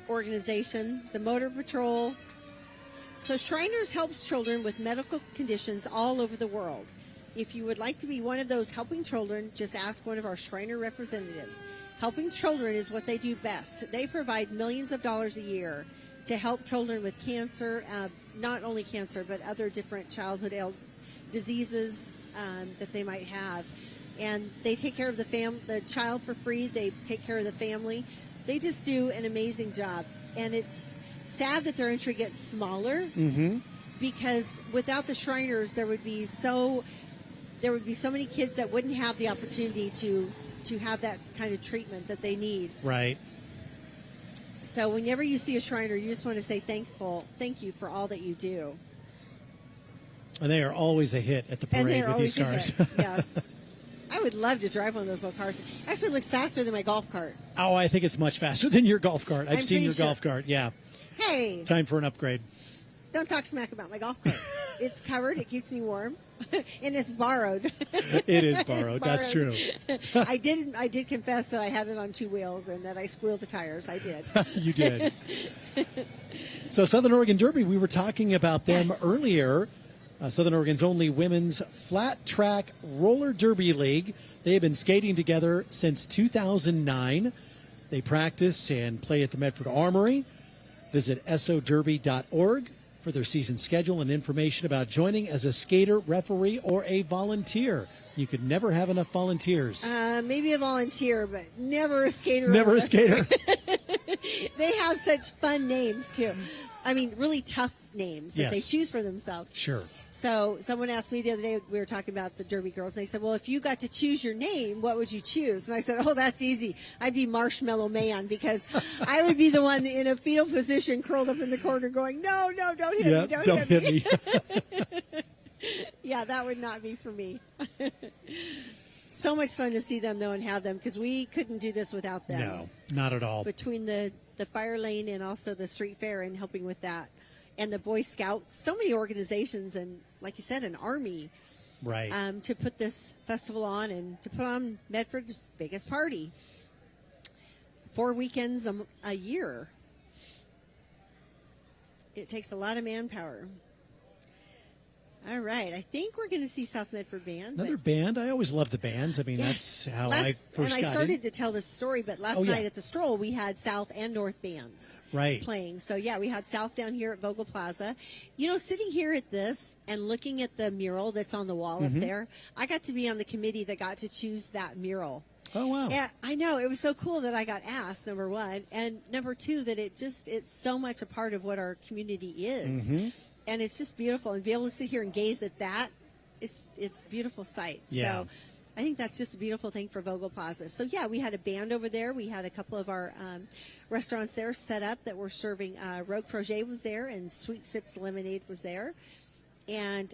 organization. The Motor Patrol. So Shriners helps children with medical conditions all over the world. If you would like to be one of those helping children, just ask one of our Shriner representatives. Helping children is what they do best. They provide millions of dollars a year to help children with cancer, not only cancer, but other different childhood diseases that they might have. And they take care of the child for free. They take care of the family. They just do an amazing job. And it's sad that their entry gets smaller, because without the Shriners, there would be so many kids that wouldn't have the opportunity to have that kind of treatment that they need. Right. So whenever you see a Shriner, you just want to say thank you for all that you do. And they are always a hit at the parade with these cars. Yes. I would love to drive one of those little cars. Actually, it looks faster than my golf cart. Oh, I think it's much faster than your golf cart. I've seen your golf cart. Yeah. Hey. Time for an upgrade. Don't talk smack about my golf cart. It's covered. It keeps me warm. And it's borrowed. It is borrowed. That's true. I did confess that I had it on 2 wheels and that I squealed the tires. I did. You did. So Southern Oregon Derby, we were talking about them earlier. Southern Oregon's only women's flat track roller derby league. They have been skating together since 2009. They practice and play at the Medford Armory. Visit soderby.org for their season schedule and information about joining as a skater, referee, or a volunteer. You could never have enough volunteers. Maybe a volunteer, but never a skater. Never a skater. They have such fun names, too. I mean, really tough names that they choose for themselves. Sure. So someone asked me the other day, we were talking about the Derby girls, and they said, well, if you got to choose your name, what would you choose? And I said, oh, that's easy. I'd be Marshmallow Man, because I would be the one in a fetal position curled up in the corner going, no, don't hit me, don't hit me. Yeah, that would not be for me. So much fun to see them, though, and have them, because we couldn't do this without them. No, not at all. Between the fire lane and also the street fair and helping with that. And the Boy Scouts, so many organizations, and like you said, an army, right? To put this festival on and to put on Medford's biggest party. 4 weekends a year. It takes a lot of manpower. All right, I think we're going to see South Medford Band. Another band. I always love the bands. I mean, that's how I first got in. And I started to tell this story, but last night at the Stroll, we had South and North bands playing. So, yeah, we had South down here at Vogel Plaza. You know, sitting here at this and looking at the mural that's on the wall up there, I got to be on the committee that got to choose that mural. Oh, wow. And I know. It was so cool that I got asked, number one. And number two, that it's so much a part of what our community is. And it's just beautiful, and be able to sit here and gaze at that, it's a beautiful sight. Yeah. So I think that's just a beautiful thing for Vogel Plaza. So, yeah, we had a band over there. We had a couple of our restaurants there set up that were serving. Rogue Froger was there, and Sweet Sips Lemonade was there. And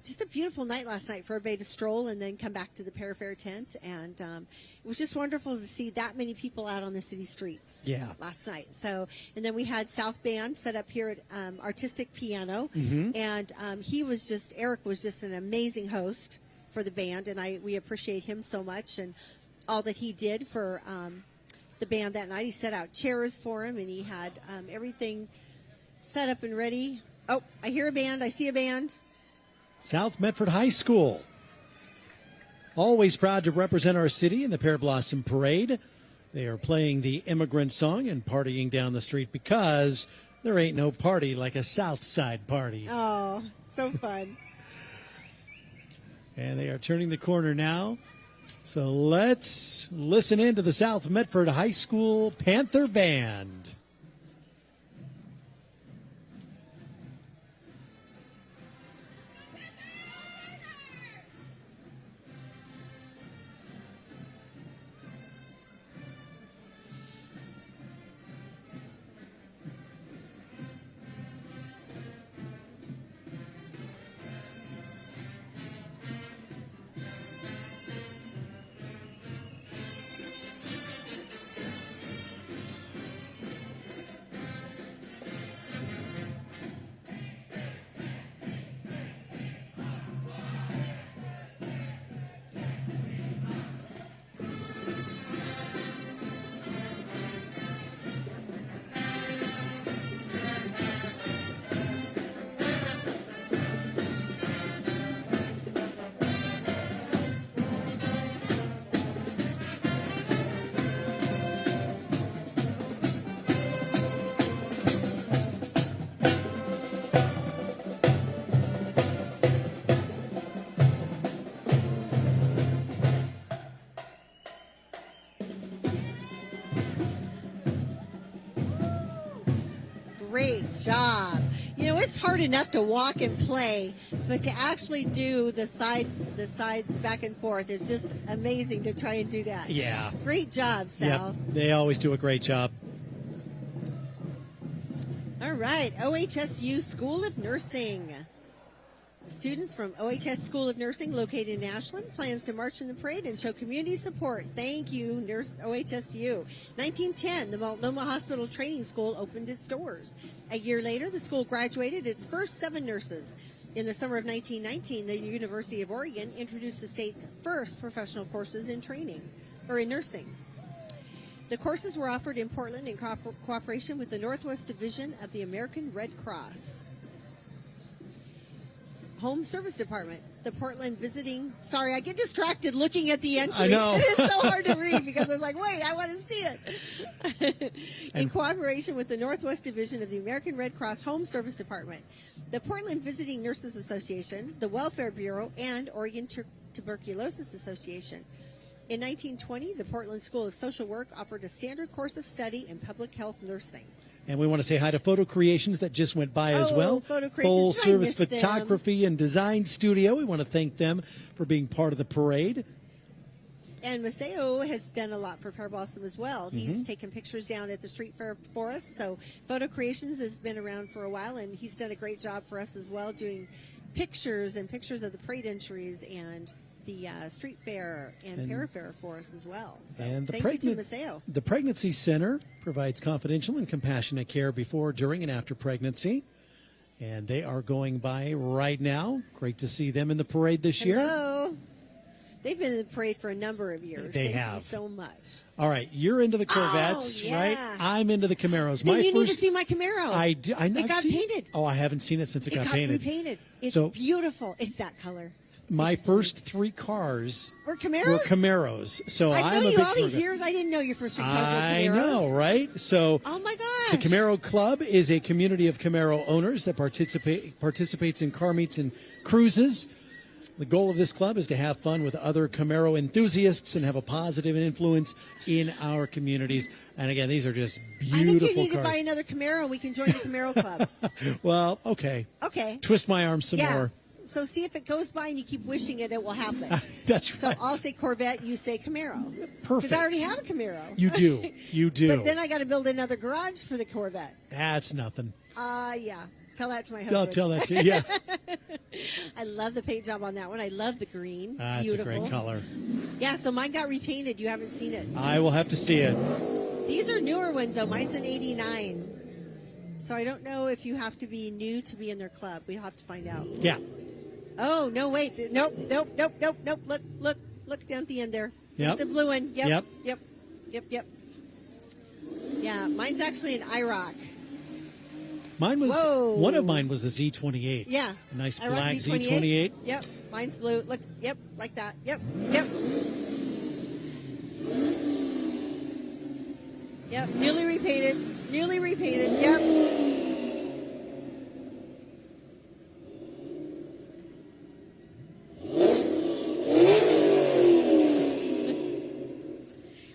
just a beautiful night last night for everybody to stroll and then come back to the Pear Fair tent. And it was just wonderful to see that many people out on the city streets last night. So, and then we had South Band set up here at Artistic Piano. And Eric was just an amazing host for the band. And we appreciate him so much and all that he did for the band that night. He set out chairs for him, and he had everything set up and ready. Oh, I hear a band. I see a band. South Medford High School. Always proud to represent our city in the Pear Blossom Parade. They are playing the immigrant song and partying down the street because there ain't no party like a South Side party. Oh, so fun. And they are turning the corner now. So let's listen in to the South Medford High School Panther Band. Great job. You know, it's hard enough to walk and play, but to actually do the side back and forth is just amazing to try and do that. Yeah. Great job, South. Yep. They always do a great job. All right, OHSU School of Nursing. Students from OHS School of Nursing, located in Ashland, plans to march in the parade and show community support. Thank you, OHSU. 1910, the Multnomah Hospital Training School opened its doors. A year later, the school graduated its first 7 nurses. In the summer of 1919, the University of Oregon introduced the state's first professional courses in nursing. The courses were offered in Portland in cooperation with the Northwest Division of the American Red Cross. Home Service Department. The Portland visiting... Sorry, I get distracted looking at the entries. I know. It's so hard to read because I was like, wait, I want to see it. In cooperation with the Northwest Division of the American Red Cross Home Service Department, the Portland Visiting Nurses Association, the Welfare Bureau, and Oregon Tuberculosis Association. In 1920, the Portland School of Social Work offered a standard course of study in public health nursing. And we want to say hi to Photo Creations that just went by as well. Photo Creations. Full service I missed photography and design studio. We want to thank them for being part of the parade. And Maceo has done a lot for Pear Blossom as well. He's taken pictures down at the street fair for us. So Photo Creations has been around for a while, and he's done a great job for us as well, doing pictures of the parade entries and the street fair and Pear Fair for us as well. So And thank you to Maceo. The Pregnancy Center provides confidential and compassionate care before, during, and after pregnancy. And they are going by right now. Great to see them in the parade this year. Hello. They've been in the parade for a number of years. They Thank have. you so much. All right, you're into the Corvettes, right? I'm into the Camaros. Then you need to see my Camaro. It got painted. Oh, I haven't seen it since it got painted. Repainted. It's So- beautiful. It's that color. My first 3 cars Were Camaros? were Camaros. So I've I'm known a you big all these Corvette. years. I didn't know your first 3 cars were I Camaros. know, right? So Oh my gosh. the Camaro Club is a community of Camaro owners that participates in car meets and cruises. The goal of this club is to have fun with other Camaro enthusiasts and have a positive influence in our communities. And again, these are just beautiful I think you need cars. to buy another Camaro and we can join the Camaro Club. Well, okay. Okay. Twist my arm some more. So see if it goes by and you keep wishing it will happen. That's So right. I'll say Corvette, you say Camaro. Perfect. Because I already have a Camaro. You do. You do. But then I got to build another garage for the Corvette. That's nothing. Yeah. Tell that to my husband. I'll tell that to you. Yeah. I love the paint job on that one. I love the green. That's Beautiful. a great color. Yeah, so mine got repainted. You haven't seen it. I will have to see it. These are newer ones, though. Mine's an 89. So I don't know if you have to be new to be in their club. We'll have to find out. Yeah. Oh, no, wait. Nope. Look down at the end there. Yep. The blue one. Yep. Yep. Yeah, mine's actually an IROC. Mine was Whoa. one of mine was a Z28. Yeah. A nice IROC black Z28. Yep. Mine's blue. Looks, like that. Yep. Newly repainted. Yep.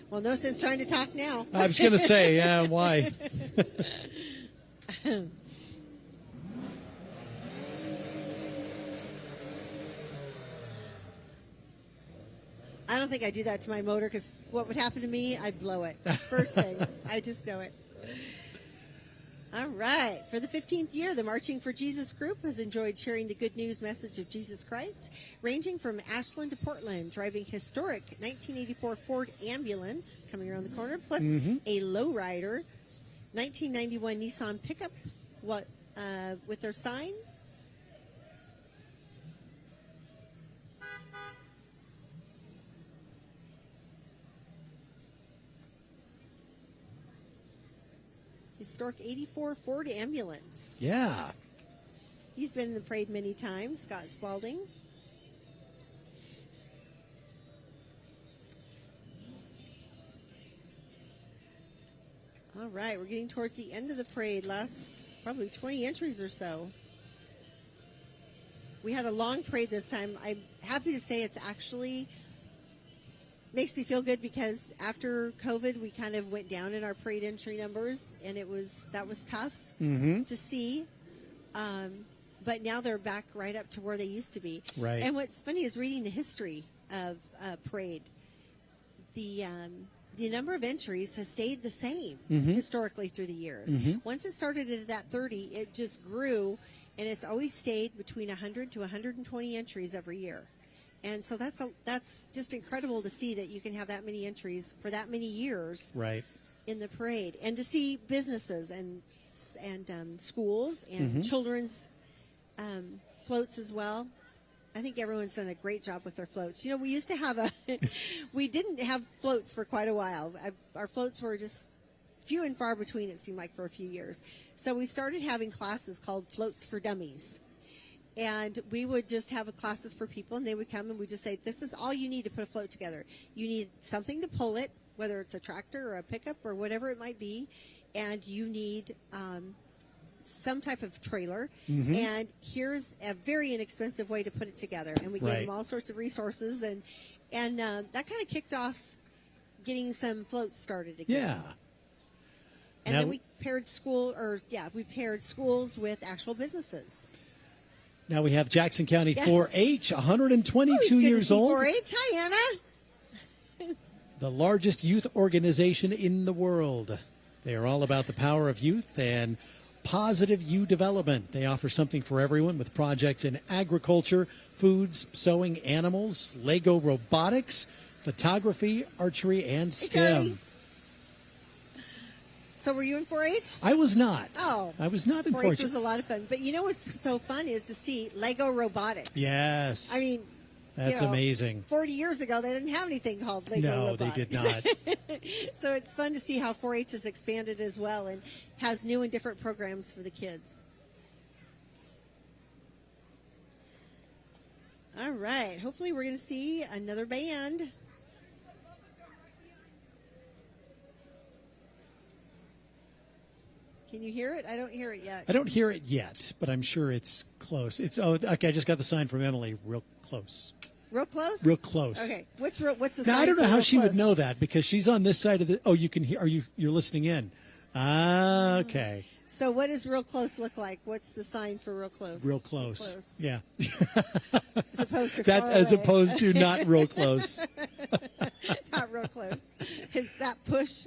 Well, no sense trying to talk now. I was going to say, yeah, why? I don't think I do that to my motor because what would happen to me, I'd blow it. First thing. I just know it. All right. For the 15th year, the Marching for Jesus group has enjoyed sharing the good news message of Jesus Christ, ranging from Ashland to Portland, driving historic 1984 Ford ambulance coming around the corner, plus a lowrider, 1991 Nissan pickup with their signs. Historic 84 Ford ambulance. Yeah. He's been in the parade many times, Scott Spalding. All right, we're getting towards the end of the parade. Last probably 20 entries or so. We had a long parade this time. I'm happy to say it's actually makes me feel good because after COVID, we kind of went down in our parade entry numbers, and that was tough to see. But now they're back right up to where they used to be. Right. And what's funny is reading the history of parade. The the number of entries has stayed the same historically through the years. Once it started at that 30, it just grew, and it's always stayed between 100 to 120 entries every year. And so that's just incredible to see that you can have that many entries for that many years in the parade, and to see businesses and schools and children's floats as well. I think everyone's done a great job with their floats. You know, we used to have we didn't have floats for quite a while. Our floats were just few and far between, it seemed like, for a few years. So we started having classes called Floats for Dummies. And we would just have classes for people, and they would come, and we'd just say, this is all you need to put a float together. You need something to pull it, whether it's a tractor or a pickup or whatever it might be, and you need some type of trailer, and here's a very inexpensive way to put it together. And we gave them all sorts of resources, and that kind of kicked off getting some floats started again. Yeah. And then we paired schools with actual businesses. Now we have Jackson County Yes. 4-H, 122 It's good years to see old. 4-H. Hi, Anna. The largest youth organization in the world. They are all about the power of youth and positive youth development. They offer something for everyone with projects in agriculture, foods, sewing, animals, Lego robotics, photography, archery, and STEM. So were you in 4-H? I was not. Oh. I was not in 4-H 4-H. was a lot of fun. But you know what's so fun is to see Lego robotics. Yes. I mean, that's amazing. 40 years ago, they didn't have anything called Lego robotics. No, they did not. So it's fun to see how 4-H has expanded as well and has new and different programs for the kids. All right. Hopefully we're going to see another band. Can you hear it? I don't hear it yet. I don't hear it yet, but I'm sure it's close. Okay, I just got the sign from Emily. Real close. Real close? Real close. Okay. What's the sign? Now I don't know for how real she would close? know that because she's on this side of the. Oh, you can hear. You're listening in? Ah, okay. So what does real close look like? What's the sign for real close? Real close. Yeah. As opposed to that, far as away. opposed to not real close. Not real close. Is that push?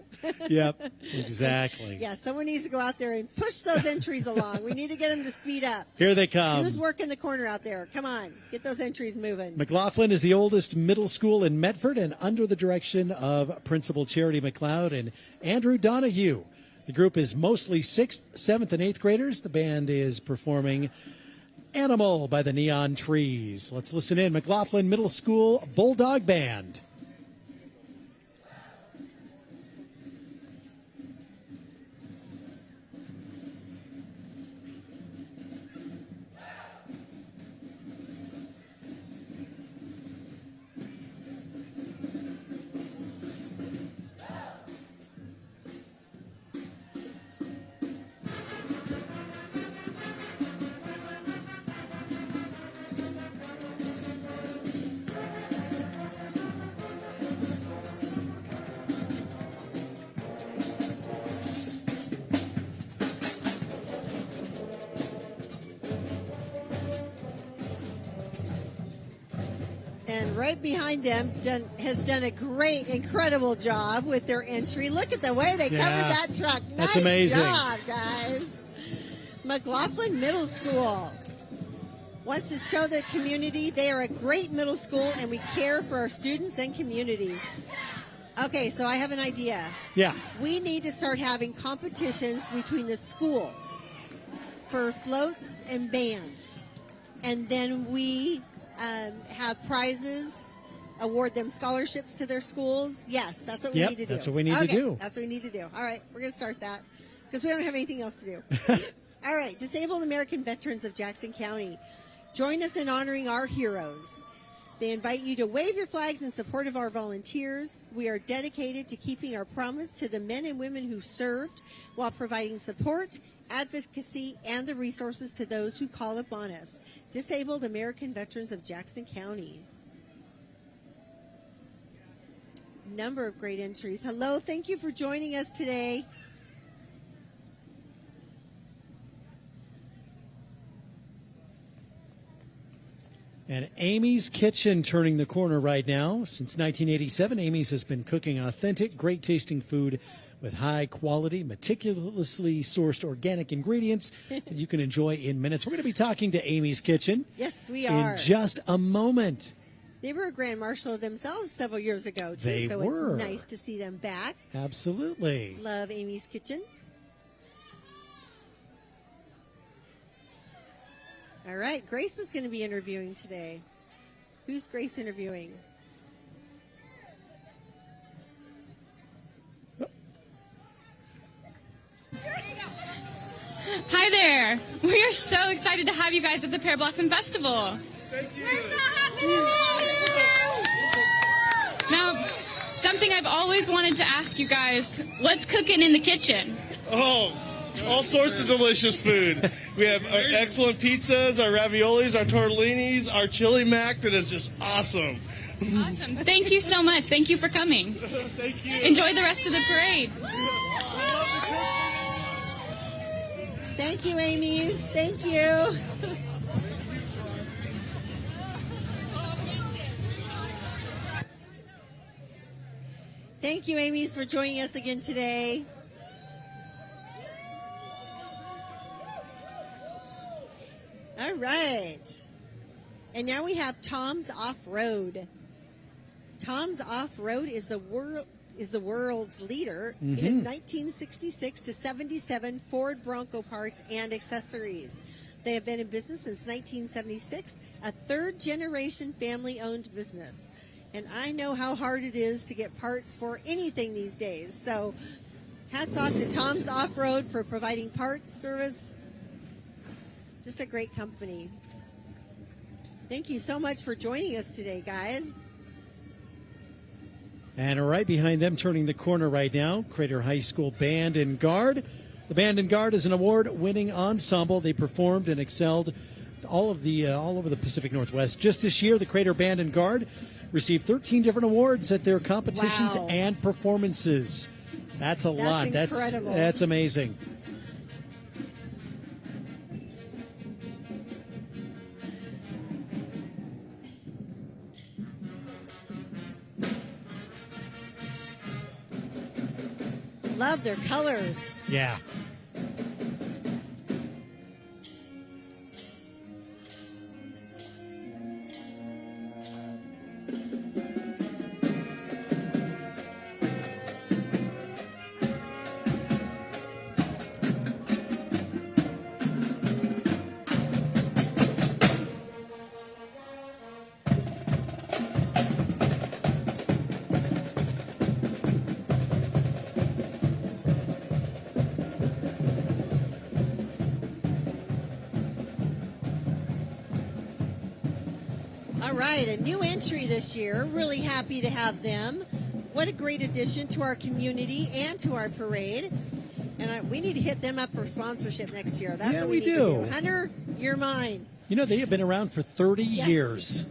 Yep. Exactly. Yeah. Someone needs to go out there and push those entries along. We need to get them to speed up. Here they come. Who's working the corner out there? Come on, get those entries moving. McLaughlin is the oldest middle school in Medford and under the direction of Principal Charity McLeod and Andrew Donahue. The group is mostly 6th, 7th, and 8th graders. The band is performing Animal by the Neon Trees. Let's listen in. McLaughlin Middle School Bulldog Band. And right behind them has done a great, incredible job with their entry. Look at the way they covered that truck. That's Nice amazing. job, guys. McLaughlin Middle School wants to show the community they are a great middle school and we care for our students and community. Okay, so I have an idea. Yeah. We need to start having competitions between the schools for floats and bands. And then we have prizes, award them scholarships to their schools. Yes, that's what we need to do. That's what we need to do. That's what we need to do. All right, we're going to start that because we don't have anything else to do. All right, Disabled American Veterans of Jackson County, join us in honoring our heroes. They invite you to wave your flags in support of our volunteers. We are dedicated to keeping our promise to the men and women who served while providing support, advocacy, and the resources to those who call upon us. Disabled American Veterans of Jackson County. Number of great entries. Hello, thank you for joining us today. And Amy's Kitchen turning the corner right now. Since 1987, Amy's has been cooking authentic, great-tasting food with high-quality, meticulously sourced organic ingredients that you can enjoy in minutes. We're going to be talking to Amy's Kitchen. Yes, we are. In just a moment. They were a Grand Marshal themselves several years ago, too. They so were. It's nice to see them back. Absolutely. Love Amy's Kitchen. All right, Grace is going to be interviewing today. Who's Grace interviewing? Hi there. We are so excited to have you guys at the Pear Blossom Festival. Thank you. We're so happy to have you. Now, something I've always wanted to ask you guys, what's cooking in the kitchen? Oh, all sorts of delicious food. We have our excellent pizzas, our raviolis, our tortellinis, our chili mac that is just awesome. Awesome. Thank you so much. Thank you for coming. Thank you. Enjoy the rest of the parade. Thank you, Amy's. Thank you. Thank you, Amy's, for joining us again today. All right. And now we have Tom's Off-Road. Tom's Off-Road is the world's leader in 1966 to 77 Ford Bronco parts and accessories. They have been in business since 1976, a third-generation family-owned business. And I know how hard it is to get parts for anything these days. So hats off to Tom's Off-Road for providing parts, service. Just a great company. Thank you so much for joining us today, guys. And right behind them, turning the corner right now, Crater High School Band and Guard. The Band and Guard is an award-winning ensemble. They performed and excelled all over the Pacific Northwest. Just this year, the Crater Band and Guard received 13 different awards at their competitions and performances. That's a lot. Incredible. That's amazing. Love their colors. Yeah. All right, a new entry this year. Really happy to have them. What a great addition to our community and to our parade. And we need to hit them up for sponsorship next year. That's what we need to do. Hunter, you're mine. You know, they have been around for 30 years.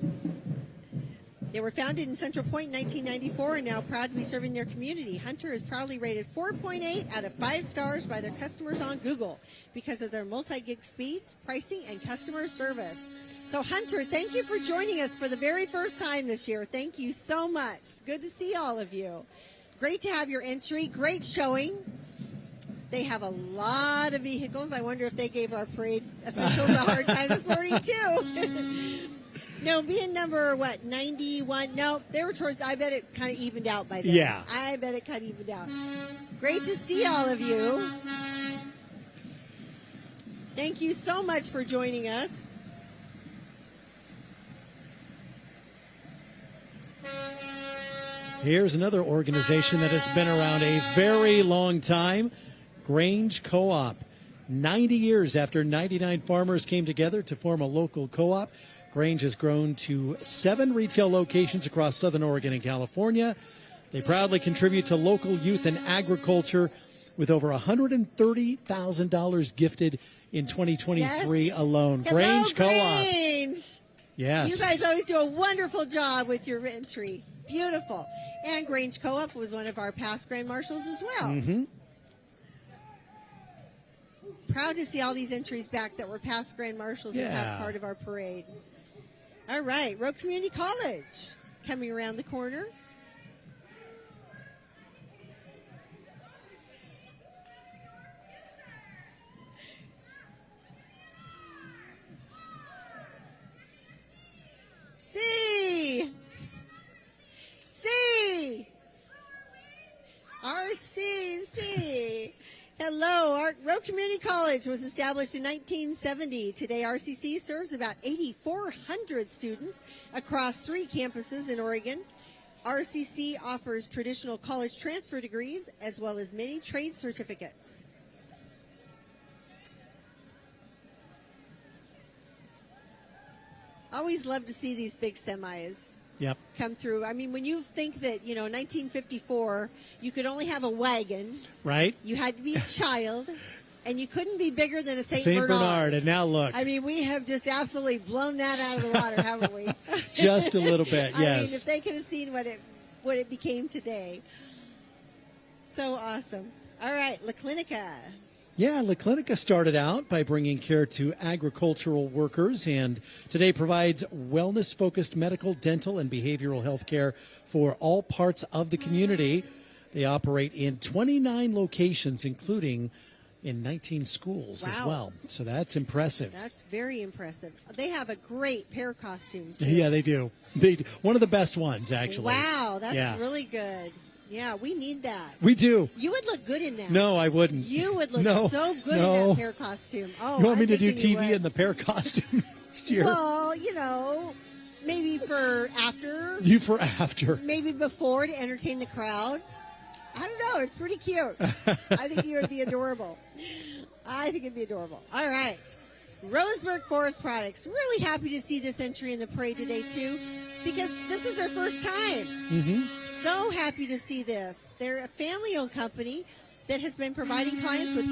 They were founded in Central Point in 1994 and now proud to be serving their community. Hunter is proudly rated 4.8 out of 5 stars by their customers on Google because of their multi-gig speeds, pricing, and customer service. So, Hunter, thank you for joining us for the very first time this year. Thank you so much. Good to see all of you. Great to have your entry. Great showing. They have a lot of vehicles. I wonder if they gave our parade officials a hard time this morning, too. No, being number, 91? No, they were towards, I bet it kind of evened out by then. Yeah. I bet it kind of evened out. Great to see all of you. Thank you so much for joining us. Here's another organization that has been around a very long time, Grange Co-op. 90 years after 99 farmers came together to form a local co-op, Grange has grown to 7 retail locations across Southern Oregon and California. They proudly contribute to local youth and agriculture with over $130,000 gifted in 2023 alone. Hello, Grange Co-op. Grange. Yes. You guys always do a wonderful job with your entry. Beautiful. And Grange Co-op was one of our past Grand Marshals as well. Mm-hmm. Proud to see all these entries back that were past Grand Marshals and past part of our parade. All right, Road Community College coming around the corner. C. RCC. Hello, Road Community College was established in 1970. Today, RCC serves about 8,400 students across 3 campuses in Oregon. RCC offers traditional college transfer degrees as well as many trade certificates. Always love to see these big semis. Yep. Come through. I mean, when you think that, 1954, you could only have a wagon. Right. You had to be a child, and you couldn't be bigger than a St. Bernard. And now look. I mean, we have just absolutely blown that out of the water, haven't we? Just a little bit, yes. I mean, if they could have seen what it became today. So awesome. All right, La Clinica. Yeah, La Clinica started out by bringing care to agricultural workers and today provides wellness-focused medical, dental, and behavioral health care for all parts of the community. They operate in 29 locations, including in 19 schools as well. So that's impressive. That's very impressive. They have a great Pear costume, too. Yeah, they do. One of the best ones, actually. Wow, that's really good. Yeah, we need that. We do. You would look good in that. No, I wouldn't. You would look so good in that Pear costume. Oh, you want me to do TV in the Pear costume next year? Well, maybe for after. You for after. Maybe before to entertain the crowd. I don't know. It's pretty cute. I think you would be adorable. I think it'd be adorable. All right. Roseburg Forest Products. Really happy to see this entry in the parade today, too, because this is their first time. Mm-hmm. So happy to see this. They're a family-owned company that has been providing clients with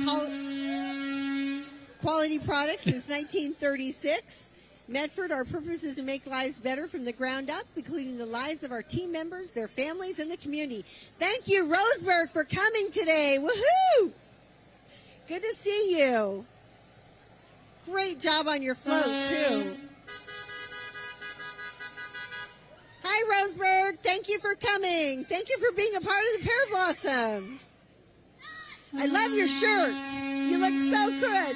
quality products since 1936. Medford, our purpose is to make lives better from the ground up, including the lives of our team members, their families, and the community. Thank you, Roseburg, for coming today. Woohoo! Good to see you. Great job on your float, too. Hi, Roseburg. Thank you for coming. Thank you for being a part of the Pear Blossom. I love your shirts. You look so good.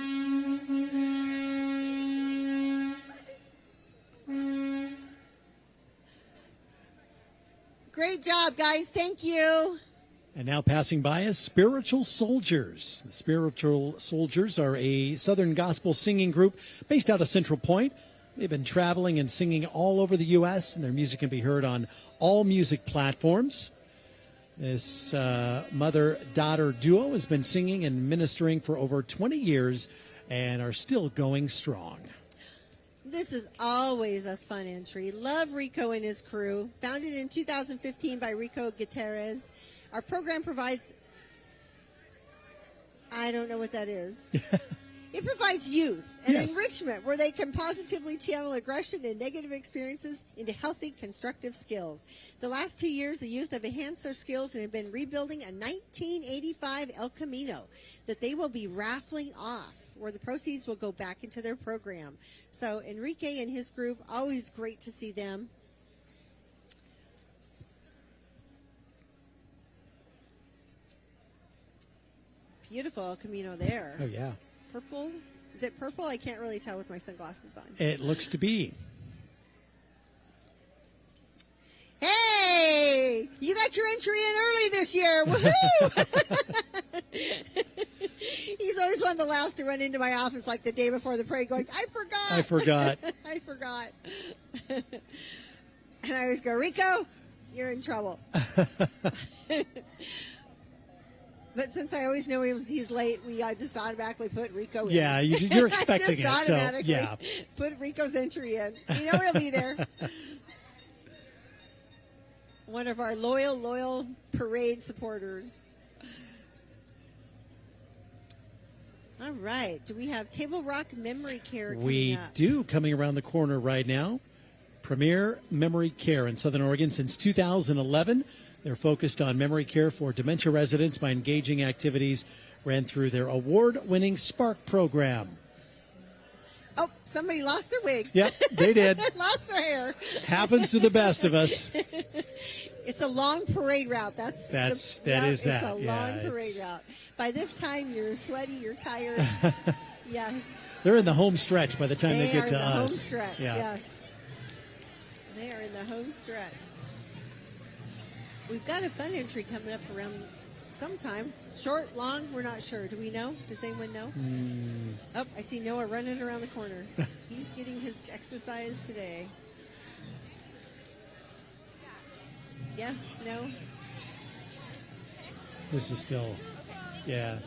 Great job, guys. Thank you. And now passing by us, Spiritual Soldiers. The Spiritual Soldiers are a Southern gospel singing group based out of Central Point. They've been traveling and singing all over the U.S., and their music can be heard on all music platforms. This mother-daughter duo has been singing and ministering for over 20 years and are still going strong. This is always a fun entry. Love Rico and his crew. Founded in 2015 by Rico Gutierrez. Our program provides, I don't know what that is. It provides youth and enrichment where they can positively channel aggression and negative experiences into healthy, constructive skills. The last 2 years, the youth have enhanced their skills and have been rebuilding a 1985 El Camino that they will be raffling off, where the proceeds will go back into their program. So Enrique and his group, always great to see them. Beautiful El Camino there. Oh, yeah. Purple? Is it purple? I can't really tell with my sunglasses on. It looks to be. Hey! You got your entry in early this year. Woohoo! He's always one of the last to run into my office like the day before the parade going, I forgot. I forgot. And I always go, Rico, you're in trouble. But since I always know he's late, we just automatically put Rico in. Yeah, you're expecting it. Just automatically so, yeah. Put Rico's entry in. You know he'll be there. One of our loyal parade supporters. All right. Do we have Table Rock Memory Care coming We up? do, coming around the corner right now. Premier Memory Care in Southern Oregon since 2011. They're focused on memory care for dementia residents by engaging activities ran through their award-winning Spark program. Oh, somebody lost their wig. Yep, they did. Lost their hair. Happens to the best of us. It's a long parade route. That is that. It's a long parade route. By this time, you're sweaty, you're tired. Yes. They're in the home stretch by the time they get to us. They are in the home stretch, Yeah. yes. They are in the home stretch. We've got a fun entry coming up around sometime. Short, long, we're not sure. Do we know? Does anyone know? Oh, I see Noah running around the corner. He's getting his exercise today. Yes, no? This is still, yeah.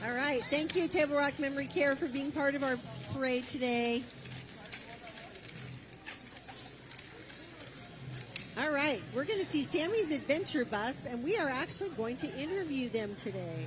All right. Thank you, Table Rock Memory Care, for being part of our parade today. All right. We're going to see Sammy's Adventure Bus, and we are actually going to interview them today.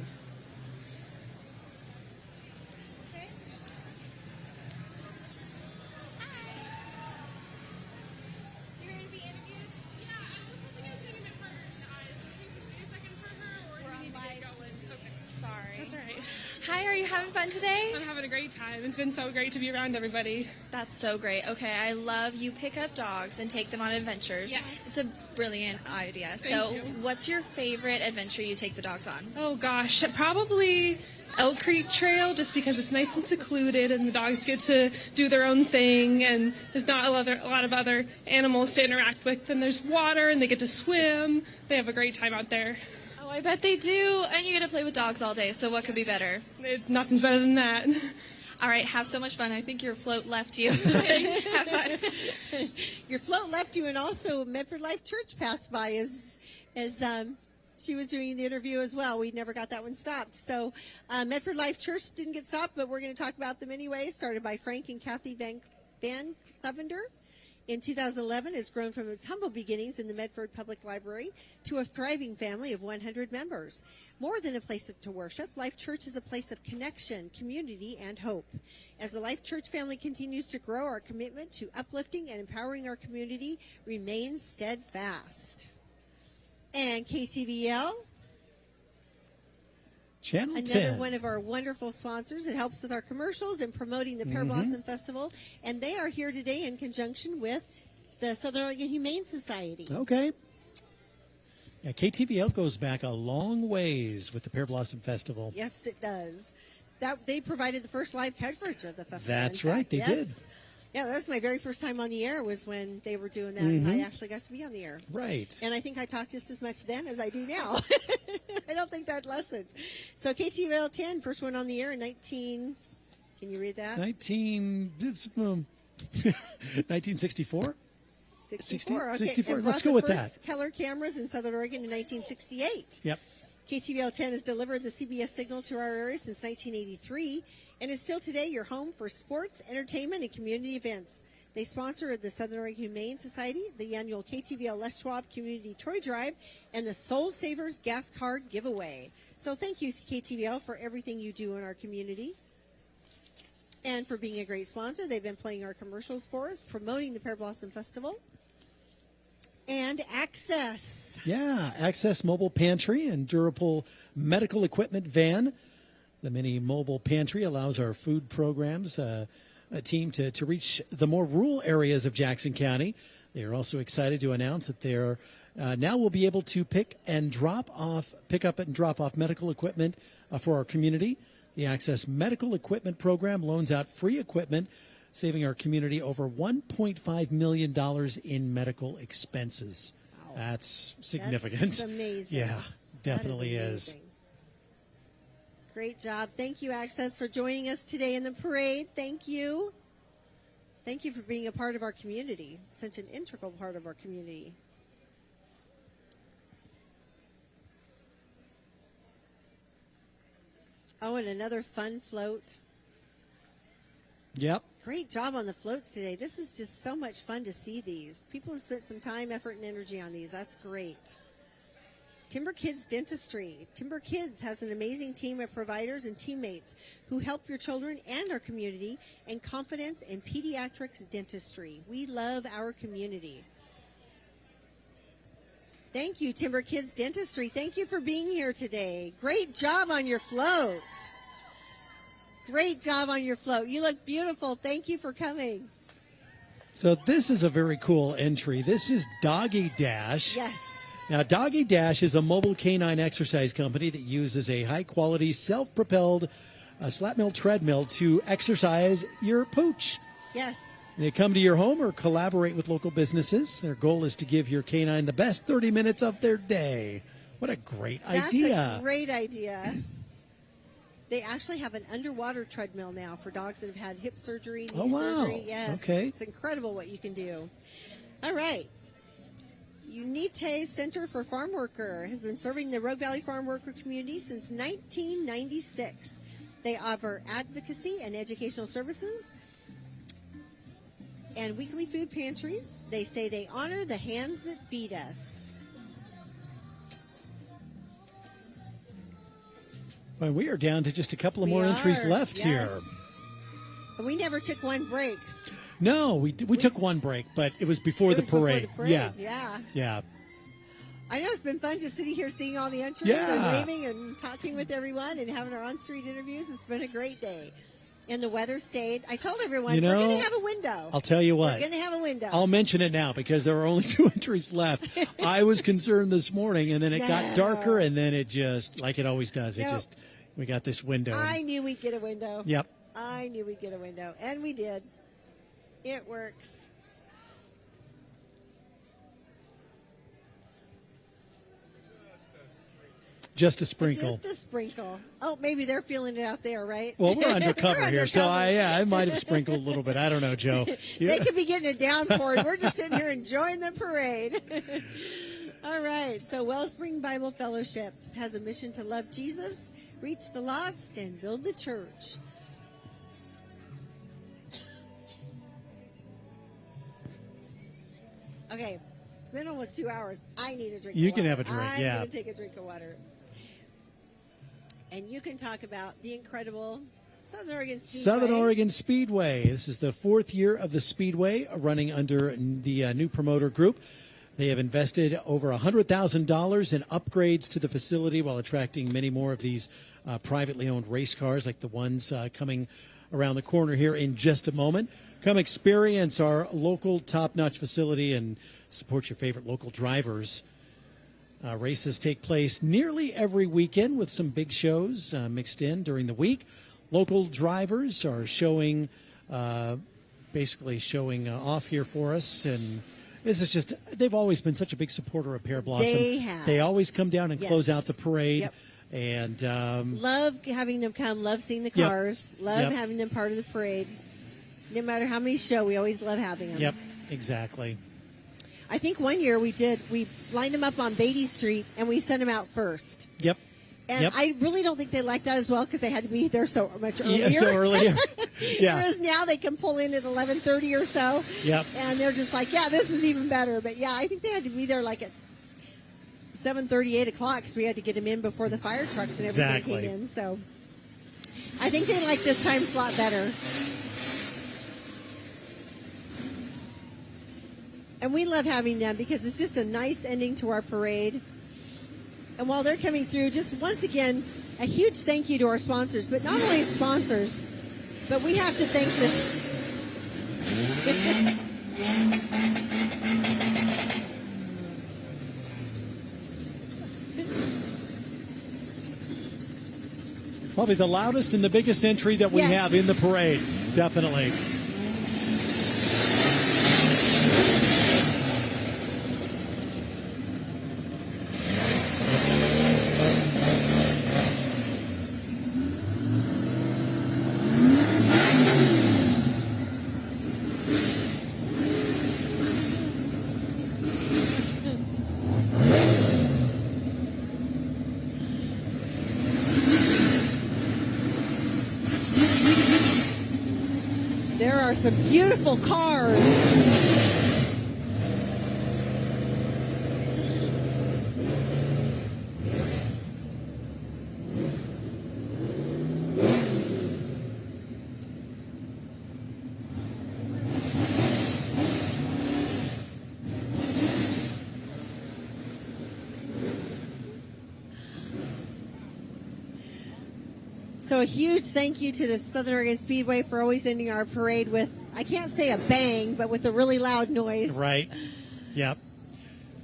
Hi, are you having fun today? I'm having a great time. It's been so great to be around everybody. That's so great. Okay, I love you pick up dogs and take them on adventures. Yes. It's a brilliant idea. Thank you. What's your favorite adventure you take the dogs on? Oh gosh, probably Elk Creek Trail, just because it's nice and secluded and the dogs get to do their own thing and there's not a lot of other animals to interact with. And there's water and they get to swim. They have a great time out there. Oh, I bet they do. And you get to play with dogs all day, so what could be better? Nothing's better than that. All right, have so much fun. I think your float left you. Have fun. Your float left you, and also Medford Life Church passed by as she was doing the interview as well. We never got that one stopped. So Medford Life Church didn't get stopped, but we're going to talk about them anyway. Started by Frank and Kathy Van Clevender. In 2011, it's grown from its humble beginnings in the Medford Public Library to a thriving family of 100 members. More than a place to worship, Life Church is a place of connection, community, and hope. As the Life Church family continues to grow, our commitment to uplifting and empowering our community remains steadfast. And KTVL, Channel another 10. one of our wonderful sponsors. It helps with our commercials and promoting the Pear Blossom Festival. And they are here today in conjunction with the Southern Oregon Humane Society. Okay. Yeah, KTVL goes back a long ways with the Pear Blossom Festival. Yes, it does. They provided the first live coverage of the festival. That's right, they did. Yeah, that was my very first time on the air was when they were doing that, and I actually got to be on the air. Right. And I think I talked just as much then as I do now. I don't think that lessened. So KTVL 10, first one on the air in 19, can you read that? 1964? 64. Okay. 64. And Let's brought go with the that. first color cameras in Southern Oregon in 1968. Yep. KTVL 10 has delivered the CBS signal to our area since 1983 and is still today your home for sports, entertainment, and community events. They sponsor the Southern Oregon Humane Society, the annual KTVL Les Schwab Community Toy Drive, and the Soul Savers Gas Card Giveaway. So thank you, KTVL, for everything you do in our community and for being a great sponsor. They've been playing our commercials for us, promoting the Pear Blossom Festival. And Access. Yeah, Access Mobile Pantry and Durable Medical Equipment Van. The mini mobile pantry allows our food programs a team to reach the more rural areas of Jackson County. They are also excited to announce that they're now will be able to pick up and drop off medical equipment for our community. The Access Medical Equipment Program loans out free equipment, saving our community over $1.5 million in medical expenses. Wow. That's significant. That's amazing. Yeah, definitely is. Great job. Thank you, Access, for joining us today in the parade. Thank you. Thank you for being a part of our community, such an integral part of our community. Oh, and another fun float. Yep. Great job on the floats today. This is just so much fun to see these. People have spent some time, effort, and energy on these. That's great. Timber Kids Dentistry. Timber Kids has an amazing team of providers and teammates who help your children and our community and confidence in pediatrics dentistry. We love our community. Thank you, Timber Kids Dentistry. Thank you for being here today. Great job on your float. Great job on your float. You look beautiful. Thank you for coming. So this is a very cool entry. This is Doggy Dash. Yes. Now, Doggy Dash is a mobile canine exercise company that uses a high-quality, self-propelled slat mill treadmill to exercise your pooch. Yes. They come to your home or collaborate with local businesses. Their goal is to give your canine the best 30 minutes of their day. What a great idea. That's a great idea. They actually have an underwater treadmill now for dogs that have had hip surgery, knee surgery. Yes. Okay. It's incredible what you can do. All right. Unite Center for Farm Worker has been serving the Rogue Valley farm worker community since 1996. They offer advocacy and educational services and weekly food pantries. They say they honor the hands that feed us. Well, we are down to just a couple of more entries left here. And we never took one break. No, we took one break, but it was before the parade. Before the parade. Yeah. I know it's been fun just sitting here seeing all the entries and waving and talking with everyone and having our on-street interviews. It's been a great day. And the weather stayed. I told everyone, we're going to have a window. I'll tell you what. We're going to have a window. I'll mention it now because there are only 2 entries left. I was concerned this morning, and then it got darker, and then it just, like it always does, we got this window. I knew we'd get a window. Yep. I knew we'd get a window. And we did. It works. Just a sprinkle. Just a sprinkle. Oh, maybe they're feeling it out there, right? Well, we're undercover here, so I might have sprinkled a little bit. I don't know, Joe. They could be getting a downpour. We're just sitting here enjoying the parade. All right. So Wellspring Bible Fellowship has a mission to love Jesus, reach the lost, and build the church. Okay. It's been almost 2 hours. I need a drink of water. You can have a drink, I'm going to take a drink of water. And you can talk about the incredible Southern Oregon Speedway. Southern Oregon Speedway. This is the 4th year of the Speedway, running under the new promoter group. They have invested over $100,000 in upgrades to the facility while attracting many more of these privately owned race cars like the ones coming around the corner here in just a moment. Come experience our local top-notch facility and support your favorite local drivers. Races take place nearly every weekend with some big shows mixed in during the week. Local drivers are showing off here for us, and this is just, they've always been such a big supporter of Pear Blossom. They have. They always come down and close out the parade. Yep. And love having them come, love seeing the cars, love having them part of the parade. No matter how many show, we always love having them. Yep, exactly. I think one year we lined them up on Beatty Street and we sent them out first. Yep. And I really don't think they liked that as well because they had to be there so much earlier. Yeah, so earlier. Yeah. Whereas now they can pull in at 11:30 or so. Yep. And they're just like, yeah, this is even better. But yeah, I think they had to be there like at 7:30, 8 o'clock because we had to get them in before the fire trucks and everything came in. So I think they like this time slot better. And we love having them because it's just a nice ending to our parade. And while they're coming through, just once again, a huge thank you to our sponsors. But not only sponsors, but we have to thank this. Probably the loudest and the biggest entry that we have in the parade. Definitely. There are some beautiful cars. So a huge thank you to the Southern Oregon Speedway for always ending our parade with, I can't say a bang, but with a really loud noise. Right. Yep.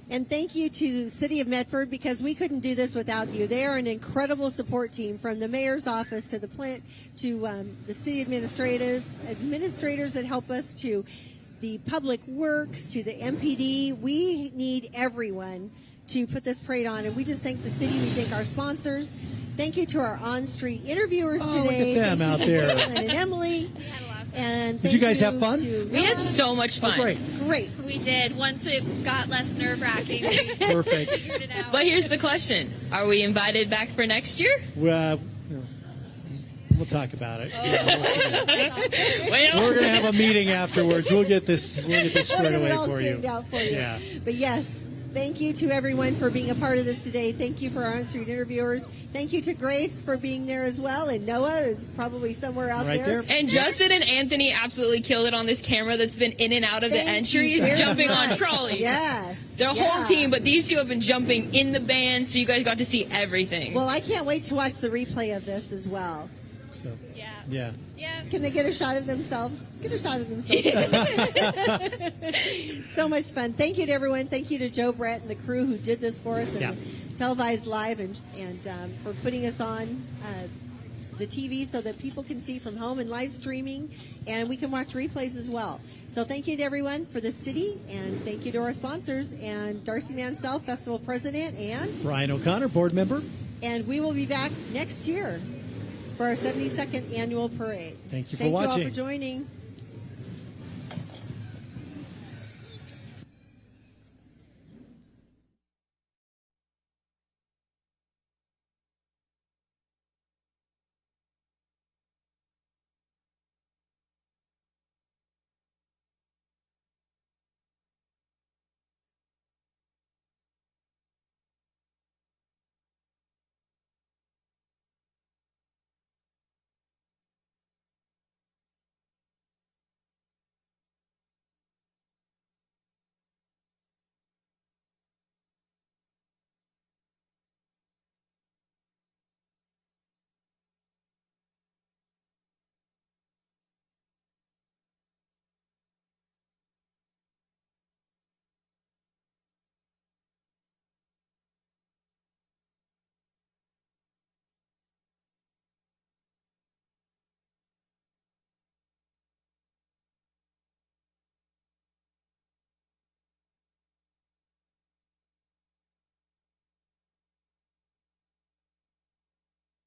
And thank you to the City of Medford, because we couldn't do this without you. They are an incredible support team, from the mayor's office to the plant to the city administrators that help us, to the public works, to the MPD. We need everyone to put this parade on, and we just thank the city. We thank our sponsors. Thank you to our on-street interviewers today. Look at them thank out you there. to Caitlin and Emily. And Did you guys have fun? We had so much fun. Oh, great. Great. We did. Once it got less nerve-wracking, we Perfect. figured it out. But here's the question. Are we invited back for next year? We'll talk about it. Well, We're going to have a meeting afterwards. We'll get this squared away for you. Out for you. Yeah. But yes, thank you to everyone for being a part of this today. Thank you for our on-street interviewers. Thank you to Grace for being there as well. And Noah is probably somewhere out Right there. And Justin and Anthony absolutely killed it on this camera that's been in and out of the Thank you entries, very jumping on much. trolleys. Yes. Their Yeah. whole team, but these two have been jumping in the band, so you guys got to see everything. Well, I can't wait to watch the replay of this as well. So, yeah. Can they get a shot of themselves? Get a shot of themselves. So much fun. Thank you to everyone. Thank you to Joe Brett and the crew who did this for us and televised live, and for putting us on the TV so that people can see from home and live streaming, and we can watch replays as well. So thank you to everyone for the city, and thank you to our sponsors, and Darcy Mansell, Festival President, and Brian O'Connor, board member. And we will be back next year for our 72nd annual parade. Thank you for Thank you all watching. for joining.